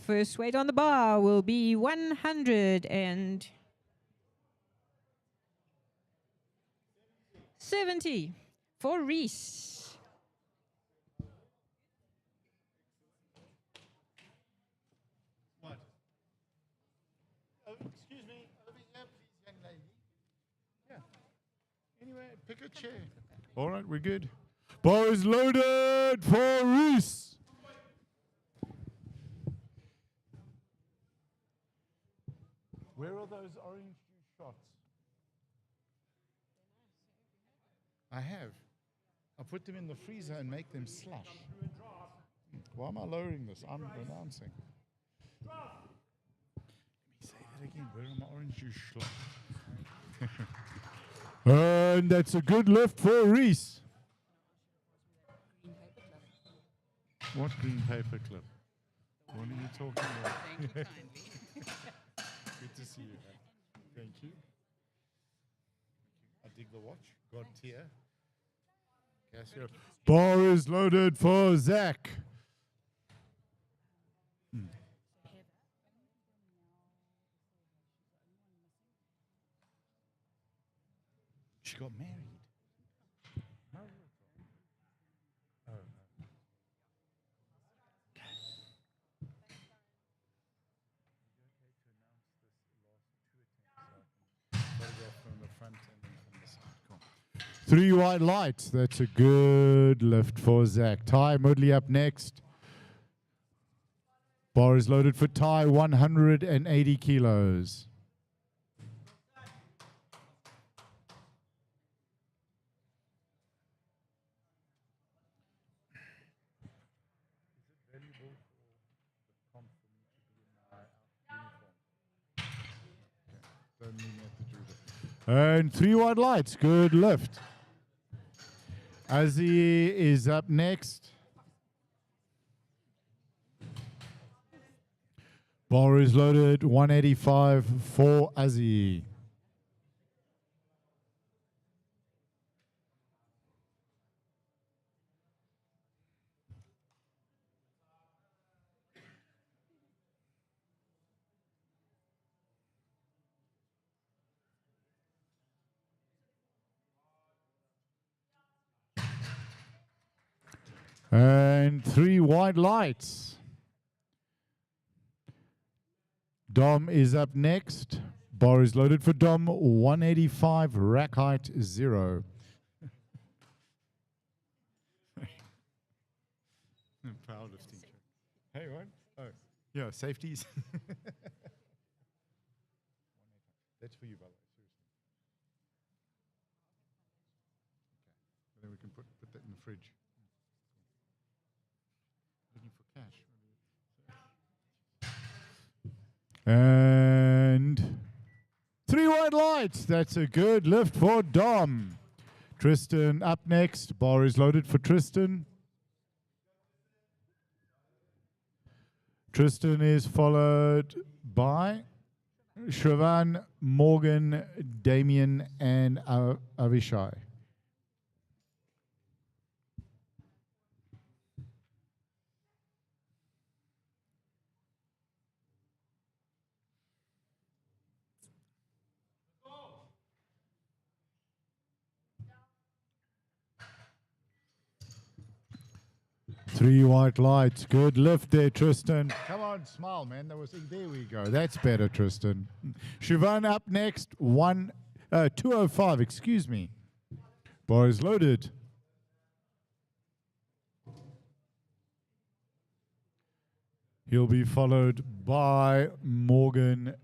S2: First weight on the bar will be 170 for Reese.
S1: What? Oh, excuse me, over here, please, young lady. Yeah. Anyway, pick a chair. All right, we're good. Bar is loaded for Reese. Where are those orange juice shots? I have. I put them in the freezer and make them slush. Why am I lowering this? I'm announcing. Let me say that again. Where are my orange juice shots? And that's a good lift for Reese. What green paper clip? What are you talking about?
S4: Thank you kindly.
S1: Good to see you. Thank you. I dig the watch. God tier. Casio. Bar is loaded for Zach. She got married. From the front and then from the side. Cool. 3 white lights. That's a good lift for Zach. Ty Mudley up next. Bar is loaded for Ty, 180 kilos. Don't mean you have to do that. And 3 white lights. Good lift. Azzy is up next. Bar is loaded. 185 for Azzy. And 3 white lights. Dom is up next. Bar is loaded for Dom. 185, rack height 0. Powerlifting. Hey, what? Oh, yeah, safeties. That's for you, brother. Seriously. Okay. Then we can put that in the fridge. Looking for cash. And 3 white lights. That's a good lift for Dom. Tristan up next. Bar is loaded for Tristan. Tristan is followed by Shravan, Morgan, Damien, and Avishai. Three white lights. Good lift there, Tristan. Come on, smile, man. There we go. That's better, Tristan. Siobhan up next. 205, excuse me. Bar is loaded. He'll be followed by Morgan,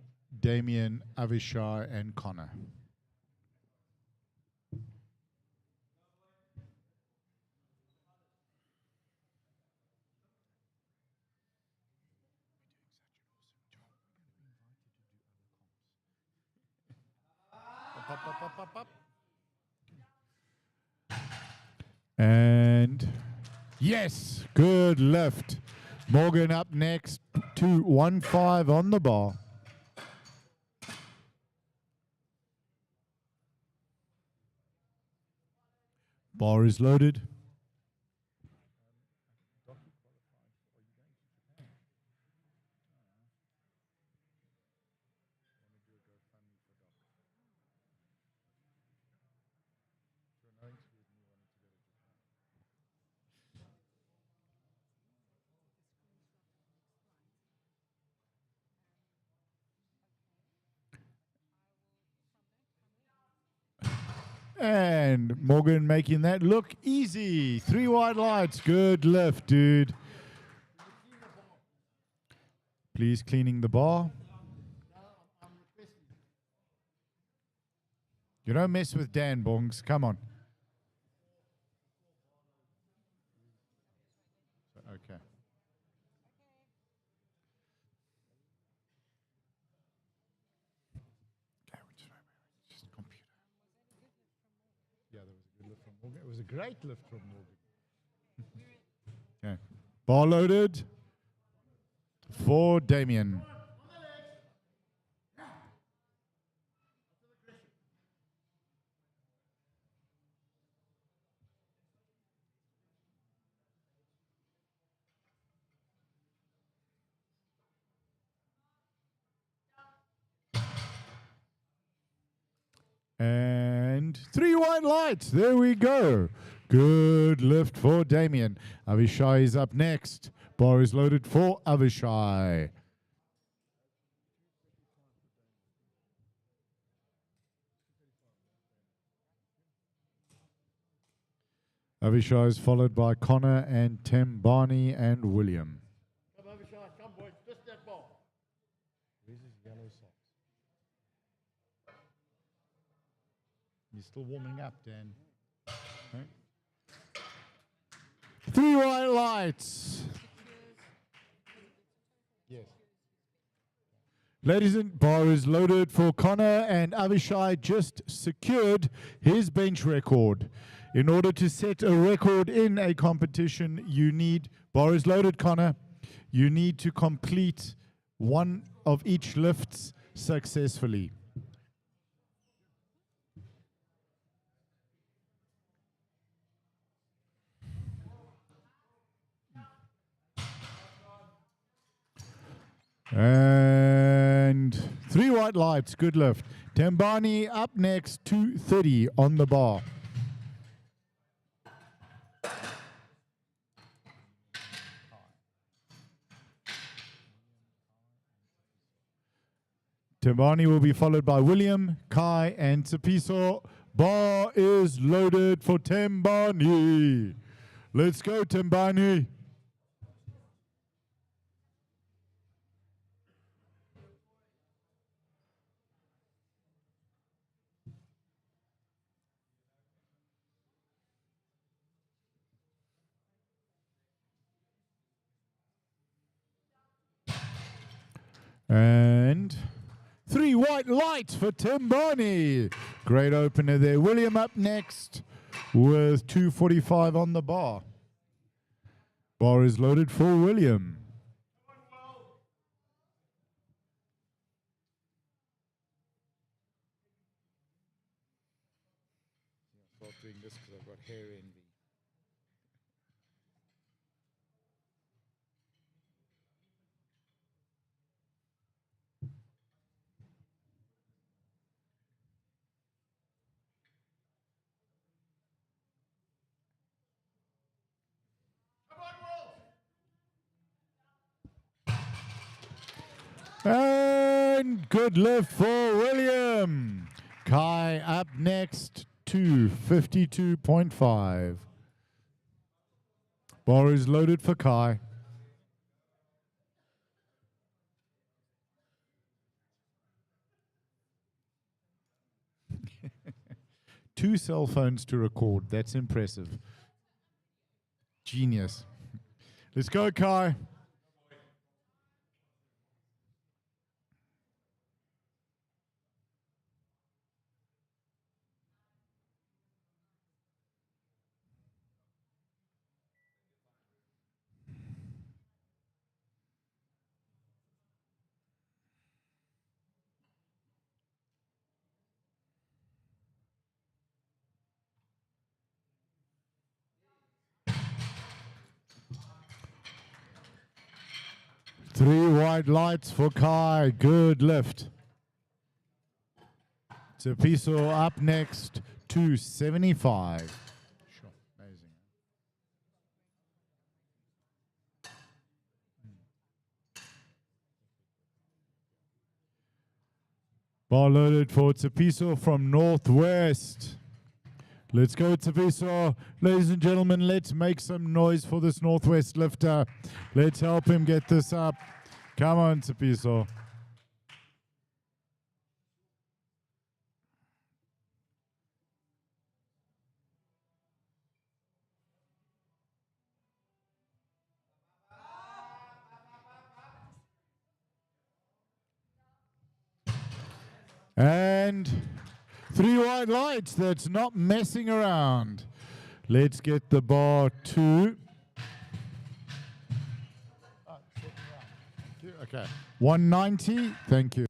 S1: Damien, Avishai, and Connor. And yes, good lift. Morgan up next, 215 on the bar. Bar is loaded. And Morgan making that look easy. 3 wide lights. Good lift, dude. Please cleaning the bar. You don't mess with Dan, Bongs. Come on. Okay. Just computer. Yeah, there was a good lift from Morgan. It was a great lift from Morgan. Okay. Bar loaded for Damien. And 3 white lights. There we go. Good lift for Damien. Avishai is up next. Bar is loaded for Avishai. Avishai is followed by Connor and Tembani and William.
S3: Come, Avishai, come, boys. Just that ball.
S1: Where's his yellow socks? He's still warming up, Dan. Okay. 3 white lights. Yes. Ladies and bar is loaded for Connor, and Avishai just secured his bench record. In order to set a record in a competition, you need, bar is loaded, Connor, you need to complete one of each lifts successfully. And 3 white lights, good lift. Tembani up next, 230 on the bar. Tembani will be followed by William, Kai, and Tsepiso. Bar is loaded for Tembani. Let's go, Tembani. And 3 white lights for Tembani. Great opener there. William up next with 245 on the bar. Bar is loaded for William. I'll start doing this because I've got hair envy. And good lift for William. Kai up next, 252.5. Bar is loaded for Kai. Two cell phones to record. That's impressive. Genius. Let's go, Kai. Three white lights for Kai. Good lift. Tsepiso up next, 275. Sure, amazing. Bar loaded for Tsepiso from Northwest. Let's go, Tapiso. Ladies and gentlemen, let's make some noise for this Northwest lifter. Let's help him get this up. Come on, Tapiso. And 3 white lights. That's not messing around. Let's get the bar to... Okay. 190. Thank you.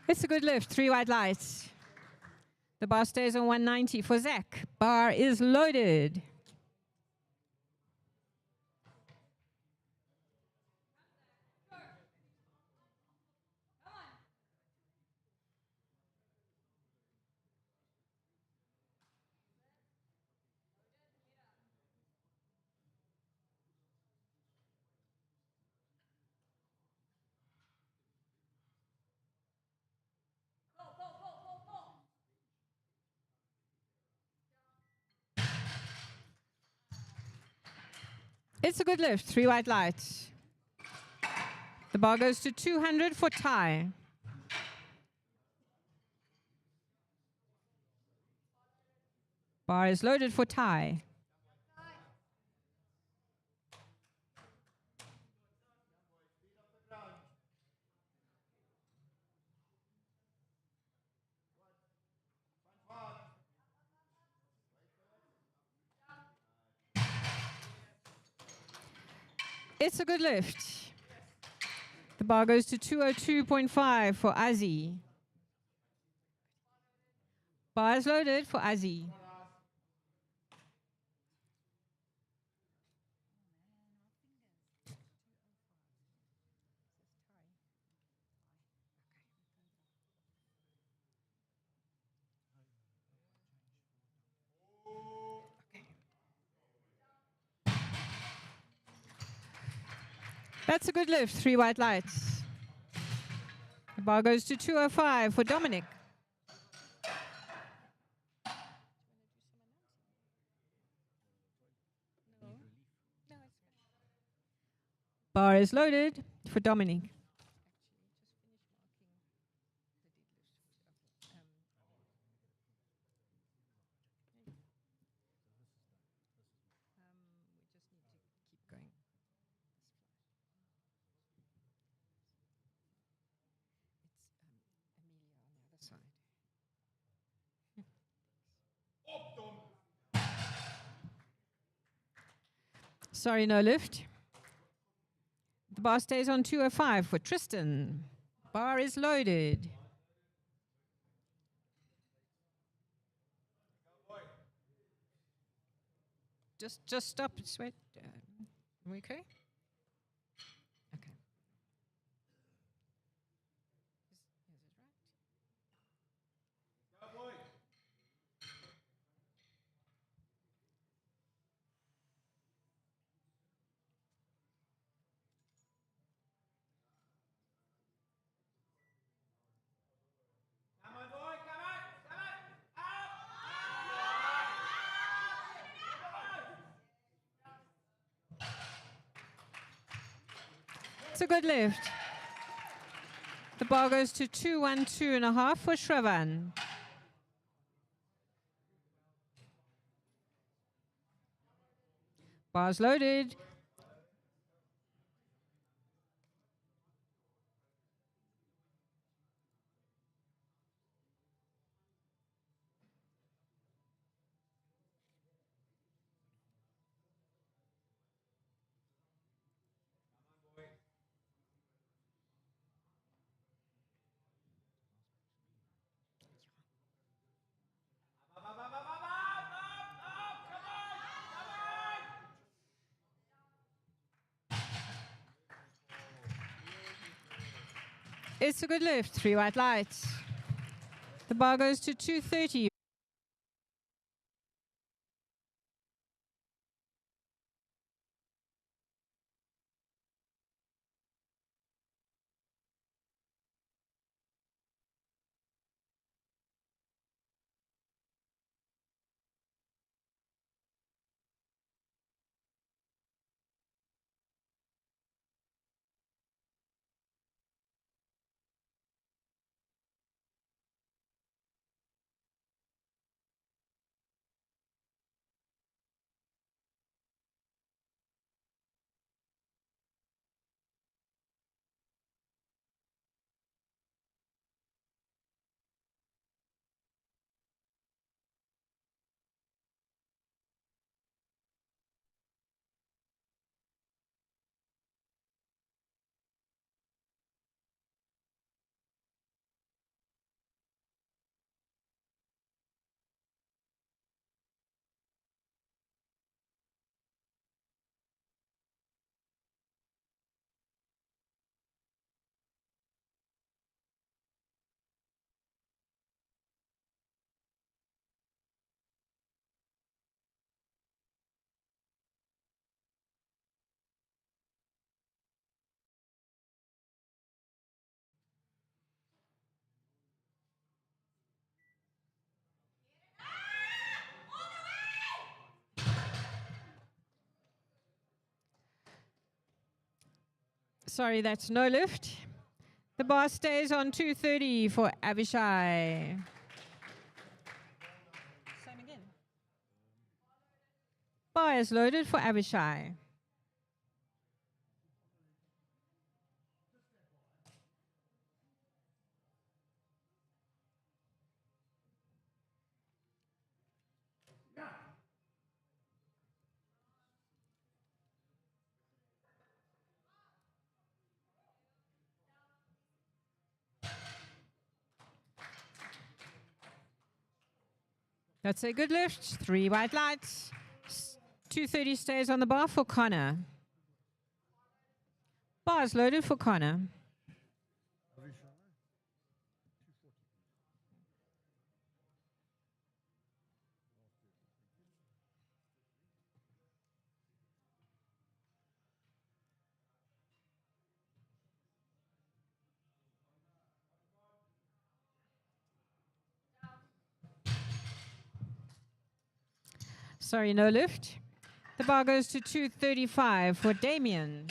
S2: It's a good lift. 3 white lights. The bar stays on 190 for Zach. Bar is loaded. It's a good lift. 3 white lights. The bar goes to 200 for tie. Bar is loaded for tie. It's a good lift. The bar goes to 202.5 for Azzy. Bar is loaded for Azzy. That's a good lift. 3 white lights. The bar goes to 205 for Dominic. Bar is loaded for Dominic. Sorry, no lift. The bar stays on 205 for Tristan. Bar is loaded. Just stop. Sweat. We okay? Okay. It's a good lift. The bar goes to 212.5 for Shravan. Bar's loaded. It's a good lift. 3 white lights. The bar goes to 230. Sorry, that's no lift. The bar stays on 230 for Avishai. Same again. Bar is loaded for Avishai. That's a good lift. 3 white lights. 230 stays on the bar for Connor. Bar is loaded for Connor. Sorry, no lift. The bar goes to 235 for Damien.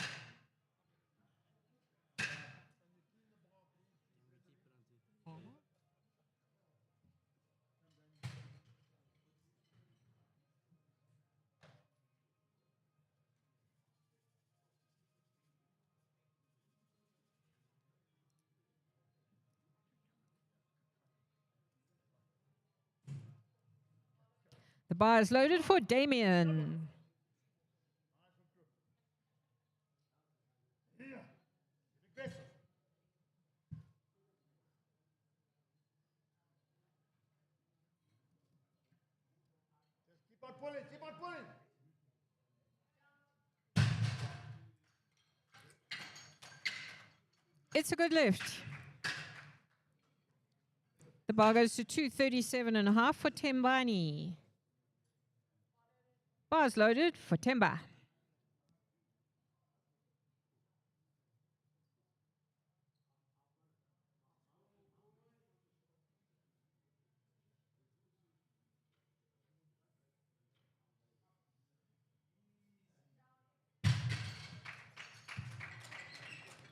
S2: The bar is loaded for Damien.
S3: Keep on pulling, keep on pulling.
S2: It's a good lift. The bar goes to 237.5 for Tembani. Bar's loaded for Temba.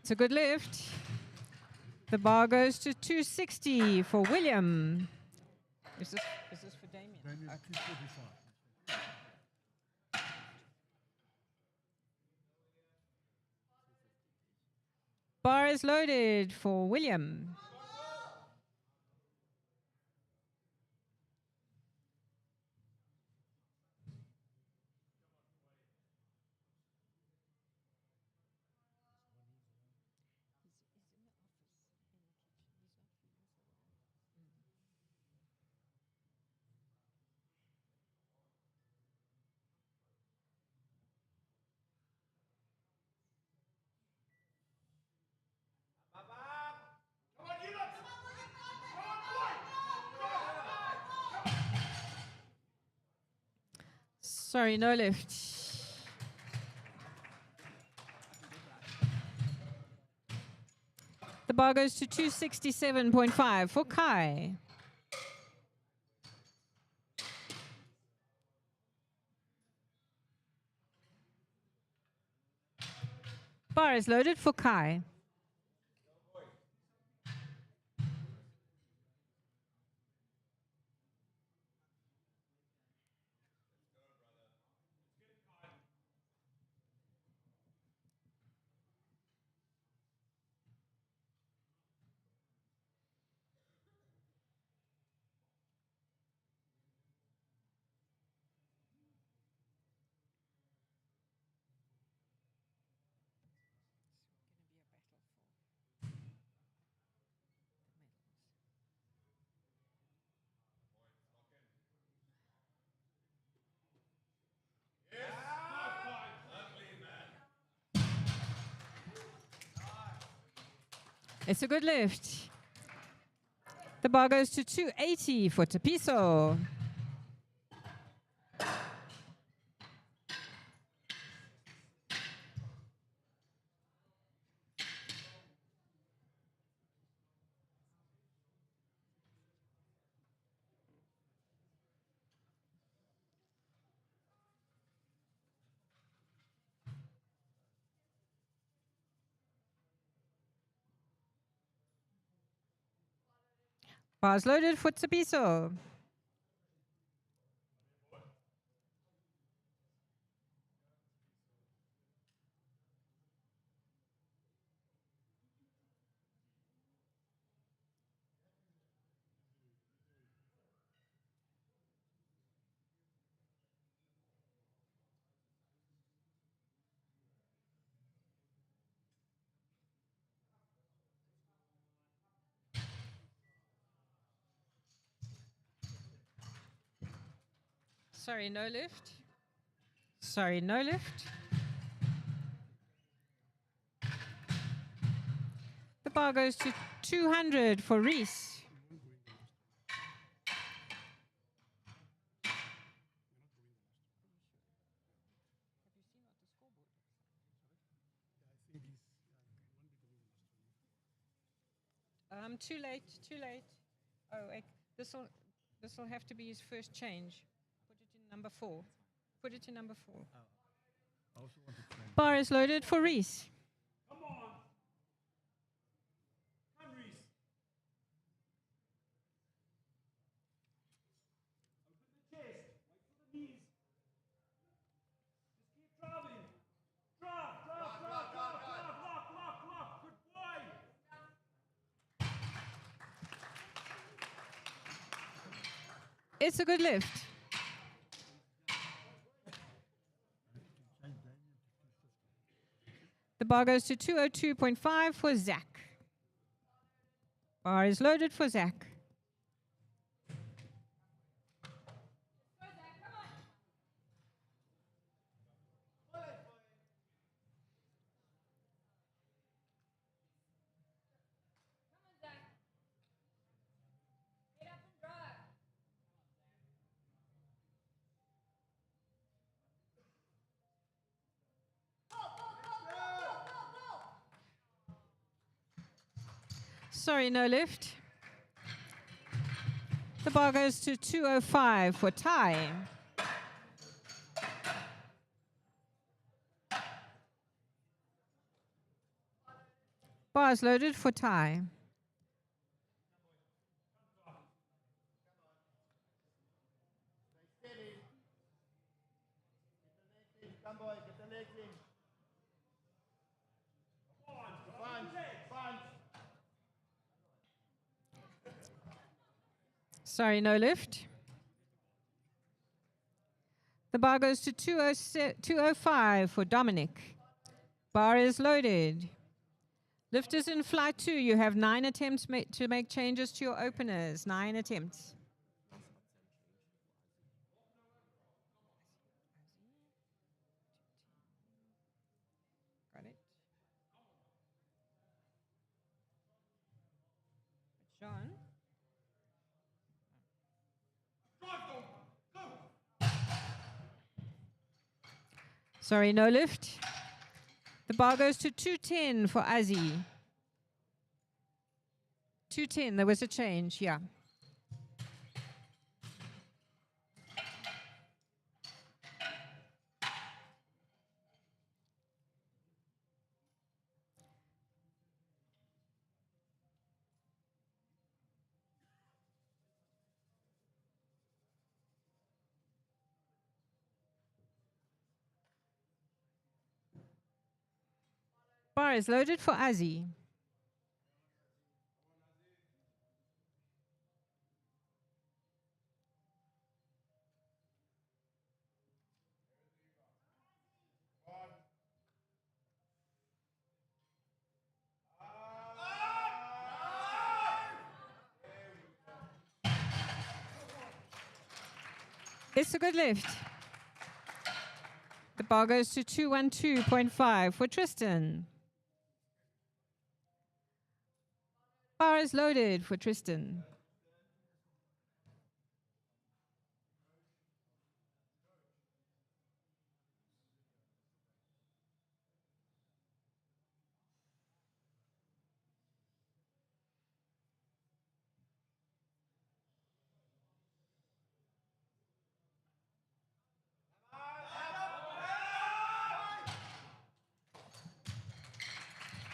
S2: It's a good lift. The bar goes to 260 for William. Is this for Damien?
S3: Damien's 245.
S2: Bar is loaded for William. Sorry, no lift. The bar goes to 267.5 for Kai. Bar is loaded for Kai. It's a good lift. The bar goes to 280 for Tapiso. Bars loaded for Tapiso. Sorry, no lift. Sorry, no lift. The bar goes to 200 for Reese. Too late, too late. Oh, this will have to be his first change. Put it in number 4. Put it in number 4.
S3: I also want to train.
S2: Bar is loaded for Reese.
S5: Come on. Come, Reese. Open the chest. Wait for the knees. Just keep driving. Drive. Lock. Good boy.
S2: It's a good lift. The bar goes to 202.5 for Zach. Bar is loaded for Zach. Sorry, no lift. The bar goes to 205 for Ty. Bar is loaded for Ty.
S6: Come boy, get the legs in.
S2: Sorry, no lift. The bar goes to 205 for Dominic. Bar is loaded. Lift is in flight 2. You have 9 attempts to make changes to your openers. 9 attempts. Got it. John? Sorry, no lift. The bar goes to 210 for Azzy. 210, there was a change, yeah. Bar is loaded for Azzy. It's a good lift. The bar goes to 212.5 for Tristan. Bar is loaded for Tristan.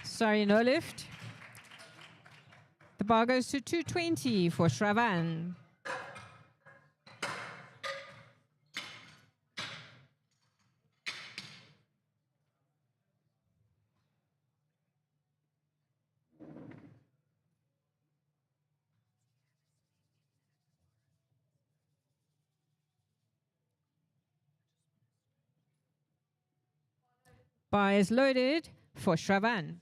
S2: Sorry, no lift. The bar goes to 220 for Shravan. Bar is loaded for Shravan.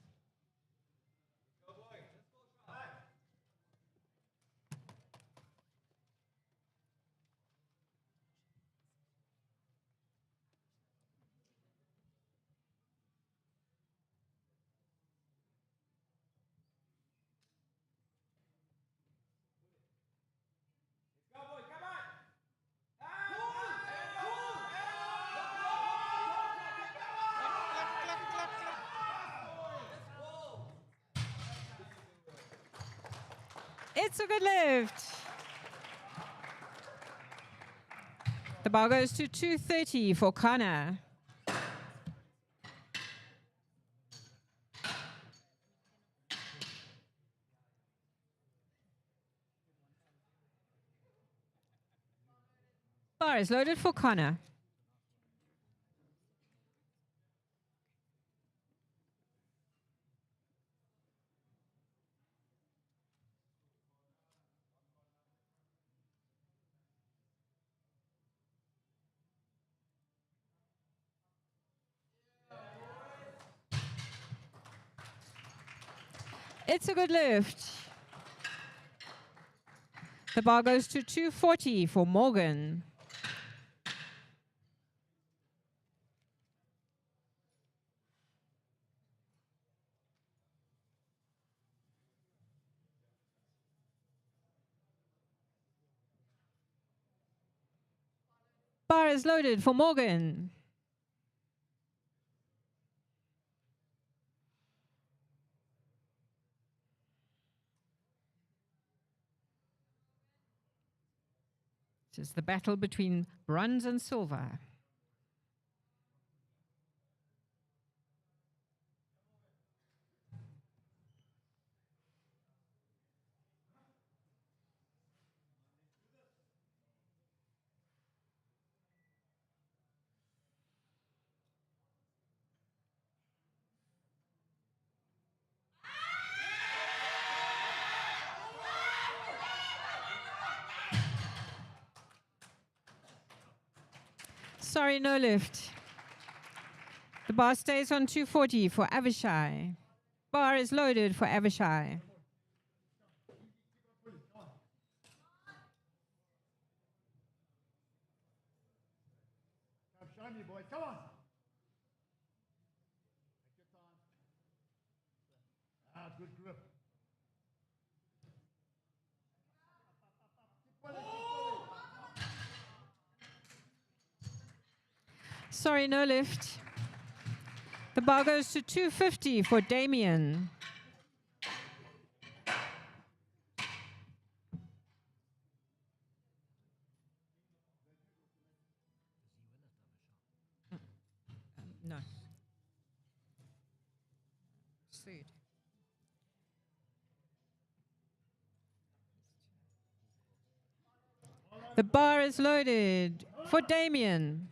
S2: It's a good lift. The bar goes to 230 for Kana. Bar is loaded for Connor. It's a good lift. The bar goes to 240 for Morgan. Bar is loaded for Morgan. This is the battle between bronze and silver. Sorry, no lift. The bar stays on 240 for Avishai. Bar is loaded for Avishai.
S6: Come, show me, boys. Come on. Take your time. Good grip. Keep pulling, keep pulling.
S2: Sorry, no lift. The bar goes to 250 for Damien. No. Food. The bar is loaded for Damien.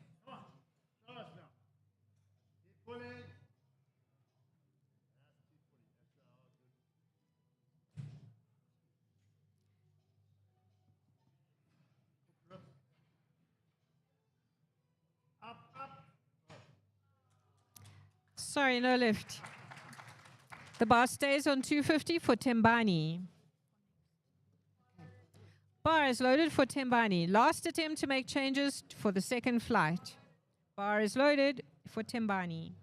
S2: Sorry, no lift. The bar stays on 250 for Tembani. Bar is loaded for Tembani. Last attempt to make changes for the second flight. Bar is loaded for Tembani.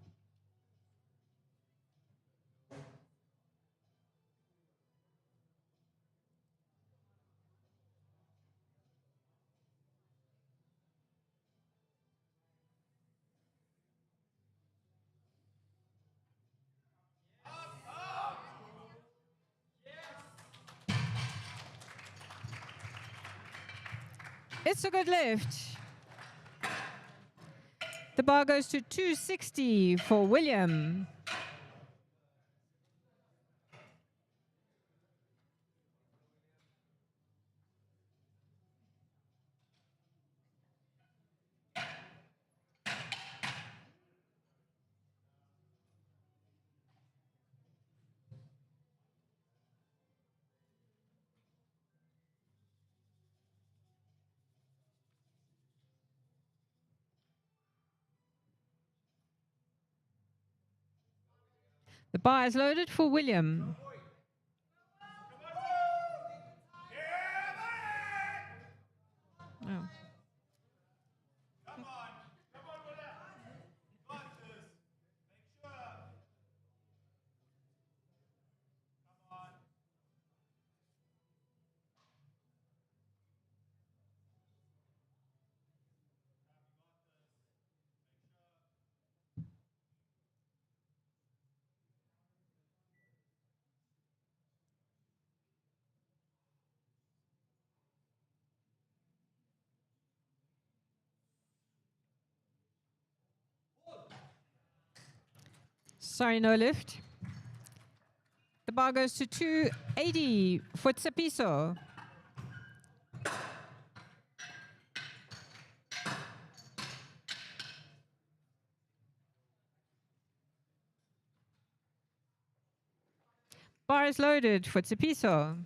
S2: It's a good lift. The bar goes to 260 for William. The bar is loaded for William. Oh. Sorry, no lift. The bar goes to 280 for Tsepiso. Bar is loaded for Tsepiso.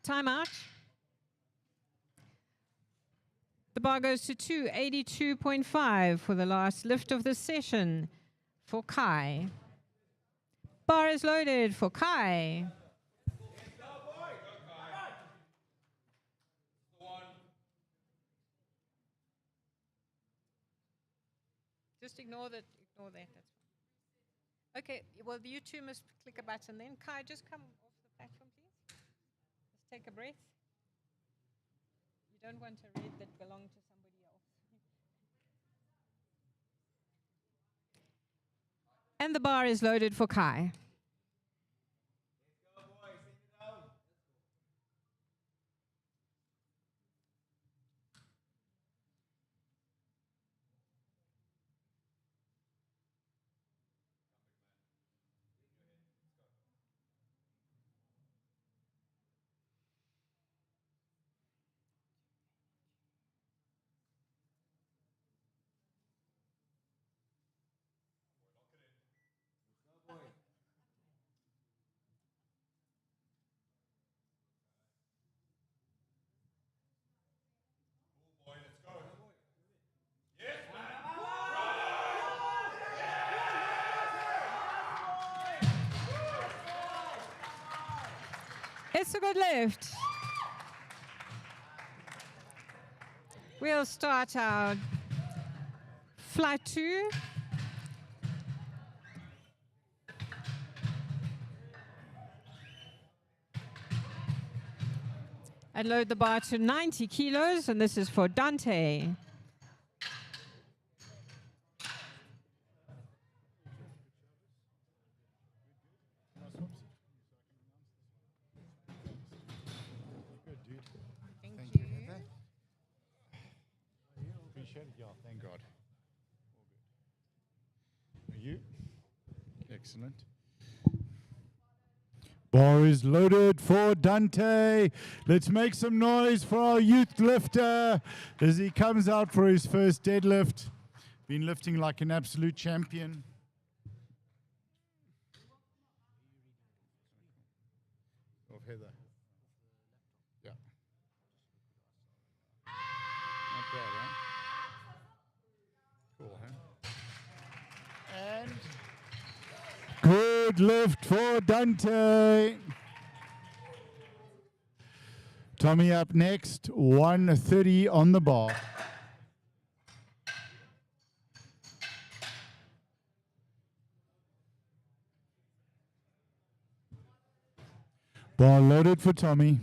S2: Timeout. The bar goes to 282.5 for the last lift of the session for Kai. Bar is loaded for Kai. Just ignore that. Ignore that. That's fine. Okay. Well, you two must click a button then. Kai, just come off the platform, please. Just take a breath. You don't want a red that belonged to somebody else. And the bar is loaded for Kai. It's a good lift. We'll start our flight 2. And load the bar to 90 kilos, and this is for Dante.
S1: Good, dude.
S2: Thank
S1: Thank
S2: you.
S1: you. Appreciate it. Yeah, thank God. All good. Are you? Excellent. Bar is loaded for Dante. Let's make some noise for our youth lifter as he comes out for his first deadlift. Been lifting like an absolute champion. Of Heather. Yeah. Not bad, huh? Cool, huh? And good lift for Dante. Tommy up next, 130 on the bar. Bar loaded for Tommy.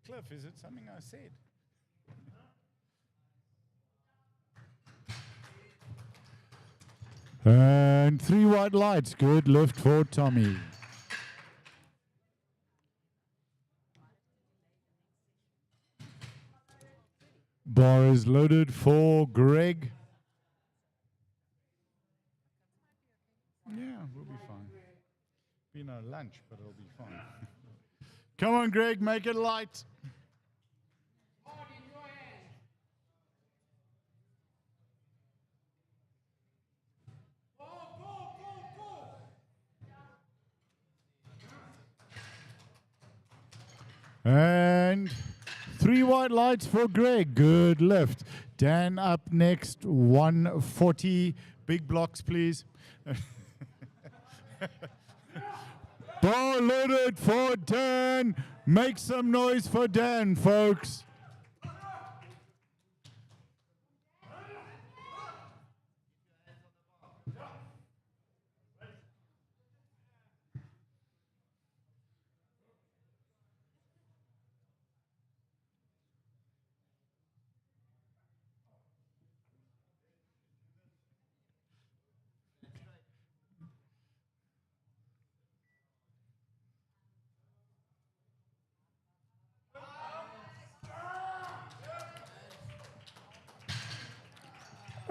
S1: Cliff, is it something I said? And 3 white lights. Good lift for Tommy. Bar is loaded for Greg. Yeah, we'll be fine. Be no lunch, but it'll be fine. Come on, Greg, make it light. And 3 white lights for Greg. Good lift. Dan up next, 140. Big blocks, please. Bar loaded for Dan. Make some noise for Dan, folks.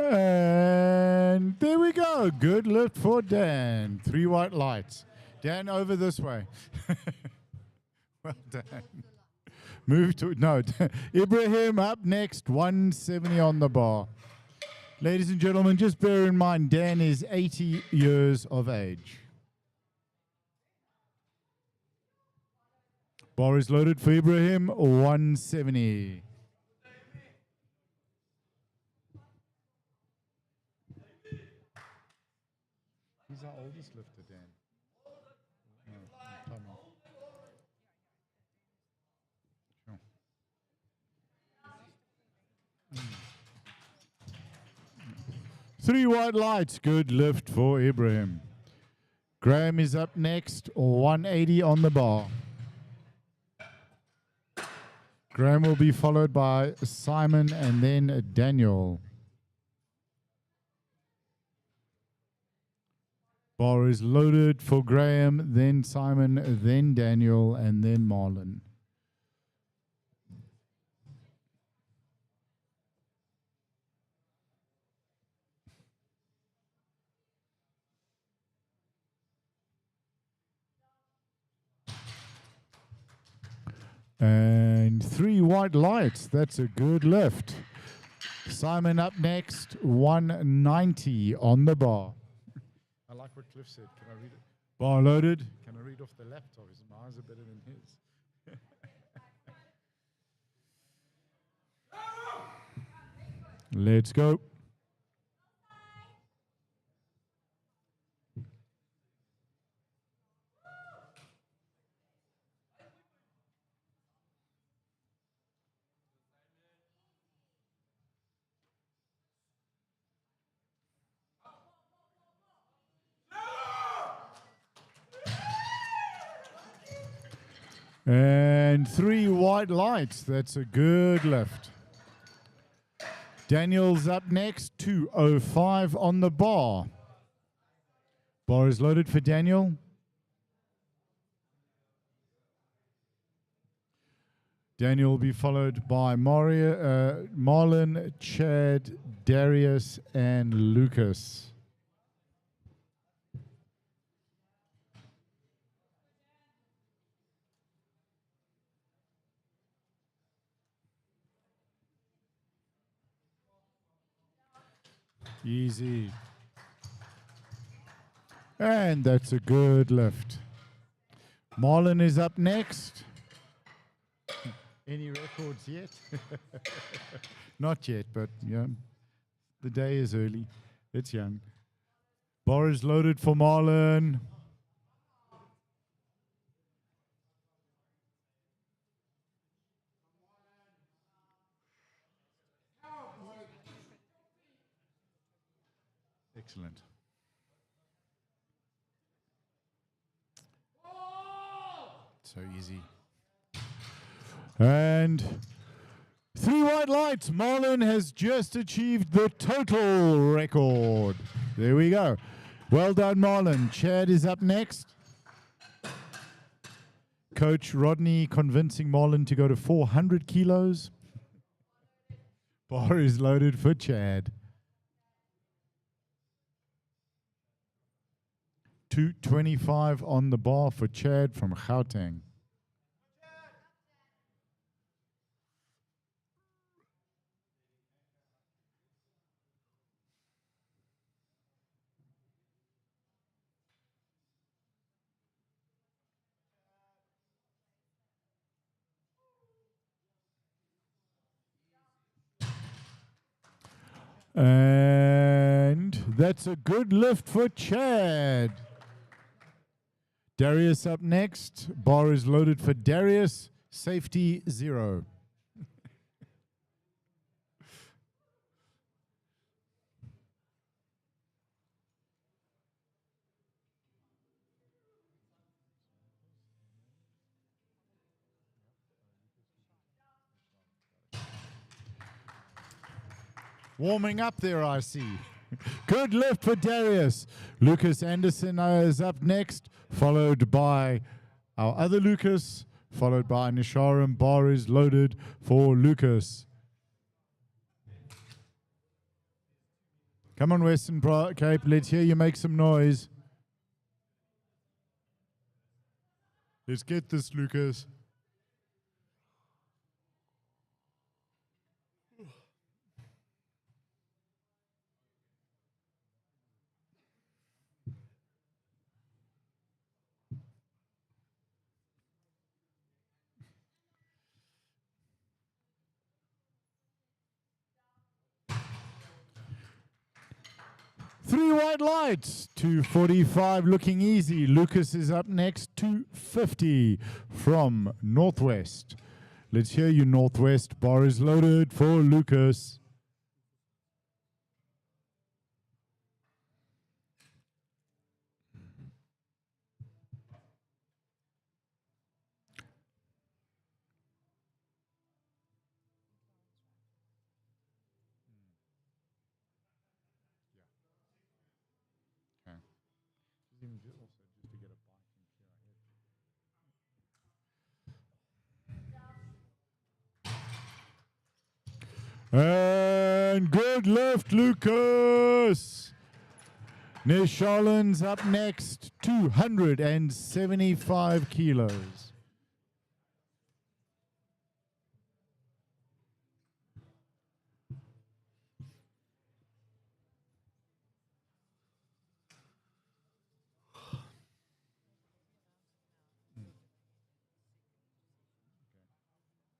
S1: And there we go. Good lift for Dan. 3 white lights. Dan, over this way. Well done. Move to, no, Ibrahim up next, 170 on the bar. Ladies and gentlemen, just bear in mind, Dan is 80 years of age. Bar is loaded for Ibrahim, 170. He's our oldest lifter, Dan. No, Tommy. Sure. 3 white lights, good lift for Ibrahim. Graham is up next, 180 on the bar. Graham will be followed by Simon and then Daniel. Bar is loaded for Graham, then Simon, then Daniel, and then Marlon. And 3 white lights. That's a good lift. Simon up next, 190 on the bar. I like what Cliff said. Can I read it? Bar loaded. Can I read off the laptop? My eyes are better than his. Let's go. And 3 white lights. That's a good lift. Daniel's up next, 205 on the bar. Bar is loaded for Daniel. Daniel will be followed by Marlon, Chad, Darius, and Lucas. Easy. And that's a good lift. Marlon is up next. Any records yet? Not yet, but yeah, the day is early. It's young. Bar is loaded for Marlon. Excellent. So easy. And 3 white lights. Marlon has just achieved the total record. There we go. Well done, Marlon. Chad is up next. Coach Rodney convincing Marlon to go to 400 kilos. Bar is loaded for Chad. 225 on the bar for Chad from Gauteng. And that's a good lift for Chad. Darius up next. Bar is loaded for Darius. Safety 0. Warming up there, I see. Good lift for Darius. Lucas Anderson is up next, followed by our other Lucas, followed by Nisharam. Bar is loaded for Lucas. Come on, Western Cape. Let's hear you make some noise. Let's get this, Lucas. Three white lights, 245 looking easy. Lucas is up next, 250 from Northwest. Let's hear you, Northwest. Bar is loaded for Lucas. And good lift, Lucas. Nishalan's up next, 275 kilos.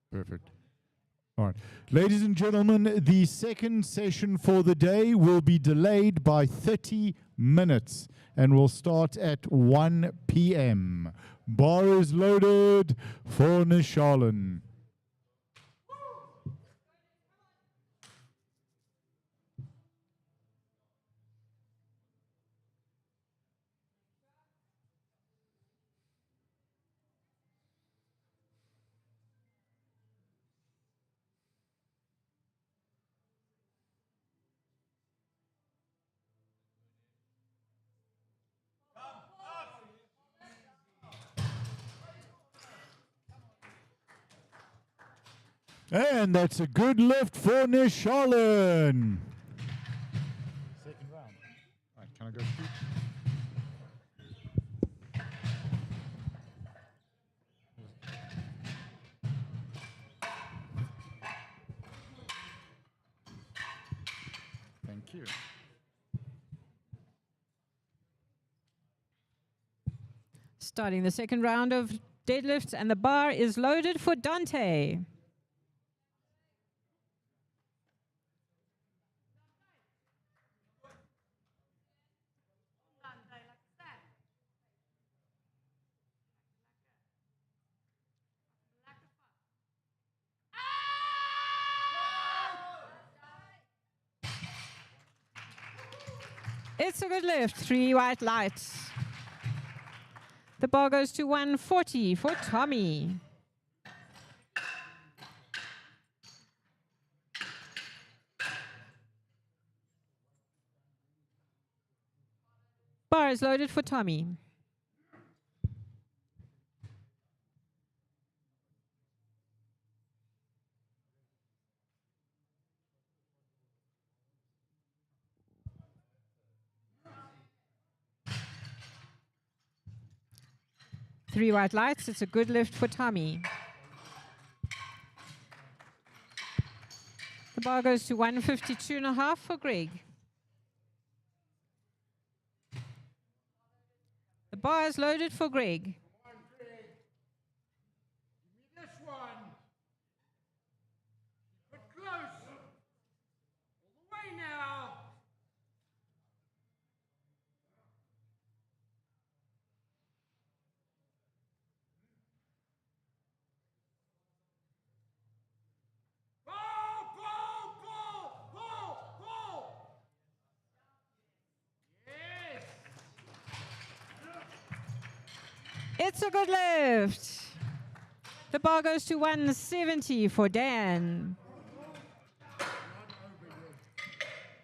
S1: Perfect. All right. Ladies and gentlemen, the second session for the day will be delayed by 30 minutes and will start at 1 p.m. Bar is loaded for Nishalan. And that's a good lift for Nishalan. Second round. All right, can I go shoot? Thank you.
S2: Starting the second round of deadlifts, and the bar is loaded for Dante. It's a good lift, 3 white lights. The bar goes to 140 for Tommy. Bar is loaded for Tommy. Three white lights. It's a good lift for Tommy. The bar goes to 152.5 for Greg. The bar is loaded for Greg.
S6: Come on, Greg. Give me this one. Keep it close. All the way now. Pull, pull, pull, pull, pull. Yes.
S2: It's a good lift. The bar goes to 170 for Dan.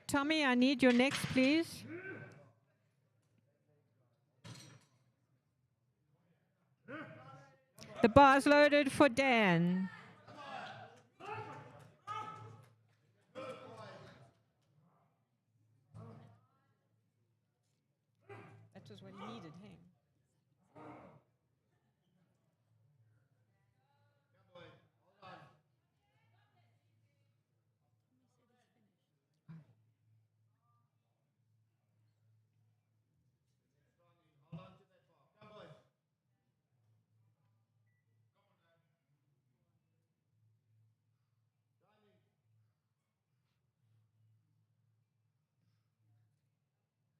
S2: Tommy, I need your next, please. The bar's loaded for Dan. That was what he needed, hey?
S6: Hold on to that ball. Come, boy.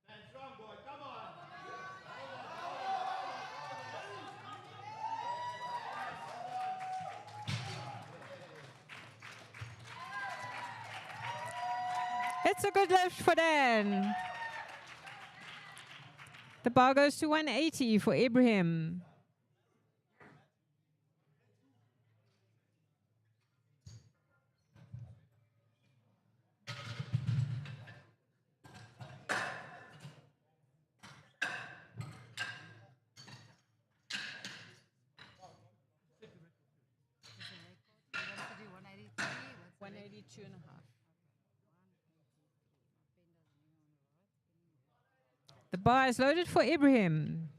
S6: Stand strong, boy. Come on.
S2: It's a good lift for Dan. The bar goes to 180 for Ibrahim.
S4: You want to do 183? What's the leg?
S2: 182.5. The bar is loaded for Ibrahim.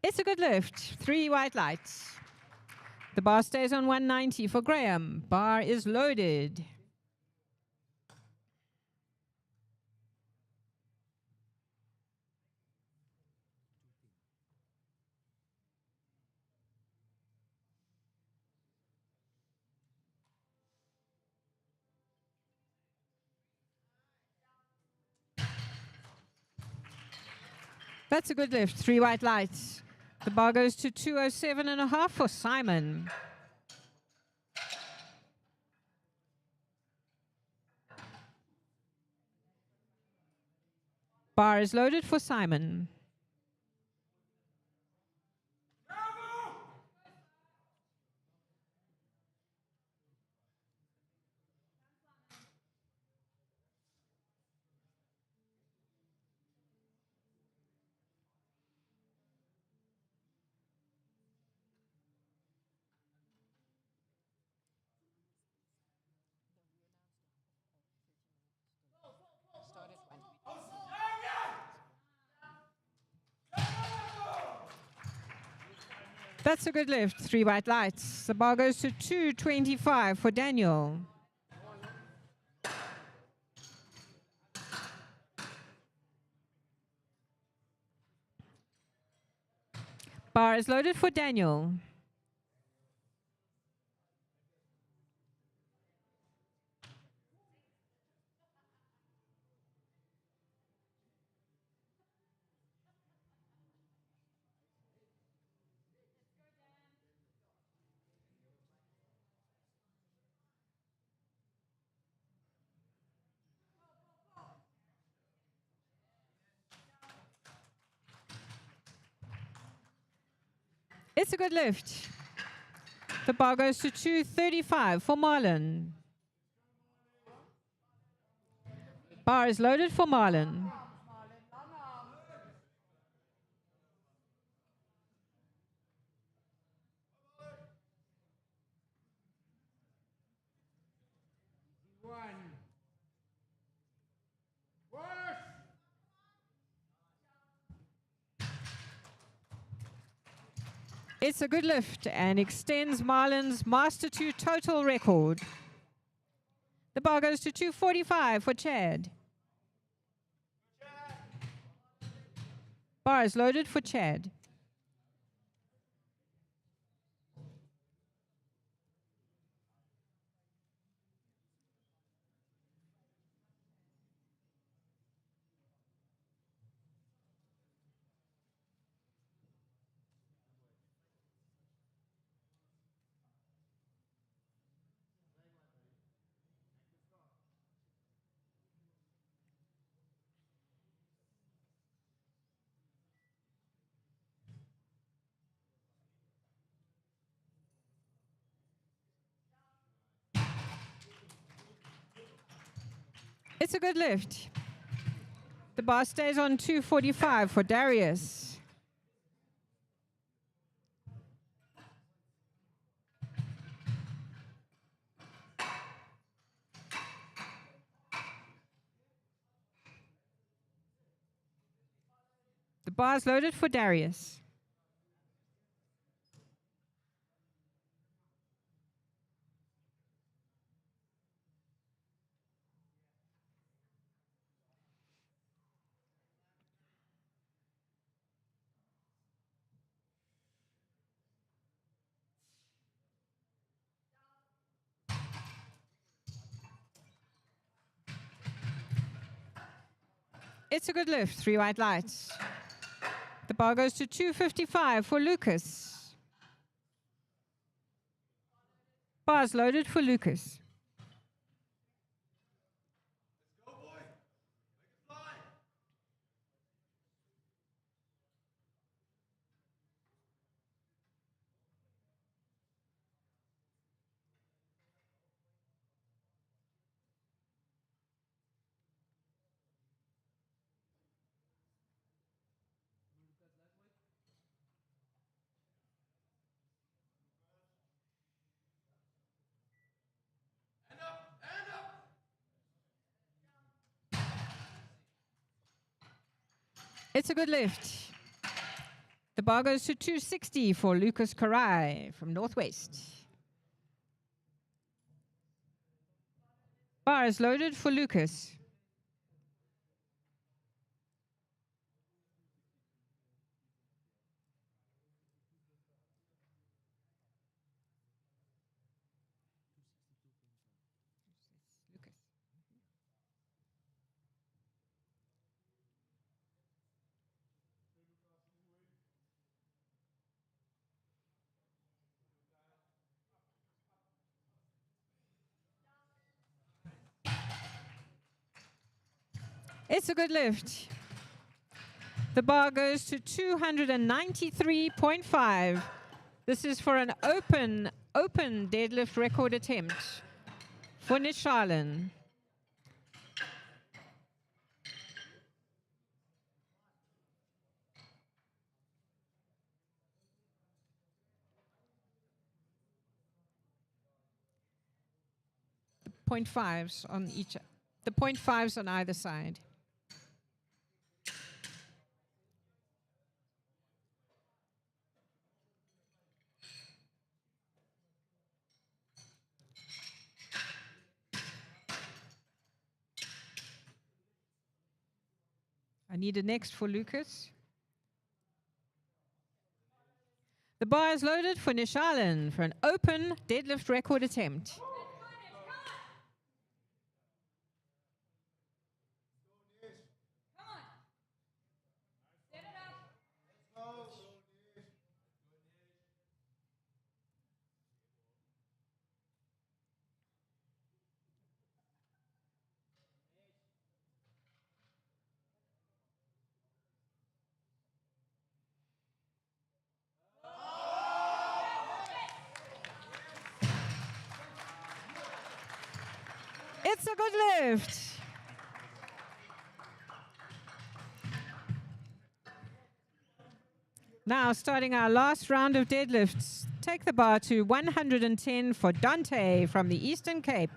S2: It's a good lift. 3 white lights. The bar stays on 190 for Graham. Bar is loaded. That's a good lift. 3 white lights. The bar goes to 207.5 for Simon. Bar is loaded for Simon. That's a good lift. 3 white lights. The bar goes to 225 for Daniel. Bar is loaded for Daniel. It's a good lift. The bar goes to 235 for Marlon. Bar is loaded for Marlon.
S6: One. Worse.
S2: It's a good lift and extends Marlon's Master 2 total record. The bar goes to 245 for Chad. Bar is loaded for Chad. It's a good lift. The bar stays on 245 for Darius. The bar is loaded for Darius. It's a good lift. 3 white lights. The bar goes to 255 for Lucas. Bar's loaded for Lucas. It's a good lift. The bar goes to 260 for Lucas Karai from Northwest. Bar is loaded for Lucas. It's a good lift. The bar goes to 293.5. This is for an open deadlift record attempt for Nishalan. Point fives on each, the 0.5s on either side. I need a next for Lucas. The bar is loaded for Nishalan for an open deadlift record attempt. It's a good lift. Now, starting our last round of deadlifts, take the bar to 110 for Dante from the Eastern Cape.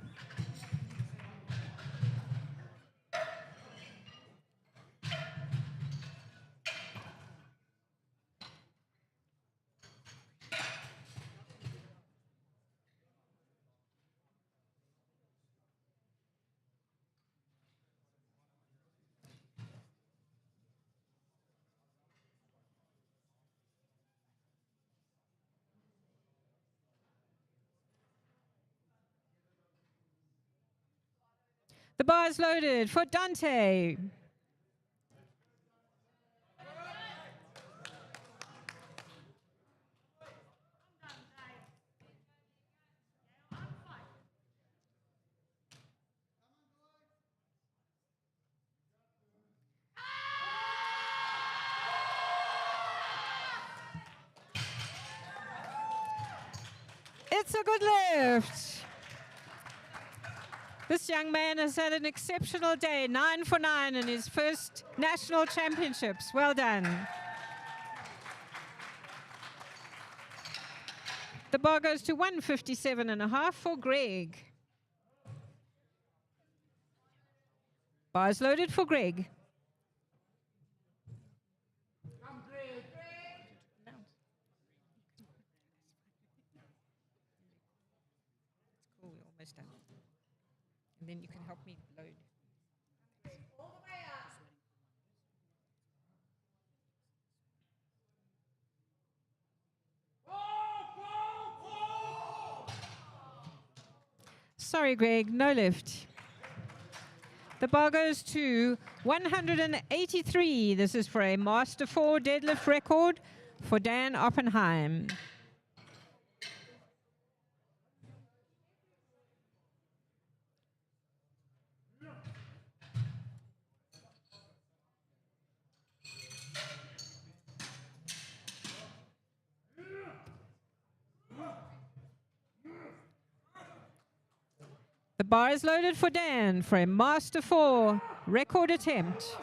S2: The bar is loaded for Dante. It's a good lift. This young man has had an exceptional day, 9 for 9 in his first national championships. Well done. The bar goes to 157.5 for Greg. Bar is loaded for Greg. Cool, we're almost done. And then you can help me load. Sorry, Greg, no lift. The bar goes to 183. This is for a Master 4 deadlift record for Dan Oppenheim. The bar is loaded for Dan for a Master 4 record attempt.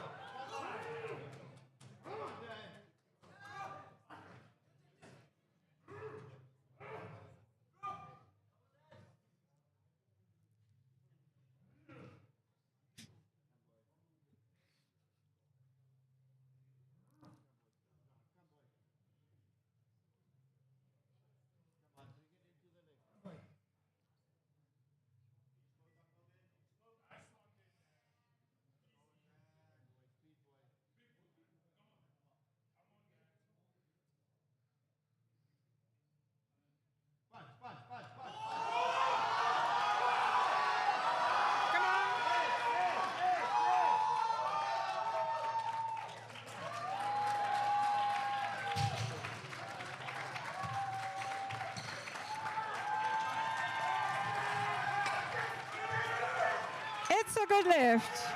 S2: It's a good lift.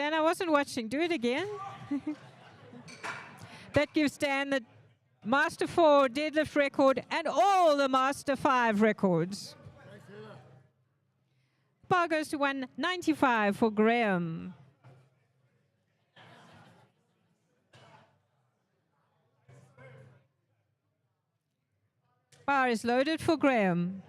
S2: Dan, I wasn't watching. Do it again. That gives Dan the Master 4 deadlift record and all the Master 5 records. Bar goes to 195 for Graham. Bar is loaded for Graham.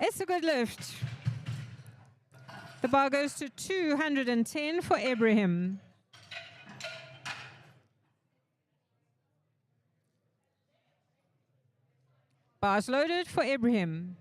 S2: It's a good lift. The bar goes to 210 for Ibrahim. Bars loaded for Ibrahim.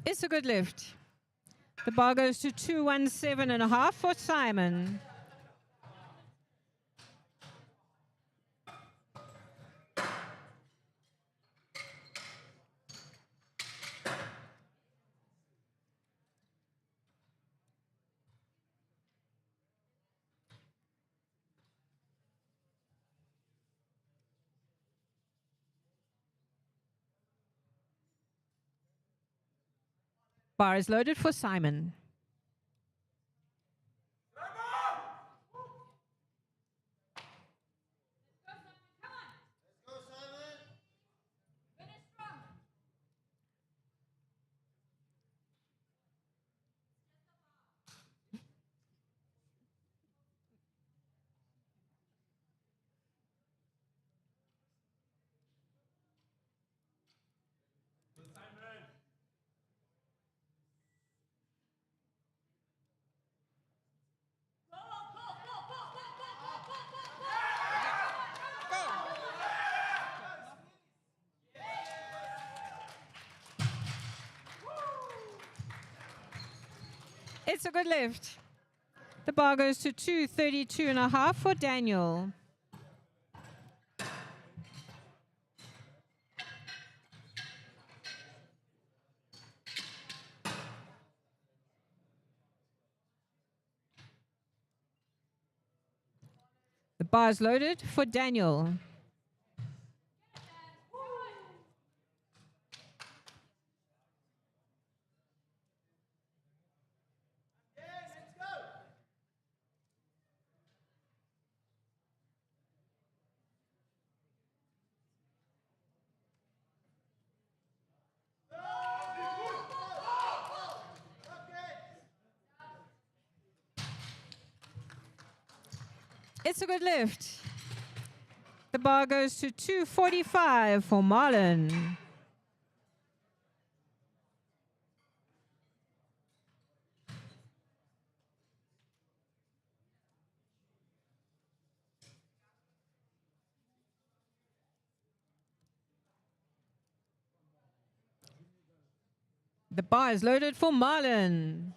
S2: It's a good lift. The bar goes to 217.5 for Simon. Bar is loaded for Simon. It's a good lift. The bar goes to 232.5 for Daniel. The bar is loaded for Daniel. It's a good lift. The bar goes to 245 for Marlon. The bar is loaded for Marlon.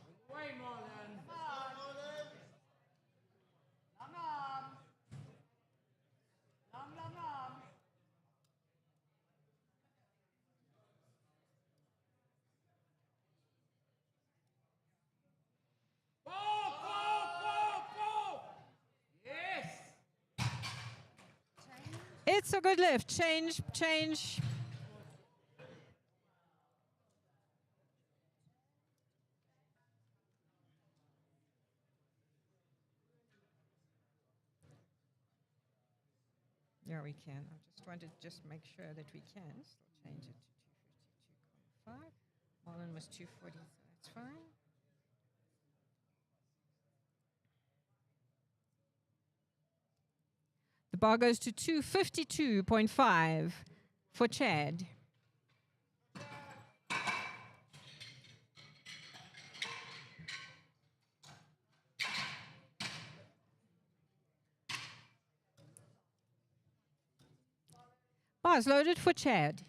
S2: It's a good lift. Change, change. Yeah, we can. I just wanted to just make sure that we can. Still change it to 252.5. Marlon was 240, so that's fine. The bar goes to 252.5 for Chad. Bars loaded for Chad.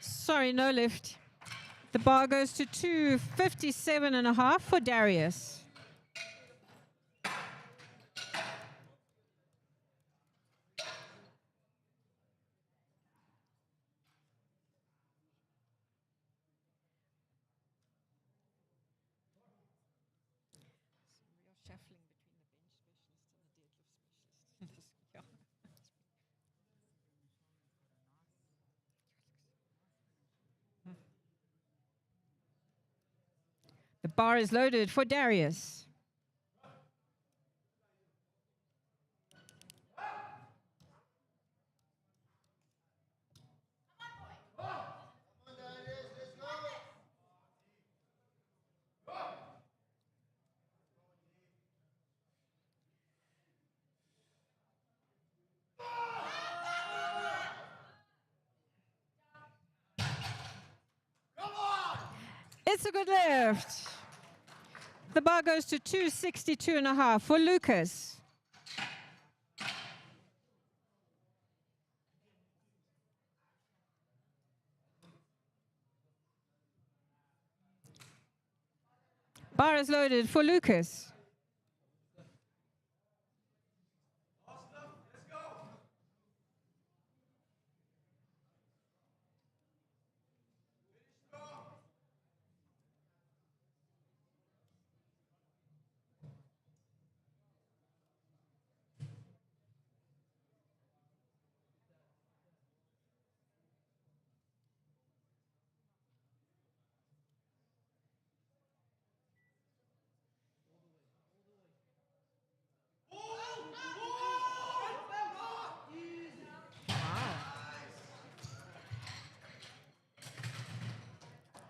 S2: Sorry, no lift. The bar goes to 257.5 for Darius. The bar is loaded for Darius. It's a good lift. The bar goes to 262.5 for Lucas. Bar is loaded for Lucas.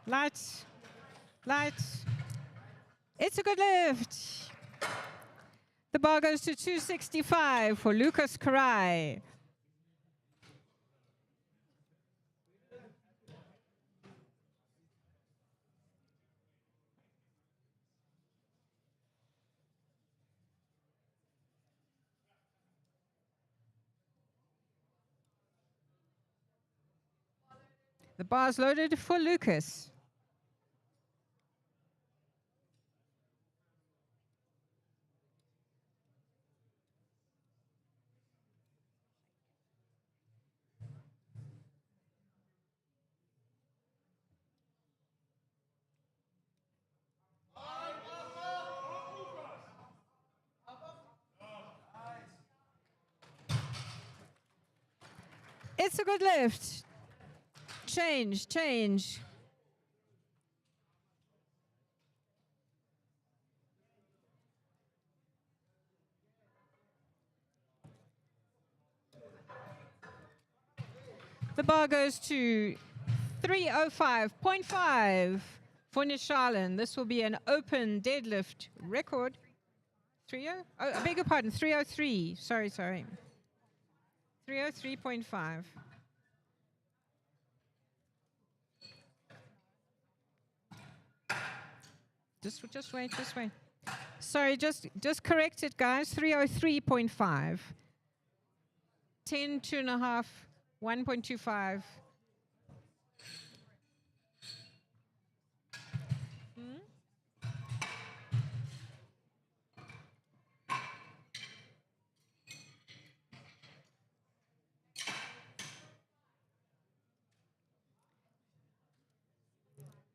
S2: Lights. Lights. It's a good lift. The bar goes to 265 for Lucas Karai. The bar's loaded for Lucas. It's a good lift. Change, change. The bar goes to 305.5 for Nishalan. This will be an open deadlift record. 30? Oh, I beg your pardon, 303. Sorry. 303.5. Just wait, just wait. Sorry, just correct it, guys. 303.5. 10, 2.5, 1.25.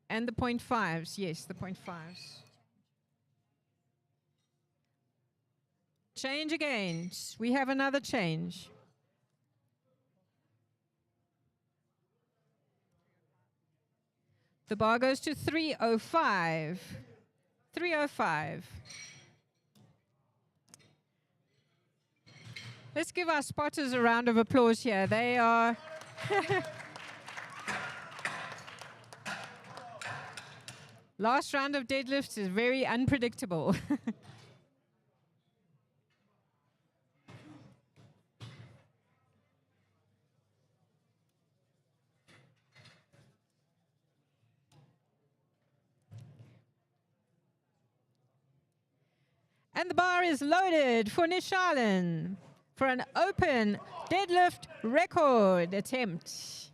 S2: And the 0.5s, yes, the 0.5s. Change again. We have another change. The bar goes to 305. 305. Let's give our spotters a round of applause here. They are... Last round of deadlifts is very unpredictable. And the bar is loaded for Nishalan for an open deadlift record attempt.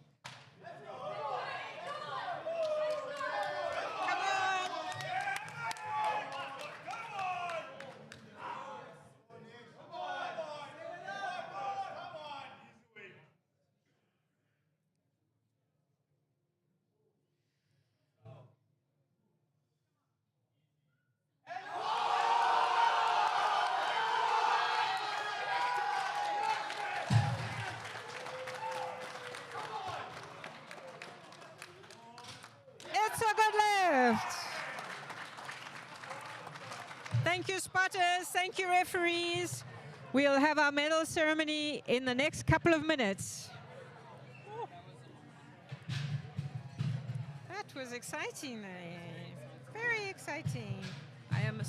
S2: It's a good lift. Thank you, spotters. Thank you, referees. We'll have our medal ceremony in the next couple of minutes. That was exciting. Very exciting. I am a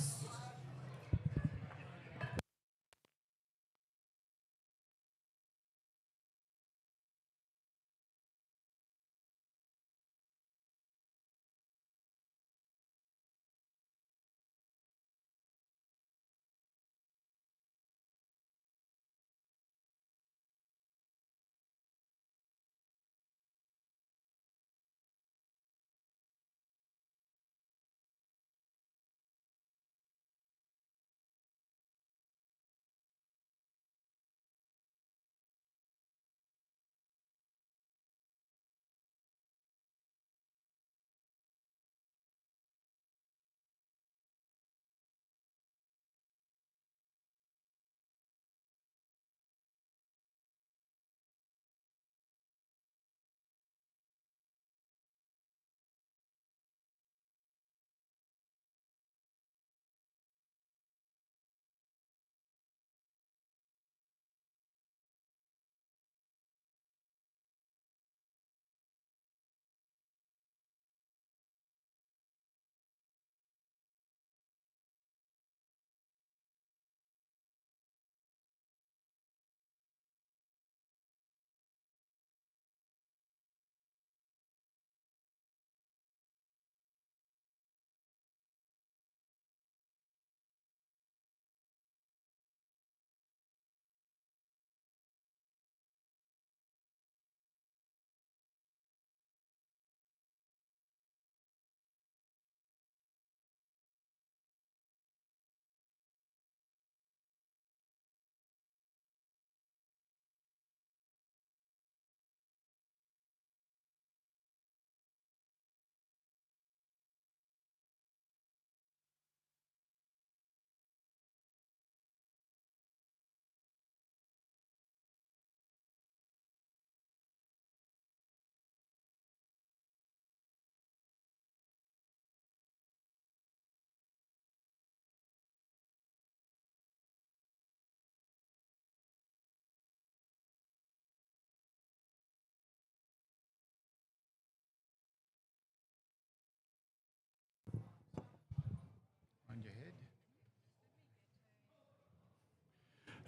S1: on your head.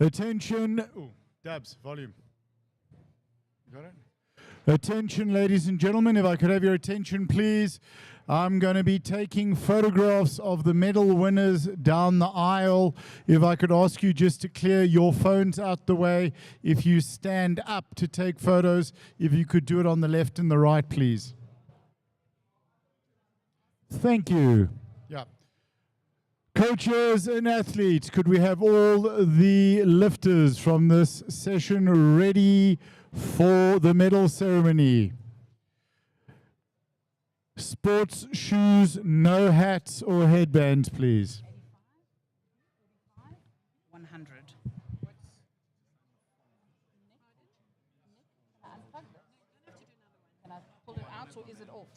S1: Attention. Ooh, Dabs, volume. You got it? Attention, ladies and gentlemen, if I could have your attention, please. I'm going to be taking photographs of the medal winners down the aisle. If I could ask you just to clear your phones out the way. If you stand up to take photos, if you could do it on the left and the right, please. Thank you. Yeah. Coaches and athletes, could we have all the lifters from this session ready for the medal ceremony? Sports shoes, no hats or headbands, please.
S4: 100. or is it off?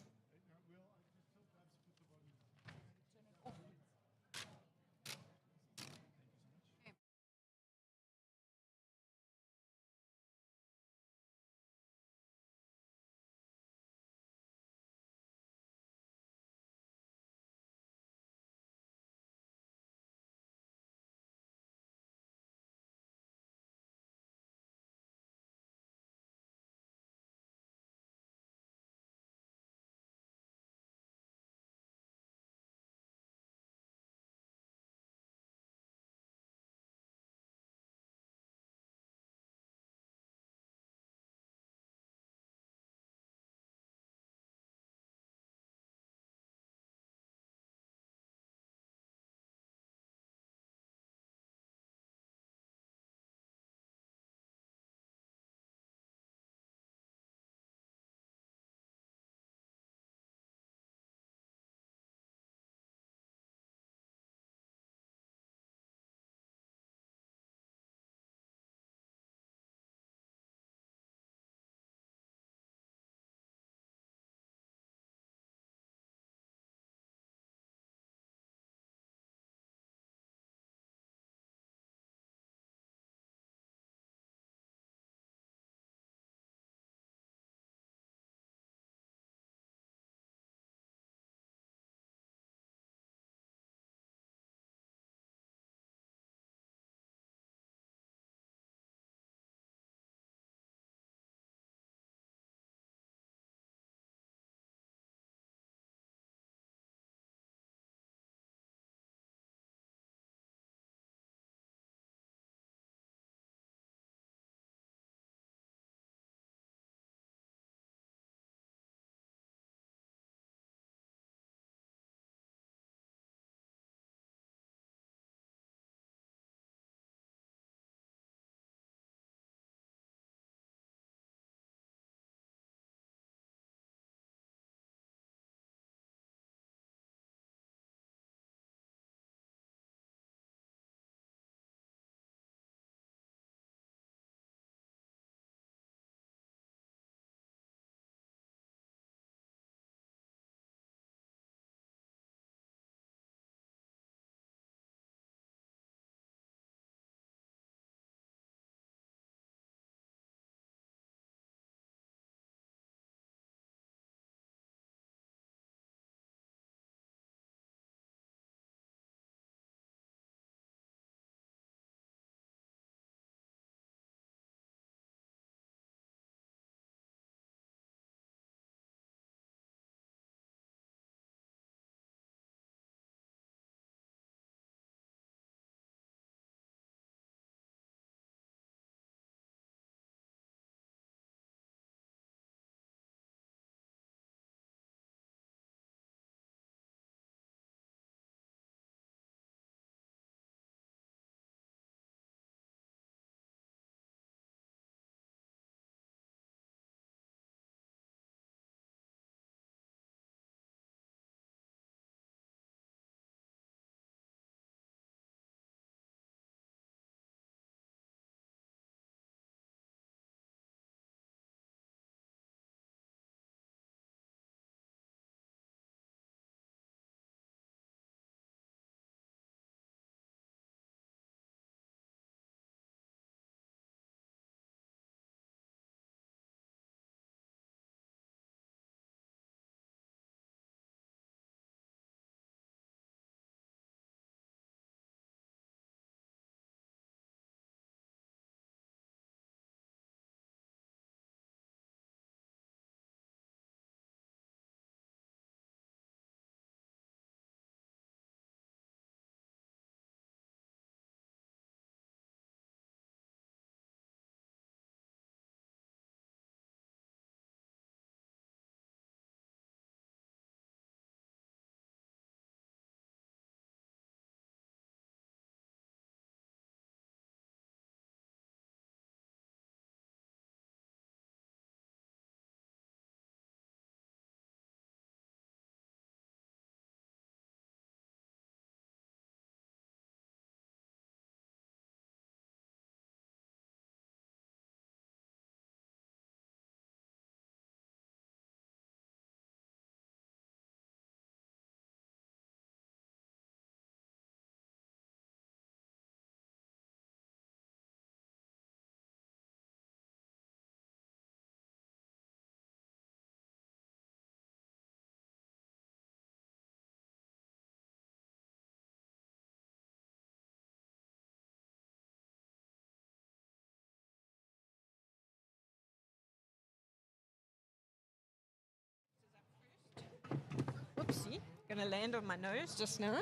S2: Going to land on my nose just now.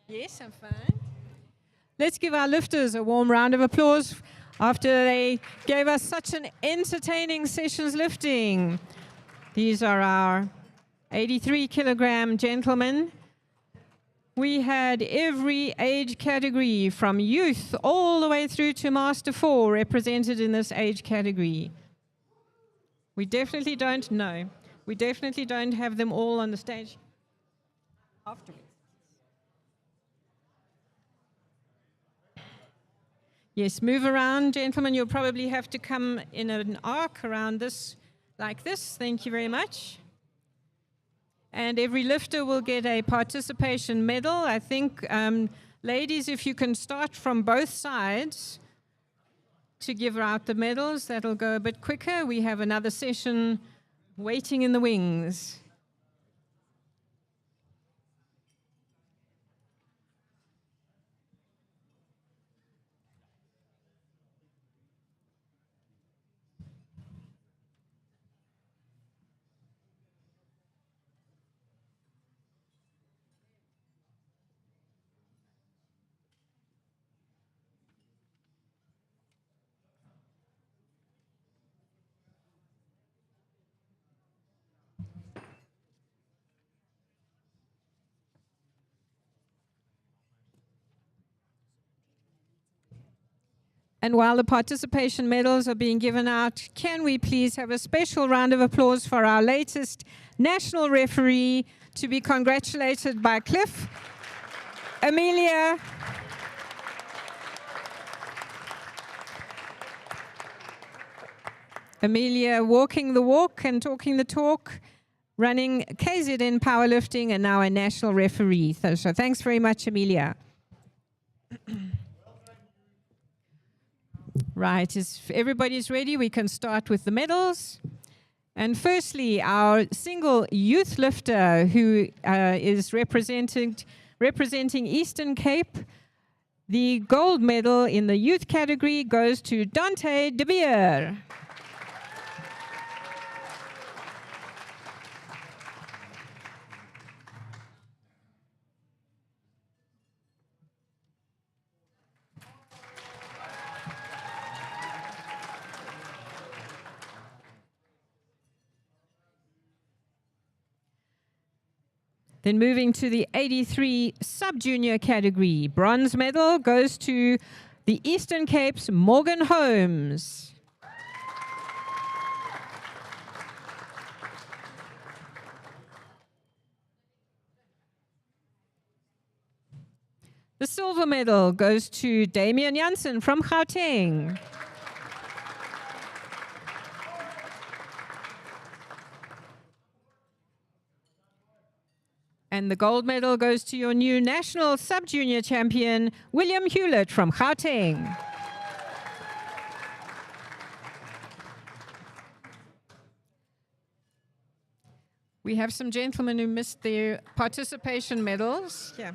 S2: Yes, I'm fine. Let's give our lifters a warm round of applause after they gave us such an entertaining sessions lifting. These are our 83 kilogram gentlemen. We had every age category from youth all the way through to Master 4 represented in this age category. We definitely don't know. We definitely don't have them all on the stage afterwards. Yes, move around, gentlemen. You'll probably have to come in an arc around this, like this. Thank you very much. And every lifter will get a participation medal. I think, ladies, if you can start from both sides to give out the medals, that'll go a bit quicker. We have another session waiting in the wings. And while the participation medals are being given out, can we please have a special round of applause for our latest national referee, to be congratulated by Cliff, Amelia, walking the walk and talking the talk, running KZN Powerlifting, and now a national referee. So thanks very much, Amelia. Right, if everybody's ready, we can start with the medals. And firstly, our single youth lifter who is representing Eastern Cape. The gold medal in the youth category goes to Dante De Beer. Then moving to the 83 sub-junior category, bronze medal goes to the Eastern Cape's Morgan Holmes. The silver medal goes to Damian Janssen from Gauteng. And the gold medal goes to your new national sub-junior champion, William Hewlett from Gauteng. We have some gentlemen who missed their participation medals. Yeah.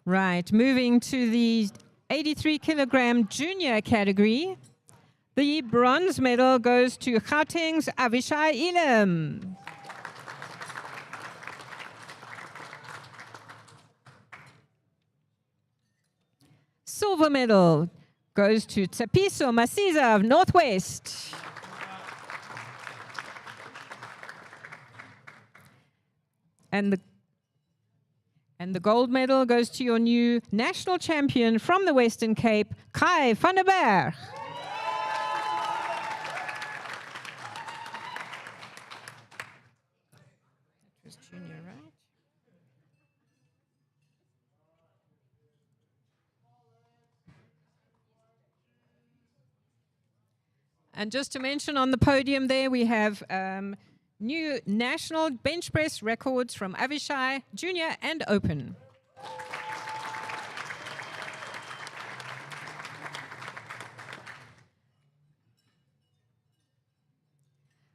S2: Right, moving to the 83 kilogram junior category. The bronze medal goes to Gauteng's Avishai Elam. Silver medal goes to Tsapiso Masiza of Northwest. And the gold medal goes to your new national champion from the Western Cape, Kai van der Berg. That was junior, right? And just to mention, on the podium there, we have new national bench press records from Avishai, Junior and Open.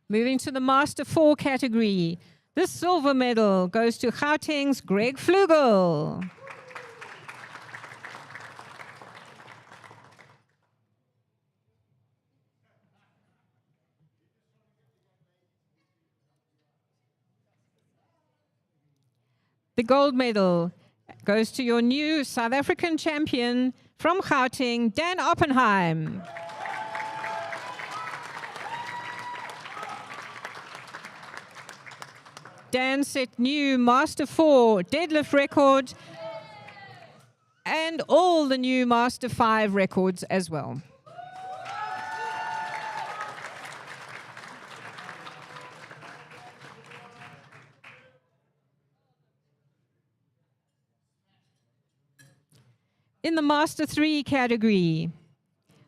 S2: Moving to the Master 4 category. The silver medal goes to Gauteng's Greg Flugel. The gold medal goes to your new South African champion from Gauteng, Dan Oppenheim. Dan set new Master 4 deadlift record and all the new Master 5 records as well. In the Master 3 category,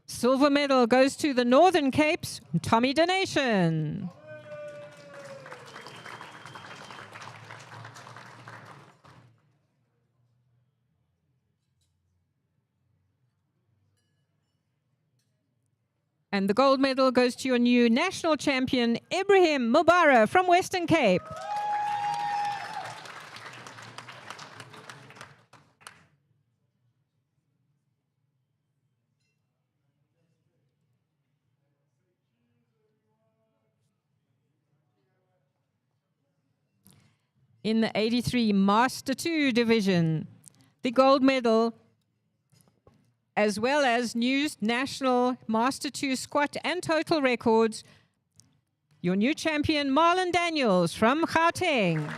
S2: silver medal goes to the Northern Cape's Tommy Donation. And the gold medal goes to your new national champion, Ibrahim Mubarak from Western Cape. In the 83 Master 2 division, the gold medal, as well as new national Master 2 squat and total records, your new champion, Marlon Daniels from Gauteng.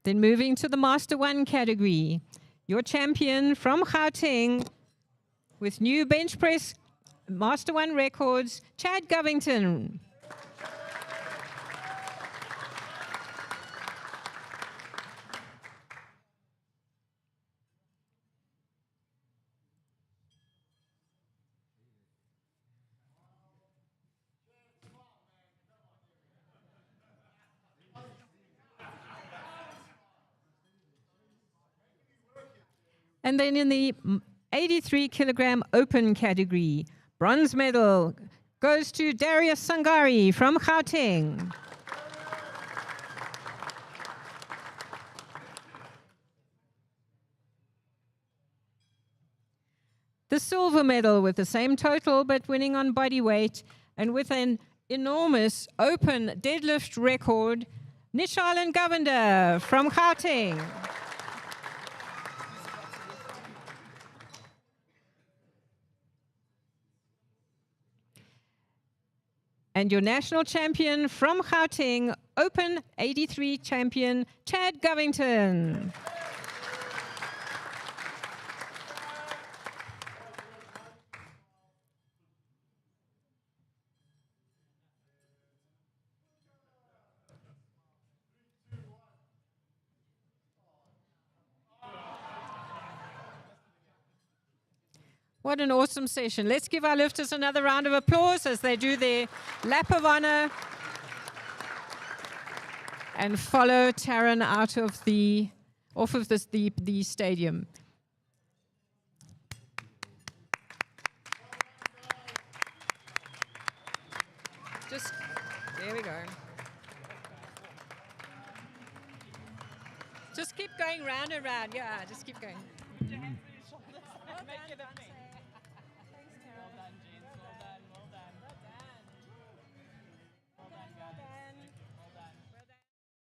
S2: Then moving to the Master 1 category, your champion from Gauteng with new bench press Master 1 records, Chad Govington. And then in the 83 kilogram open category, bronze medal goes to Darius Sangari from Gauteng. The silver medal with the same total but winning on body weight and with an enormous open deadlift record, Nishalan Govender from Gauteng. And your national champion from Gauteng, Open 83 champion, Chad Govington. What an awesome session. Let's give our lifters another round of applause as they do their lap of honor and follow Taryn out of the stadium. There we go. Just keep going round and round. Yeah, just keep going.